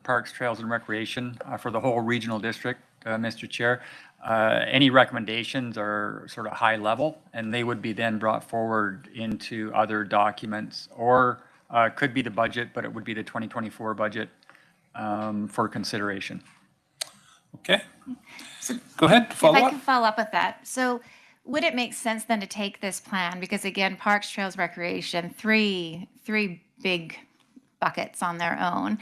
parks, trails, and recreation for the whole regional district, Mr. Chair. Any recommendations are sort of high level, and they would be then brought forward into other documents, or could be the budget, but it would be the 2024 budget for consideration. Okay. Go ahead, follow up. If I can follow up with that. So would it make sense then to take this plan, because again, parks, trails, recreation, three big buckets on their own.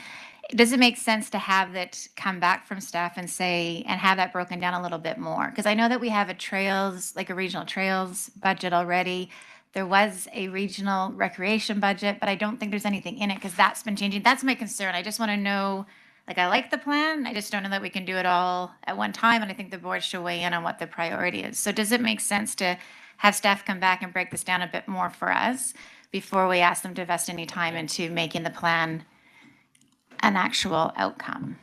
Does it make sense to have that come back from staff and have that broken down a little bit more? Because I know that we have a regional trails budget already. There was a regional recreation budget, but I don't think there's anything in it because that's been changing. That's my concern. I just want to know, I like the plan. I just don't know that we can do it all at one time. And I think the board should weigh in on what the priority is. So does it make sense to have staff come back and break this down a bit more for us before we ask them to invest any time into making the plan an actual outcome?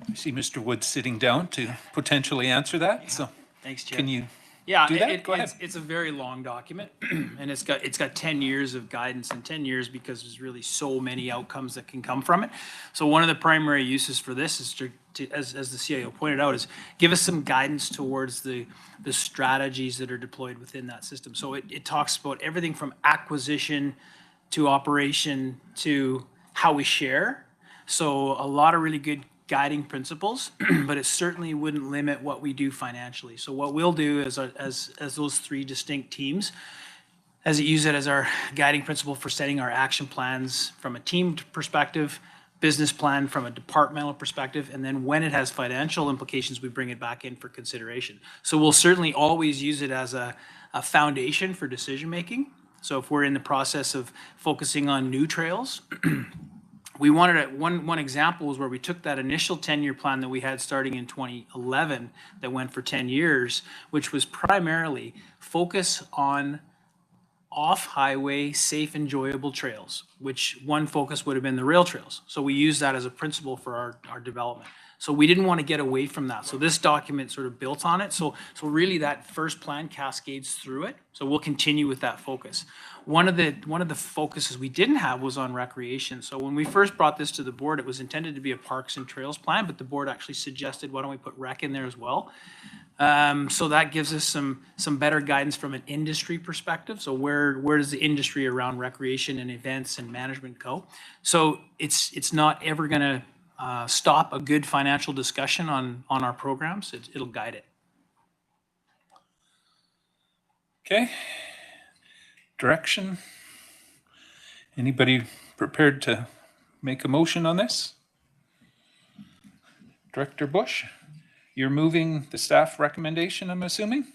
I see Mr. Wood sitting down to potentially answer that. So Thanks, Chair. can you do that? Go ahead. It's a very long document, and it's got 10 years of guidance, and 10 years because there's really so many outcomes that can come from it. So one of the primary uses for this is to as the CIO pointed out, is give us some guidance towards the strategies that are deployed within that system. So it talks about everything from acquisition to operation to how we share. So a lot of really good guiding principles, but it certainly wouldn't limit what we do financially. So what we'll do as those 3 distinct teams, as it use it as our guiding principle for setting our action plans from a team perspective, business plan from a departmental perspective, and then when it has financial implications, we bring it back in for consideration. So we'll certainly always use it as a foundation for decision making, So if we're in the process of focusing on new trails, we wanted one example was where we took that initial 10-year plan that we had starting in 2011 that went for 10 years, which was primarily focus on off-highway, safe, enjoyable trails, which one focus would have been the rail trails. So we used that as a principle for our development. So we didn't want to get away from that. So this document sort of built on it. So really that first plan cascades through it. So we'll continue with that focus. One of the focuses we didn't have was on recreation. So when we first brought this to the board, it was intended to be a parks and trails plan, but the board actually suggested, why don't we put rec in there as well? So that gives us some better guidance from an industry perspective. So where does the industry around recreation and events and management go? So it's not ever going to stop a good financial discussion on our programs. It'll guide it. Okay. Direction. Anybody prepared to make a motion on this? Director Bush, you're moving the staff recommendation, I'm assuming?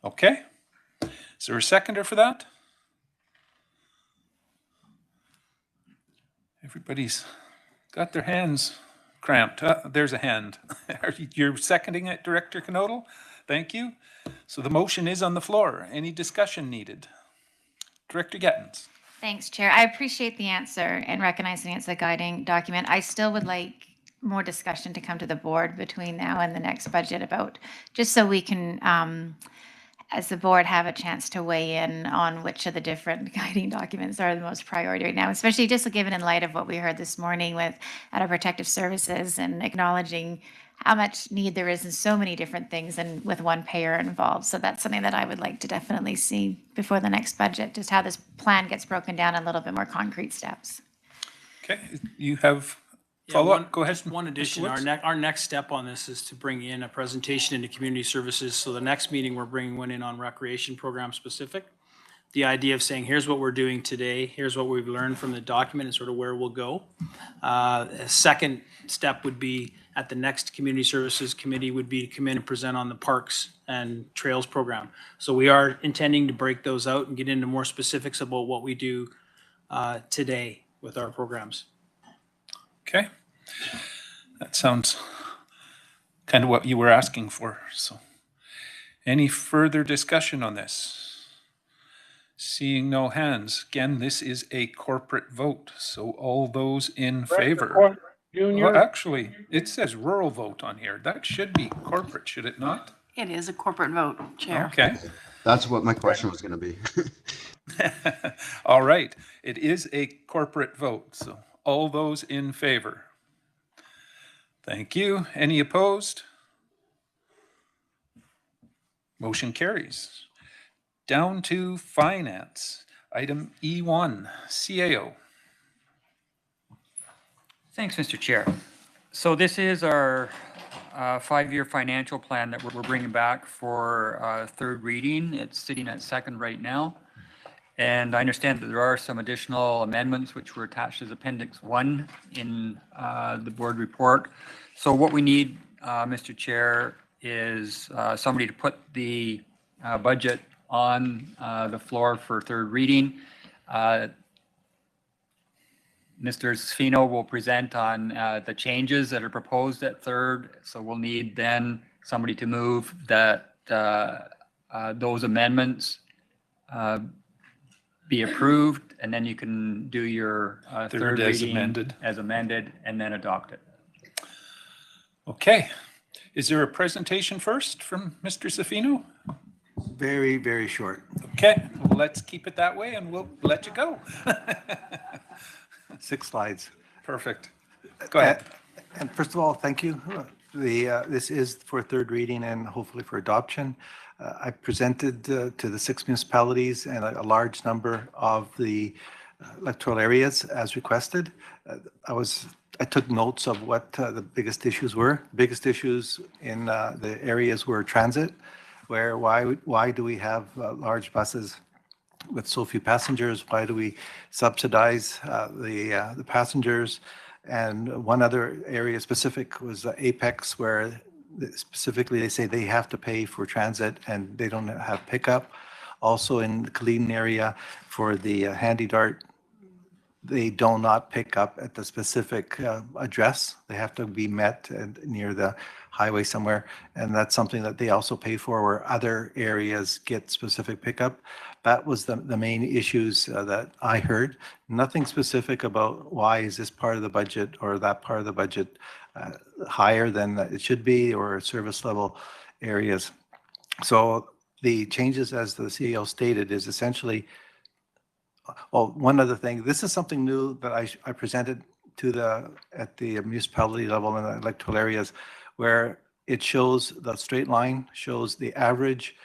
Okay. Is there a seconder for that? Everybody's got their hands cramped. There's a hand. You're seconding it, Director Knodel? Thank you. So the motion is on the floor. Any discussion needed? Director Gettens. Thanks, Chair. I appreciate the answer and recognizing it's a guiding document. I still would like more discussion to come to the board between now and the next budget about, just so we can, as the board, have a chance to weigh in on which of the different guiding documents are the most priority right now, especially just given in light of what we heard this morning with our protective services and acknowledging how much need there is in so many different things and with one payer involved. So that's something that I would like to definitely see before the next budget, just how this plan gets broken down in a little bit more concrete steps. Okay, you have follow-up? Go ahead. One addition, our next step on this is to bring in a presentation into community services. So the next meeting, we're bringing one in on recreation program specific. The idea of saying, here's what we're doing today, here's what we've learned from the document and sort of where we'll go. A second step would be at the next community services committee would be to come in and present on the parks and trails program. So we are intending to break those out and get into more specifics about what we do today with our programs. Okay. That sounds kind of what you were asking for. So any further discussion on this? Seeing no hands. Again, this is a corporate vote. So all those in favor. Well, actually, it says rural vote on here. That should be corporate, should it not? It is a corporate vote, Chair. Okay. That's what my question was going to be. All right. It is a corporate vote. So all those in favor. Thank you. Any opposed? Motion carries. Down to finance. Item E1, CAO. Thanks, Mr. Chair. So this is our 5-year financial plan that we're bringing back for third reading. It's sitting at second right now. And I understand that there are some additional amendments which were attached as Appendix 1 in the board report. So what we need, Mr. Chair, is somebody to put the budget on the floor for third reading. Mr. Sfino will present on the changes that are proposed at third. So we'll need then somebody to move that those amendments be approved, and then you can do your third reading as amended and then adopt it. Okay. Is there a presentation first from Mr. Sfino? Very, very short. Okay, let's keep it that way and we'll let you go. 6 slides. Perfect. Go ahead. And first of all, thank you. This is for third reading and hopefully for adoption. I presented to the 6 municipalities and a large number of the electoral areas as requested. I took notes of what the biggest issues were. Biggest issues in the areas were transit, where why do we have large buses with so few passengers? Why do we subsidize the passengers? And one other area specific was Apex, where specifically they say they have to pay for transit and they don't have pickup. Also in the Cullean area for the Handy Dart, they do not pick up at the specific address. They have to be met near the highway somewhere. And that's something that they also pay for, where other areas get specific pickup. That was the main issues that I heard. Nothing specific about why is this part of the budget or that part of the budget higher than it should be, or service level areas. So the changes, as the CEO stated, is essentially, well, one other thing, this is something new that I presented to at the municipality level in the electoral areas, where it shows the straight line, shows the average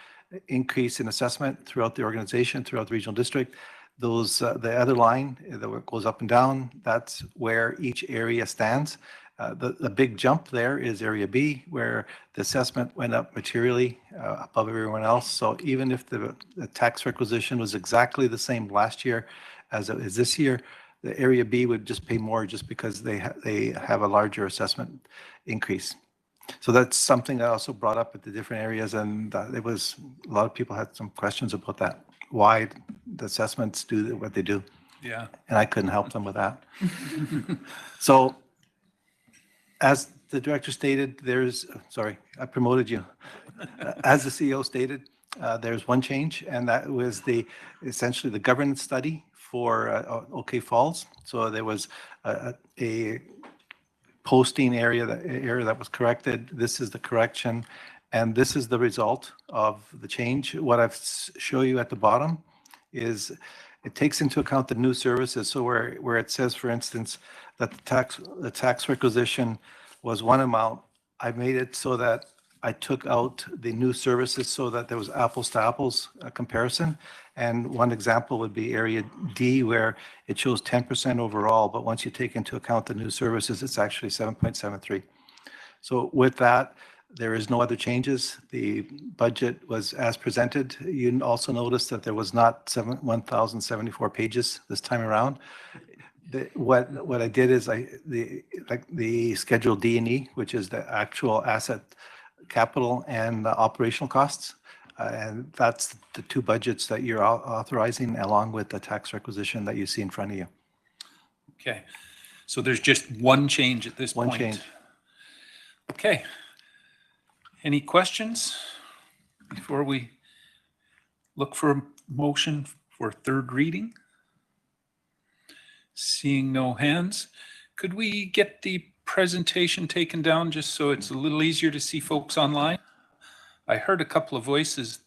increase in assessment throughout the organization, throughout the regional district. Those, the other line that goes up and down, that's where each area stands. The big jump there is Area B, where the assessment went up materially above everyone else. So even if the tax requisition was exactly the same last year as it is this year, the Area B would just pay more just because they have a larger assessment increase. So that's something I also brought up at the different areas, and it was, a lot of people had some questions about that, why the assessments do what they do. Yeah. And I couldn't help them with that. So as the director stated, sorry, I promoted you. As the CEO stated, there's one change, and that was essentially the governance study for OK Falls. So there was a posting area that was corrected. This is the correction, and this is the result of the change. What I've show you at the bottom is it takes into account the new services. So where it says, for instance, that the tax requisition was one amount, I made it so that I took out the new services so that there was apples to apples comparison. And one example would be Area D, where it shows 10% overall, but once you take into account the new services, it's actually 7.73. So with that, there is no other changes. The budget was as presented. You also notice that there was not 1,074 pages this time around. What I did is the Schedule D and E, which is the actual asset capital and operational costs. And that's the two budgets that you're authorizing, along with the tax requisition that you see in front of you. Okay. So there's just one change at this point. One change. Okay. Any questions before we look for a motion for third reading? Seeing no hands, could we get the presentation taken down just so it's a little easier to see folks online? I heard a couple of voices,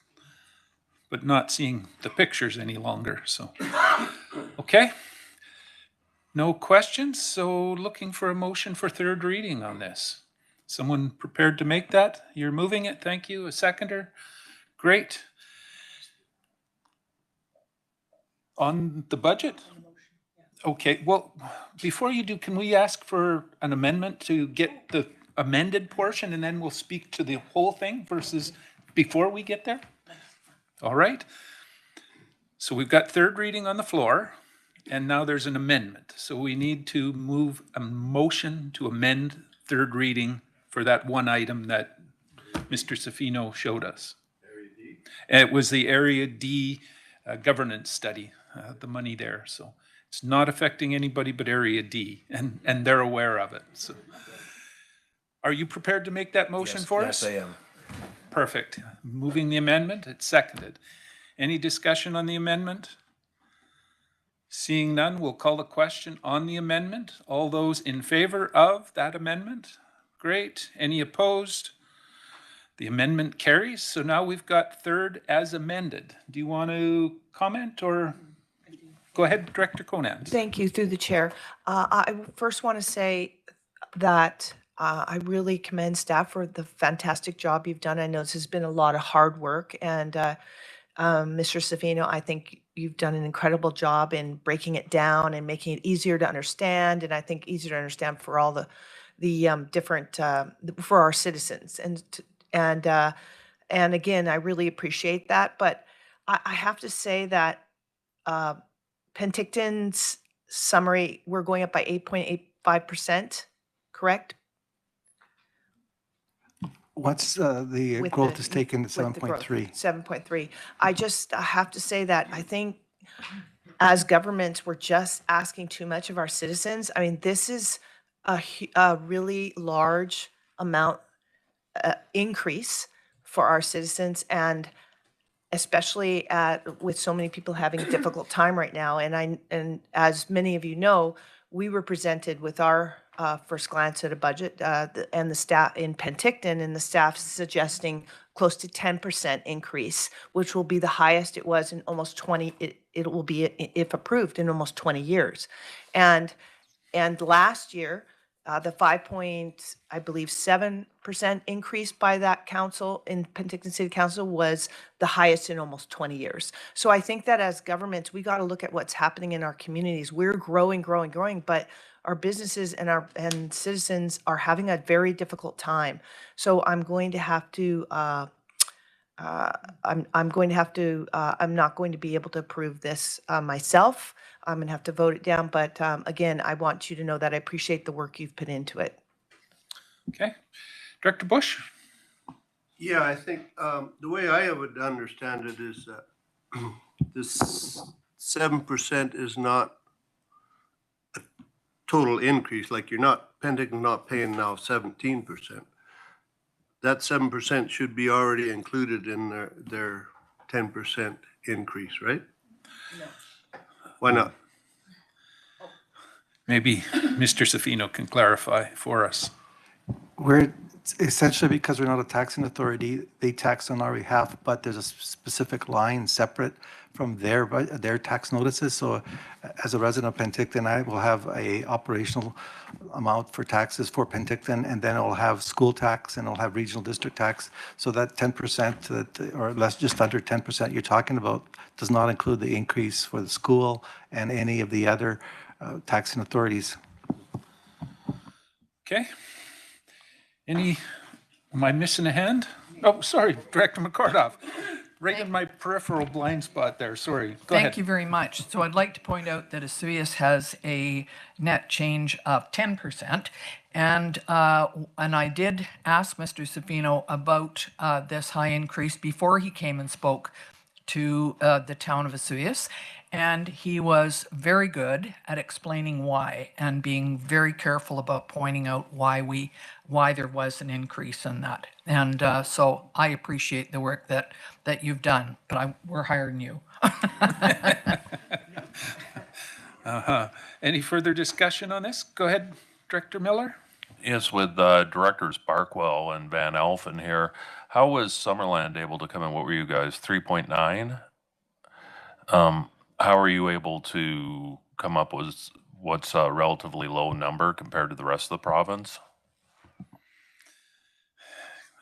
but not seeing the pictures any longer, so. Okay. No questions, so looking for a motion for third reading on this. Someone prepared to make that? You're moving it, thank you. A seconder? Great. On the budget? Okay, well, before you do, can we ask for an amendment to get the amended portion, and then we'll speak to the whole thing versus before we get there? All right. So we've got third reading on the floor, and now there's an amendment. So we need to move a motion to amend third reading for that one item that Mr. Safino showed us. Area D? It was the Area D governance study, the money there. So it's not affecting anybody but Area D, and they're aware of it. So, are you prepared to make that motion for us? Yes, I am. Perfect. Moving the amendment, it's seconded. Any discussion on the amendment? Seeing none, we'll call the question on the amendment. All those in favor of that amendment? Great. Any opposed? The amendment carries. So now we've got third as amended. Do you want to comment, or? Go ahead, Director Conant. Thank you, through the chair. I first want to say that I really commend staff for the fantastic job you've done. I know this has been a lot of hard work, and Mr. Safino, I think you've done an incredible job in breaking it down and making it easier to understand, and I think easier to understand for all the different for our citizens. And again, I really appreciate that. But I have to say that Penticton's summary, we're going up by 8.85%, correct? What's the with growth the- is taken at with the growth, 7.3? 7.3. I just have to say that I think as governments, we're just asking too much of our citizens. I mean, this is a really large amount increase for our citizens, and especially with so many people having a difficult time right now. And as many of you know, we were presented with our first glance at a budget and the staff in Penticton, and the staff suggesting close to 10% increase, which will be the highest it was in almost 20. It will be, if approved, in almost 20 years. And last year, the 5.7% increase by that council in Penticton City Council was the highest in almost 20 years. So I think that as governments, we got to look at what's happening in our communities. We're growing, but our businesses and citizens are having a very difficult time. So I'm going to have to. I'm not going to be able to approve this myself. I'm going to have to vote it down. But again, I want you to know that I appreciate the work you've put into it. Okay. Director Bush? Yeah, I think the way I would understand it is that this 7% is not a total increase. Like Penticton not paying now 17%. That 7% should be already included in their 10% increase, right? No. Why not? Maybe Mr. Safino can clarify for us. We're essentially, because we're not a taxing authority, they tax on our behalf, but there's a specific line separate from their tax notices. So as a resident of Penticton, I will have a operational amount for taxes for Penticton, and then I'll have school tax and I'll have regional district tax. So that 10% or less, just under 10% you're talking about does not include the increase for the school and any of the other taxing authorities. Okay. Am I missing a hand? Oh, sorry, Director McCordoff. Right in my peripheral blind spot there, sorry. Go ahead. Thank you very much. So I'd like to point out that Esuias has a net change of 10%. And I did ask Mr. Safino about this high increase before he came and spoke to the town of Esuias. And he was very good at explaining why and being very careful about pointing out why there was an increase in that. And so I appreciate the work that you've done, but we're hiring you. Any further discussion on this? Go ahead, Director Miller. Yes, with Directors Barkwell and Van Alphen here, how was Summerland able to come in? What were you guys, 3.9? How are you able to come up with what's a relatively low number compared to the rest of the province?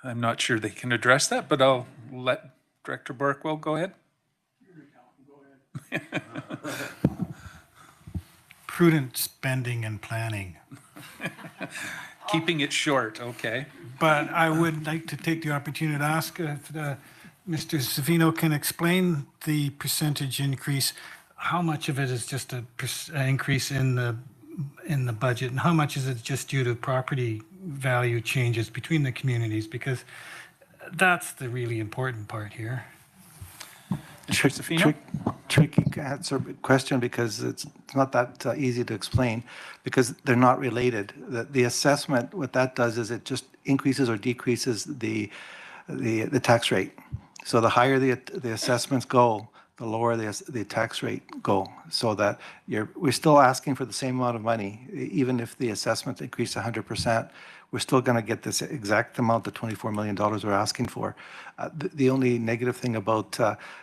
I'm not sure they can address that, but I'll let Director Barkwell go ahead. Prudent spending and planning. Keeping it short, okay. But I would like to take the opportunity to ask if Mr. Savino can explain the percentage increase. How much of it is just an increase in the budget, and how much is it just due to property value changes between the communities? Because that's the really important part here. Tricky question, because it's not that easy to explain, because they're not related. The assessment, what that does is it just increases or decreases the tax rate. So the higher the assessments go, the lower the tax rate go. So that we're still asking for the same amount of money, even if the assessments increase 100%. We're still going to get this exact amount, the $24 million we're asking for. The only negative thing about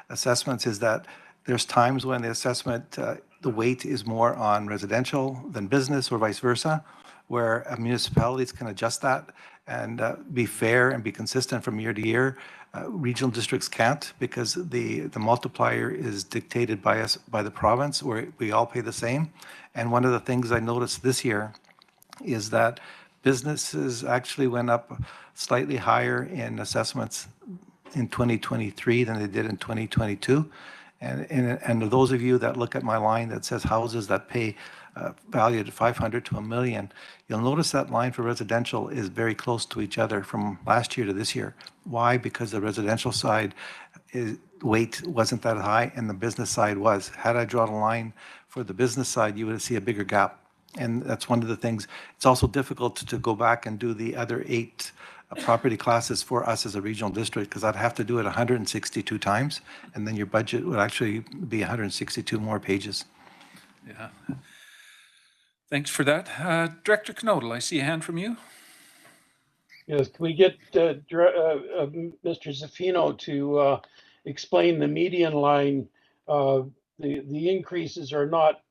assessments is that there's times when the assessment, the weight is more on residential than business, or vice versa, where municipalities can adjust that and be fair and be consistent from year to year. Regional districts can't, because the multiplier is dictated by the province, where we all pay the same. And one of the things I noticed this year is that businesses actually went up slightly higher in assessments in 2023 than they did in 2022. And those of you that look at my line that says houses that pay valued at 500 to $1 million, you'll notice that line for residential is very close to each other from last year to this year. Why? Because the residential side weight wasn't that high and the business side was. Had I drawn a line for the business side, you would see a bigger gap. And that's one of the things. It's also difficult to go back and do the other 8 property classes for us as a regional district, because I'd have to do it 162 times, and then your budget would actually be 162 more pages. Yeah. Thanks for that. Director Knodel, I see a hand from you. Yes, can we get Mr. Zaffino to explain the median line? The increases are not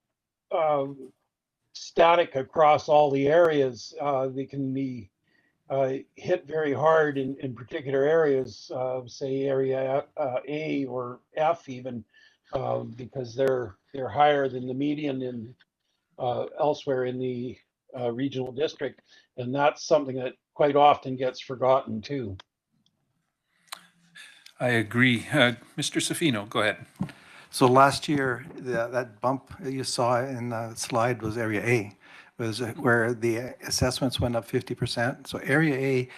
static across all the areas. They can be hit very hard in particular areas, say area A or F even, because they're higher than the median in elsewhere in the regional district, and that's something that quite often gets forgotten too. I agree. Mr. Zaffino, go ahead. So last year, that bump you saw in the slide was Area A, was where the assessments went up 50%. So Area A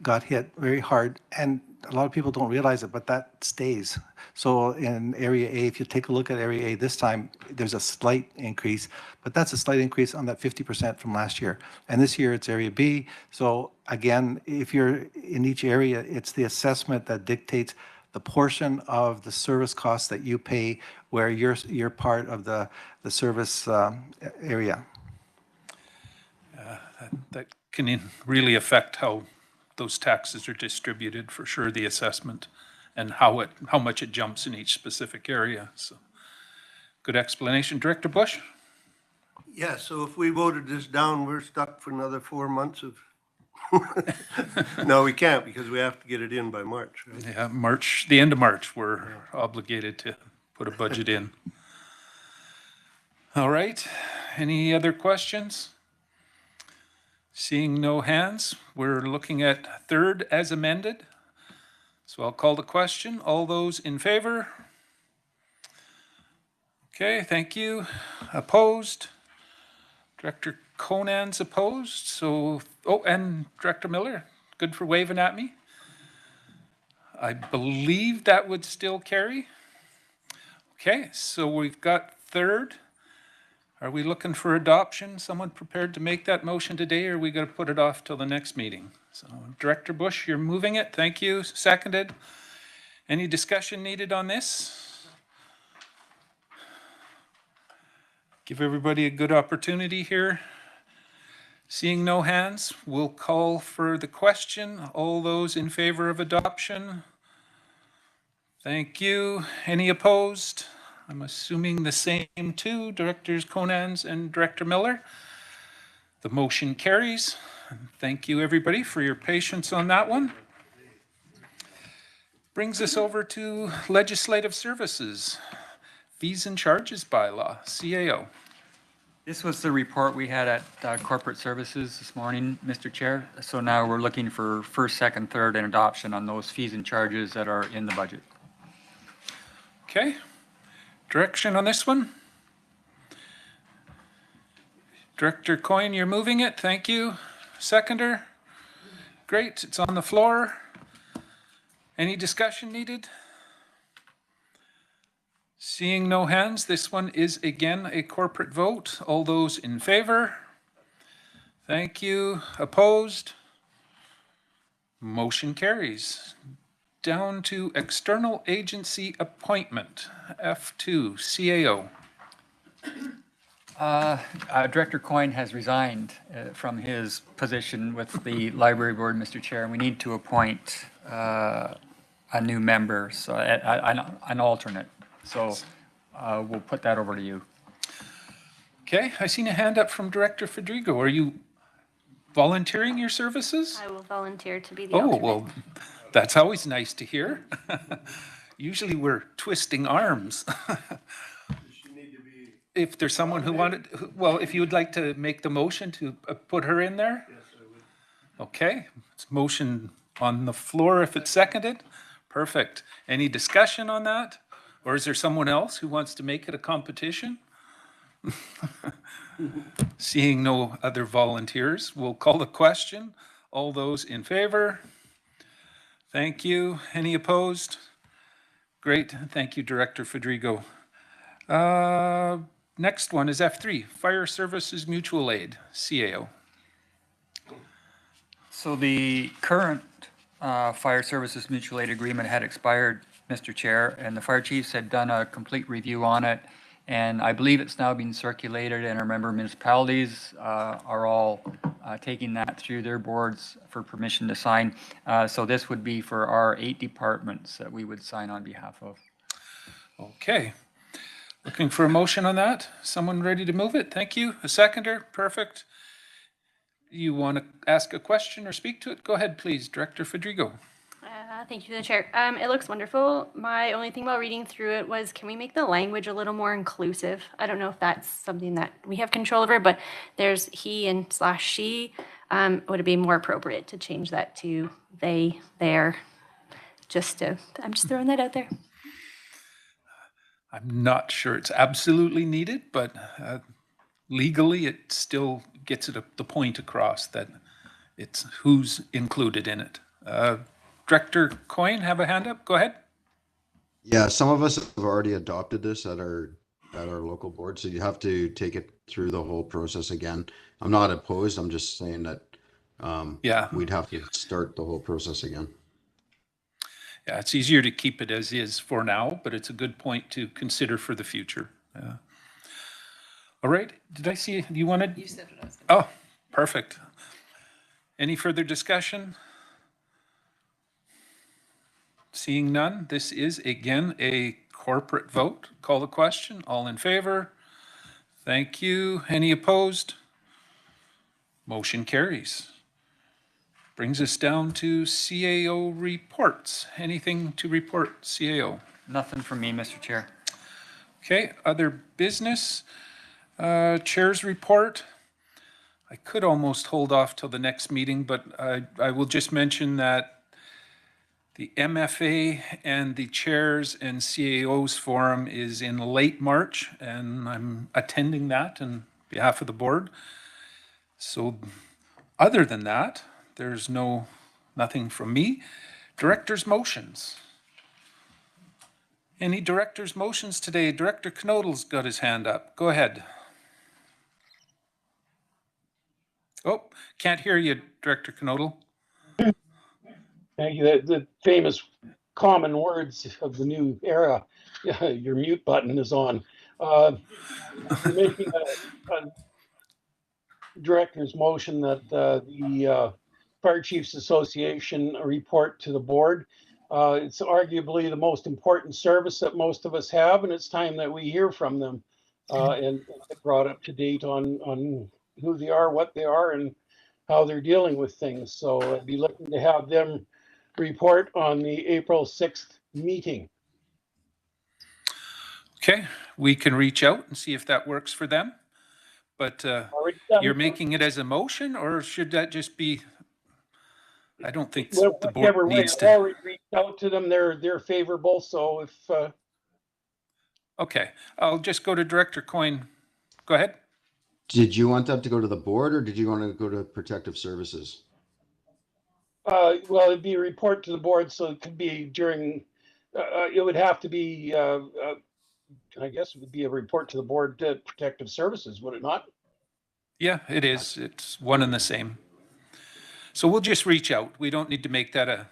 got hit very hard, and a lot of people don't realize it, but that stays. So in Area A, if you take a look at Area A this time, there's a slight increase, but that's a slight increase on that 50% from last year. And this year it's Area B. So again, if you're in each area, it's the assessment that dictates the portion of the service costs that you pay where you're part of the service area. That can really affect how those taxes are distributed, for sure, the assessment, and how much it jumps in each specific area. So, good explanation. Director Bush? Yeah, so if we voted this down, we're stuck for another 4 months of, no, we can't, because we have to get it in by March. Right? Yeah, March, the end of March, we're obligated to put a budget in. All right, any other questions? Seeing no hands, we're looking at third as amended. So I'll call the question. All those in favor? Okay, thank you. Opposed? Director Conan's opposed. So, oh, and Director Miller, good for waving at me. I believe that would still carry. Okay, so we've got third. Are we looking for adoption? Someone prepared to make that motion today, or are we going to put it off till the next meeting? So Director Bush, you're moving it. Thank you. Seconded. Any discussion needed on this? Give everybody a good opportunity here. Seeing no hands, we'll call for the question. All those in favor of adoption? Thank you. Any opposed? I'm assuming the same too, Directors Conans and Director Miller. The motion carries. Thank you, everybody, for your patience on that one. Brings us over to Legislative Services, Fees and Charges Bylaw, CAO. This was the report we had at Corporate Services this morning, Mr. Chair. So now we're looking for first, second, third, and adoption on those fees and charges that are in the budget. Okay. Direction on this one? Director Coyne, you're moving it. Thank you. Seconder? Great. It's on the floor. Any discussion needed? Seeing no hands, this one is again a corporate vote. All those in favor? Thank you. Opposed? Motion carries. Down to external agency appointment, F2, CAO. Director Coyne has resigned from his position with the library board, Mr. Chair, and we need to appoint a new member, so an alternate. So we'll put that over to you. Okay, I seen a hand up from Director Fedrigo. Are you volunteering your services? I will volunteer to be the alternate. Oh, well, that's always nice to hear. Usually we're twisting arms. If there's someone who wanted, well, if you would like to make the motion to put her in there? Yes, I would. Okay, it's motion on the floor if it's seconded. Perfect. Any discussion on that? Or is there someone else who wants to make it a competition? Seeing no other volunteers, we'll call the question. All those in favor? Thank you. Any opposed? Great. Thank you, Director Fedrigo. Next one is F3, Fire Services Mutual Aid, CAO. So the current Fire Services Mutual Aid Agreement had expired, Mr. Chair, and the fire chiefs had done a complete review on it. And I believe it's now being circulated, and our member municipalities are all taking that through their boards for permission to sign. So this would be for our 8 departments that we would sign on behalf of. Okay. Looking for a motion on that? Someone ready to move it? Thank you. A seconder? Perfect. You want to ask a question or speak to it? Go ahead, please. Director Fedrigo. Thank you, the chair. It looks wonderful. My only thing while reading through it was, can we make the language a little more inclusive? I don't know if that's something that we have control over, but there's he and / she. Would it be more appropriate to change that to they, their? I'm just throwing that out there. I'm not sure it's absolutely needed, but legally it still gets it the point across that it's who's included in it. Director Coyne, have a hand up. Go ahead. Yeah, some of us have already adopted this at our local board, so you have to take it through the whole process again. I'm not opposed. I'm just saying that we'd have to start the whole process again. Yeah, it's easier to keep it as is for now, but it's a good point to consider for the future. All right. Did I see you wanted? You said what I was Oh, perfect. Any further discussion? Seeing none, this is again a corporate vote. Call the question. All in favor? Thank you. Any opposed? Motion carries. Brings us down to CAO reports. Anything to report, CAO? Nothing from me, Mr. Chair. Okay, other business. Chair's report. I could almost hold off till the next meeting, but I will just mention that the MFA and the Chairs and CAOs Forum is in late March, and I'm attending that on behalf of the board. So other than that, there's nothing from me. Director's motions. Any director's motions today? Director Knodl's got his hand up. Go ahead. Oh, can't hear you, Director Knodl. Thank you. The famous common words of the new era. Your mute button is on. Making a director's motion that the Fire Chiefs Association report to the board. It's arguably the most important service that most of us have, and it's time that we hear from them and get brought up to date on who they are, what they are, and how they're dealing with things. So I'd be looking to have them report on the April 6th meeting. Okay, we can reach out and see if that works for them. But you're making it as a motion, or should that just be? I don't think the board needs to. I've already reached out to them. They're favorable. So if okay, I'll just go to Director Coyne. Go ahead. Did you want that to go to the board, or did you want to go to Protective Services? well, it'd be a report to the board, so it could be during. It would have to be. I guess it would be a report to the board to Protective Services, would it not? Yeah, it is. It's one and the same. So we'll just reach out. We don't need to make that a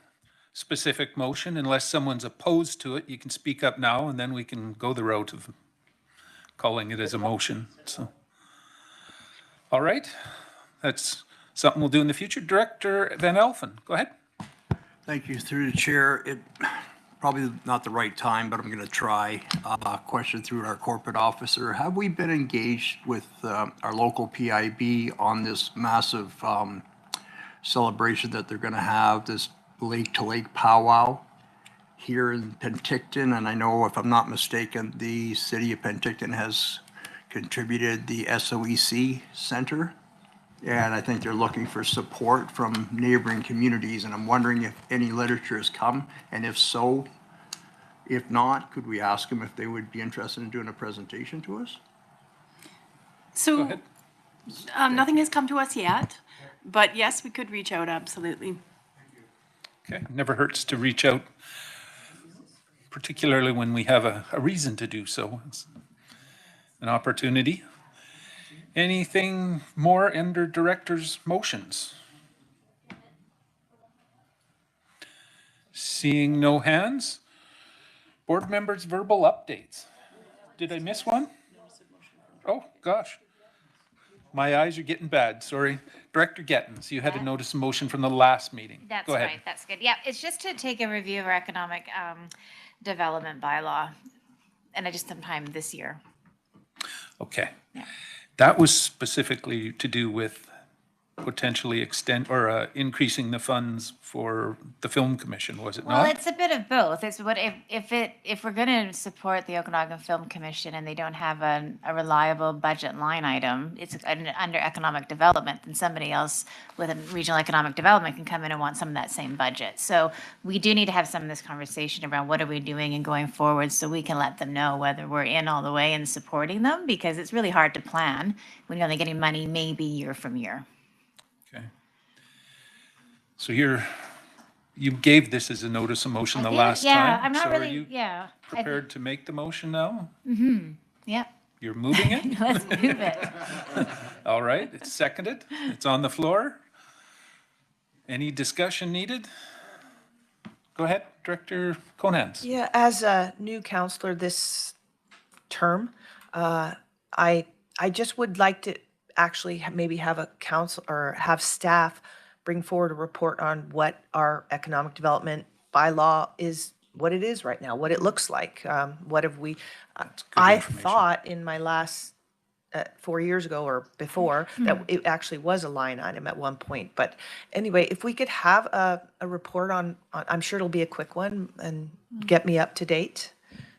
specific motion unless someone's opposed to it. You can speak up now, and then we can go the route of calling it as a motion. So, all right, that's something we'll do in the future. Director Van Elfen, go ahead. Thank you. Through the chair, it probably not the right time, but I'm going to try a question through our corporate officer. Have we been engaged with our local PIB on this massive celebration that they're going to have, this lake to lake powwow here in Penticton? And I know, if I'm not mistaken, the city of Penticton has contributed the SOEC Center. And I think they're looking for support from neighboring communities. And I'm wondering if any literature has come, and if so, If not, could we ask them if they would be interested in doing a presentation to us? So, nothing has come to us yet, but yes, we could reach out, absolutely. Okay, never hurts to reach out, particularly when we have a reason to do so. It's an opportunity. Anything more under director's motions? Seeing no hands. Board members' verbal updates. Did I miss one? Oh, gosh. My eyes are getting bad, sorry. Director Gettens, you had a notice of motion from the last meeting. That's Go ahead. right, that's good. Yeah, it's just to take a review of our economic development bylaw, and I just sometime this year. Okay. Yeah. That was specifically to do with potentially increasing the funds for the film commission, was it not? Well, it's a bit of both. It's what if we're going to support the Okanagan Film Commission and they don't have a reliable budget line item, it's under economic development, then somebody else with a regional economic development can come in and want some of that same budget. So we do need to have some of this conversation around what are we doing and going forward, so we can let them know whether we're in all the way and supporting them, because it's really hard to plan when you're only getting money maybe year from year. Okay. So you gave this as a notice of motion the last time? Yeah, I'm not so really, are you yeah. prepared to make the motion now? Mm-hmm, yep. You're moving it? Let's move it. All right, it's seconded. It's on the floor. Any discussion needed? Go ahead, Director Conans. Yeah, as a new counselor this term, I just would like to actually maybe have a council or have staff bring forward a report on what our economic development bylaw is, what it is right now, what it looks like. What have we, I thought in my last 4 years ago or before that it actually was a line item at one point. But anyway, if we could have a report on, I'm sure it'll be a quick one and get me up to date,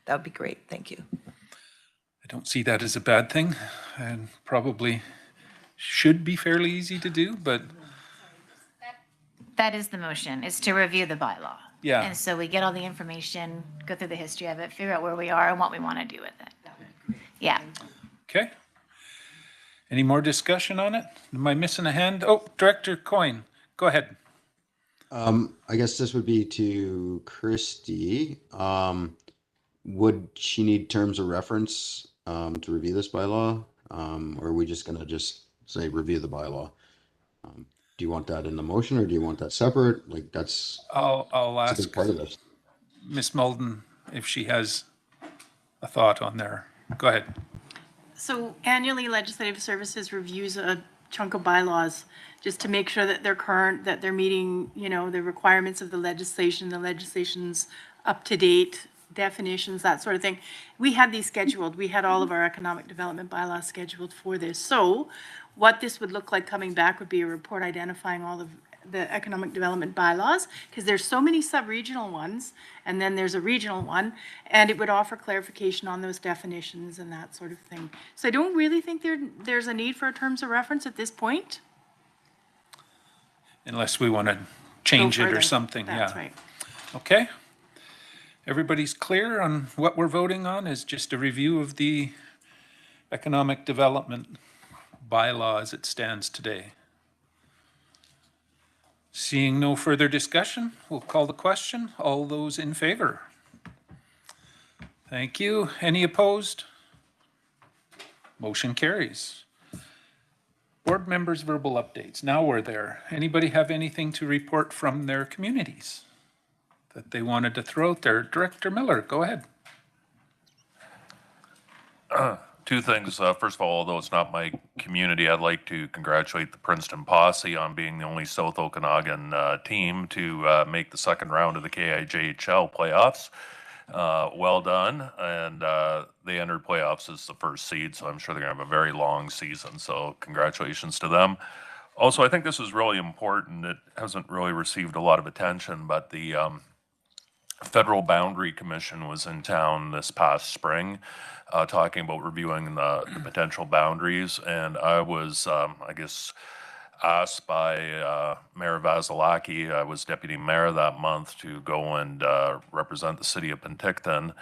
that would be great. Thank you. I don't see that as a bad thing, and probably should be fairly easy to do, but That is the motion, is to review the bylaw. Yeah. And so we get all the information, go through the history of it, figure out where we are and what we want to do with it. Yeah. okay. Any more discussion on it? Am I missing a hand? Oh, Director Coyne, go ahead. I guess this would be to Christy. Would she need terms of reference to review this bylaw? Or are we just gonna say review the bylaw? Do you want that in the motion, or do you want that separate? Like that's I'll a ask big part of this. Ms. Mulden if she has a thought on there. Go ahead. So annually, Legislative Services reviews a chunk of bylaws just to make sure that they're current, that they're meeting, the requirements of the legislation's up to date, definitions, that sort of thing. We had these scheduled. We had all of our economic development bylaws scheduled for this. So what this would look like coming back would be a report identifying all of the economic development bylaws, because there's so many sub-regional ones, and then there's a regional one, and it would offer clarification on those definitions and that sort of thing. So I don't really think there's a need for terms of reference at this point. Unless we want to change it or further. something, That's yeah. right. Okay. Everybody's clear on what we're voting on is just a review of the economic development bylaw as it stands today. Seeing no further discussion, we'll call the question. All those in favor? Thank you. Any opposed? Motion carries. Board members' verbal updates. Now we're there. Anybody have anything to report from their communities that they wanted to throw out there? Director Miller, go ahead. Two things. First of all, although it's not my community, I'd like to congratulate the Princeton Posse on being the only South Okanagan team to make the second round of the KIJHL playoffs. Well done. And they entered playoffs as the first seed, so I'm sure they're going to have a very long season. So congratulations to them. Also, I think this is really important. It hasn't really received a lot of attention, but the Federal Boundary Commission was in town this past spring talking about reviewing the potential boundaries. And I was, asked by Mayor Vasilaki, I was deputy mayor that month, to go and represent the city of Penticton.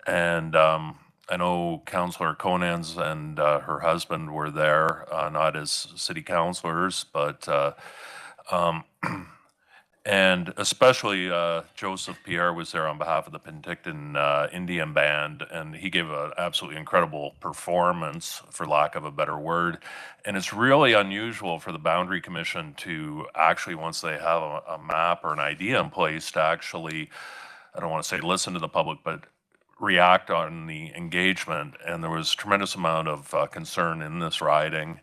And I know Councillor Conans and her husband were there, not as city councillors, but and especially Joseph Pierre was there on behalf of the Penticton Indian Band, and he gave an absolutely incredible performance, for lack of a better word. And it's really unusual for the Boundary Commission to actually, once they have a map or an idea in place, to actually, I don't want to say listen to the public, but react on the engagement. And there was a tremendous amount of concern in this riding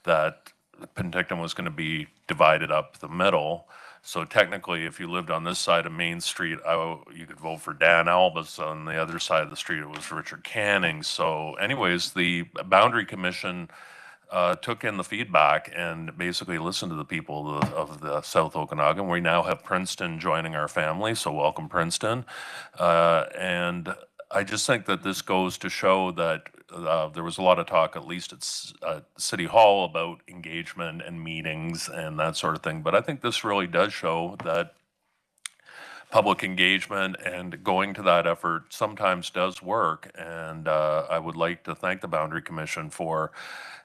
that Penticton was going to be divided up the middle. So technically, if you lived on this side of Main Street, you could vote for Dan Albus. On the other side of the street, it was Richard Canning. So anyways, the Boundary Commission took in the feedback and basically listened to the people of the South Okanagan. We now have Princeton joining our family, so welcome, Princeton. And I just think that this goes to show that there was a lot of talk, at least at City Hall, about engagement and meetings and that sort of thing. But I think this really does show that public engagement and going to that effort sometimes does work. And I would like to thank the Boundary Commission for,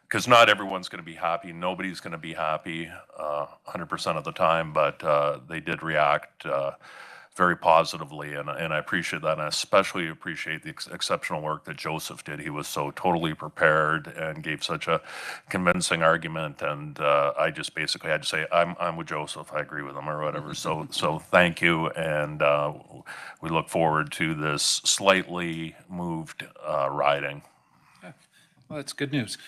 because not everyone's going to be happy. Nobody's going to be happy 100% of the time, but they did react very positively, and I appreciate that, and I especially appreciate the exceptional work that Joseph did. He was so totally prepared and gave such a convincing argument, and I just basically had to say, I'm with Joseph, I agree with him, or whatever. So thank you, and we look forward to this slightly moved riding. Well, that's good news.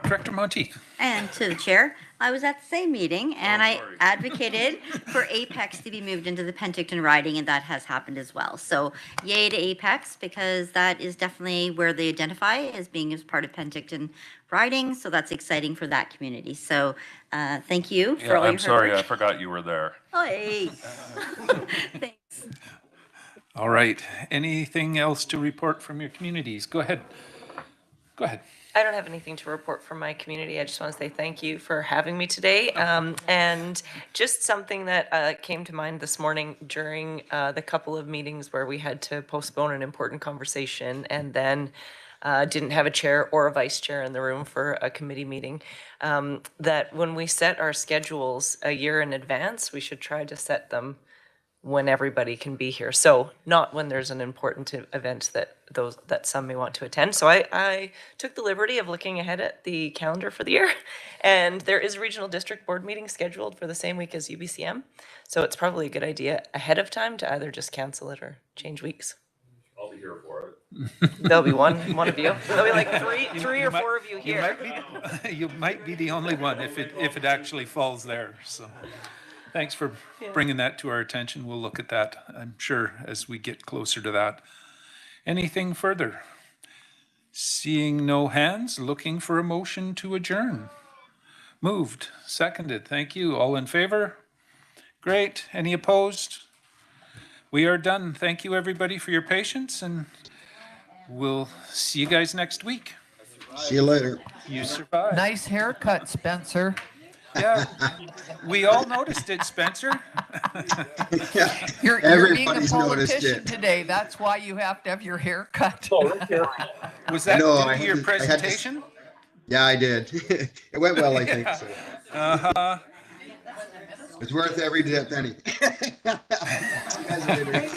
Director Monteith. And to the chair, I was at the same meeting and I advocated for Apex to be moved into the Penticton riding, and that has happened as well. So yay to Apex, because that is definitely where they identify as being as part of Penticton riding. So that's exciting for that community. So thank you for all your hard I'm sorry, work. I forgot you were there. Oh, hey. Thanks. All right. Anything else to report from your communities? Go ahead. Go ahead. I don't have anything to report from my community. I just want to say thank you for having me today. And just something that came to mind this morning during the couple of meetings where we had to postpone an important conversation and then didn't have a chair or a vice chair in the room for a committee meeting, that when we set our schedules a year in advance, we should try to set them when everybody can be here. So not when there's an important event that some may want to attend. So I took the liberty of looking ahead at the calendar for the year, and there is a regional district board meeting scheduled for the same week as UBCM. So it's probably a good idea ahead of time to either just cancel it or change weeks. I'll be here for it. There'll be one of you. There'll be like three or four of you here. You might be the only one if it actually falls there. So thanks for bringing that to our attention. We'll look at that, I'm sure, as we get closer to that. Anything further? Seeing no hands, looking for a motion to adjourn. Moved, seconded. Thank you. All in favor? Great. Any opposed? We are done. Thank you, everybody, for your patience, and we'll see you guys next week. See you later. You survived. Nice haircut, Spencer. Yeah, we all noticed it, Spencer. You're being a Everybody's noticed politician it. today. That's why you have to have your hair cut. Was that No, due I to your had to- presentation? Yeah, I did. It went well, I think. So. Uh-huh. It's worth every penny. You guys did it.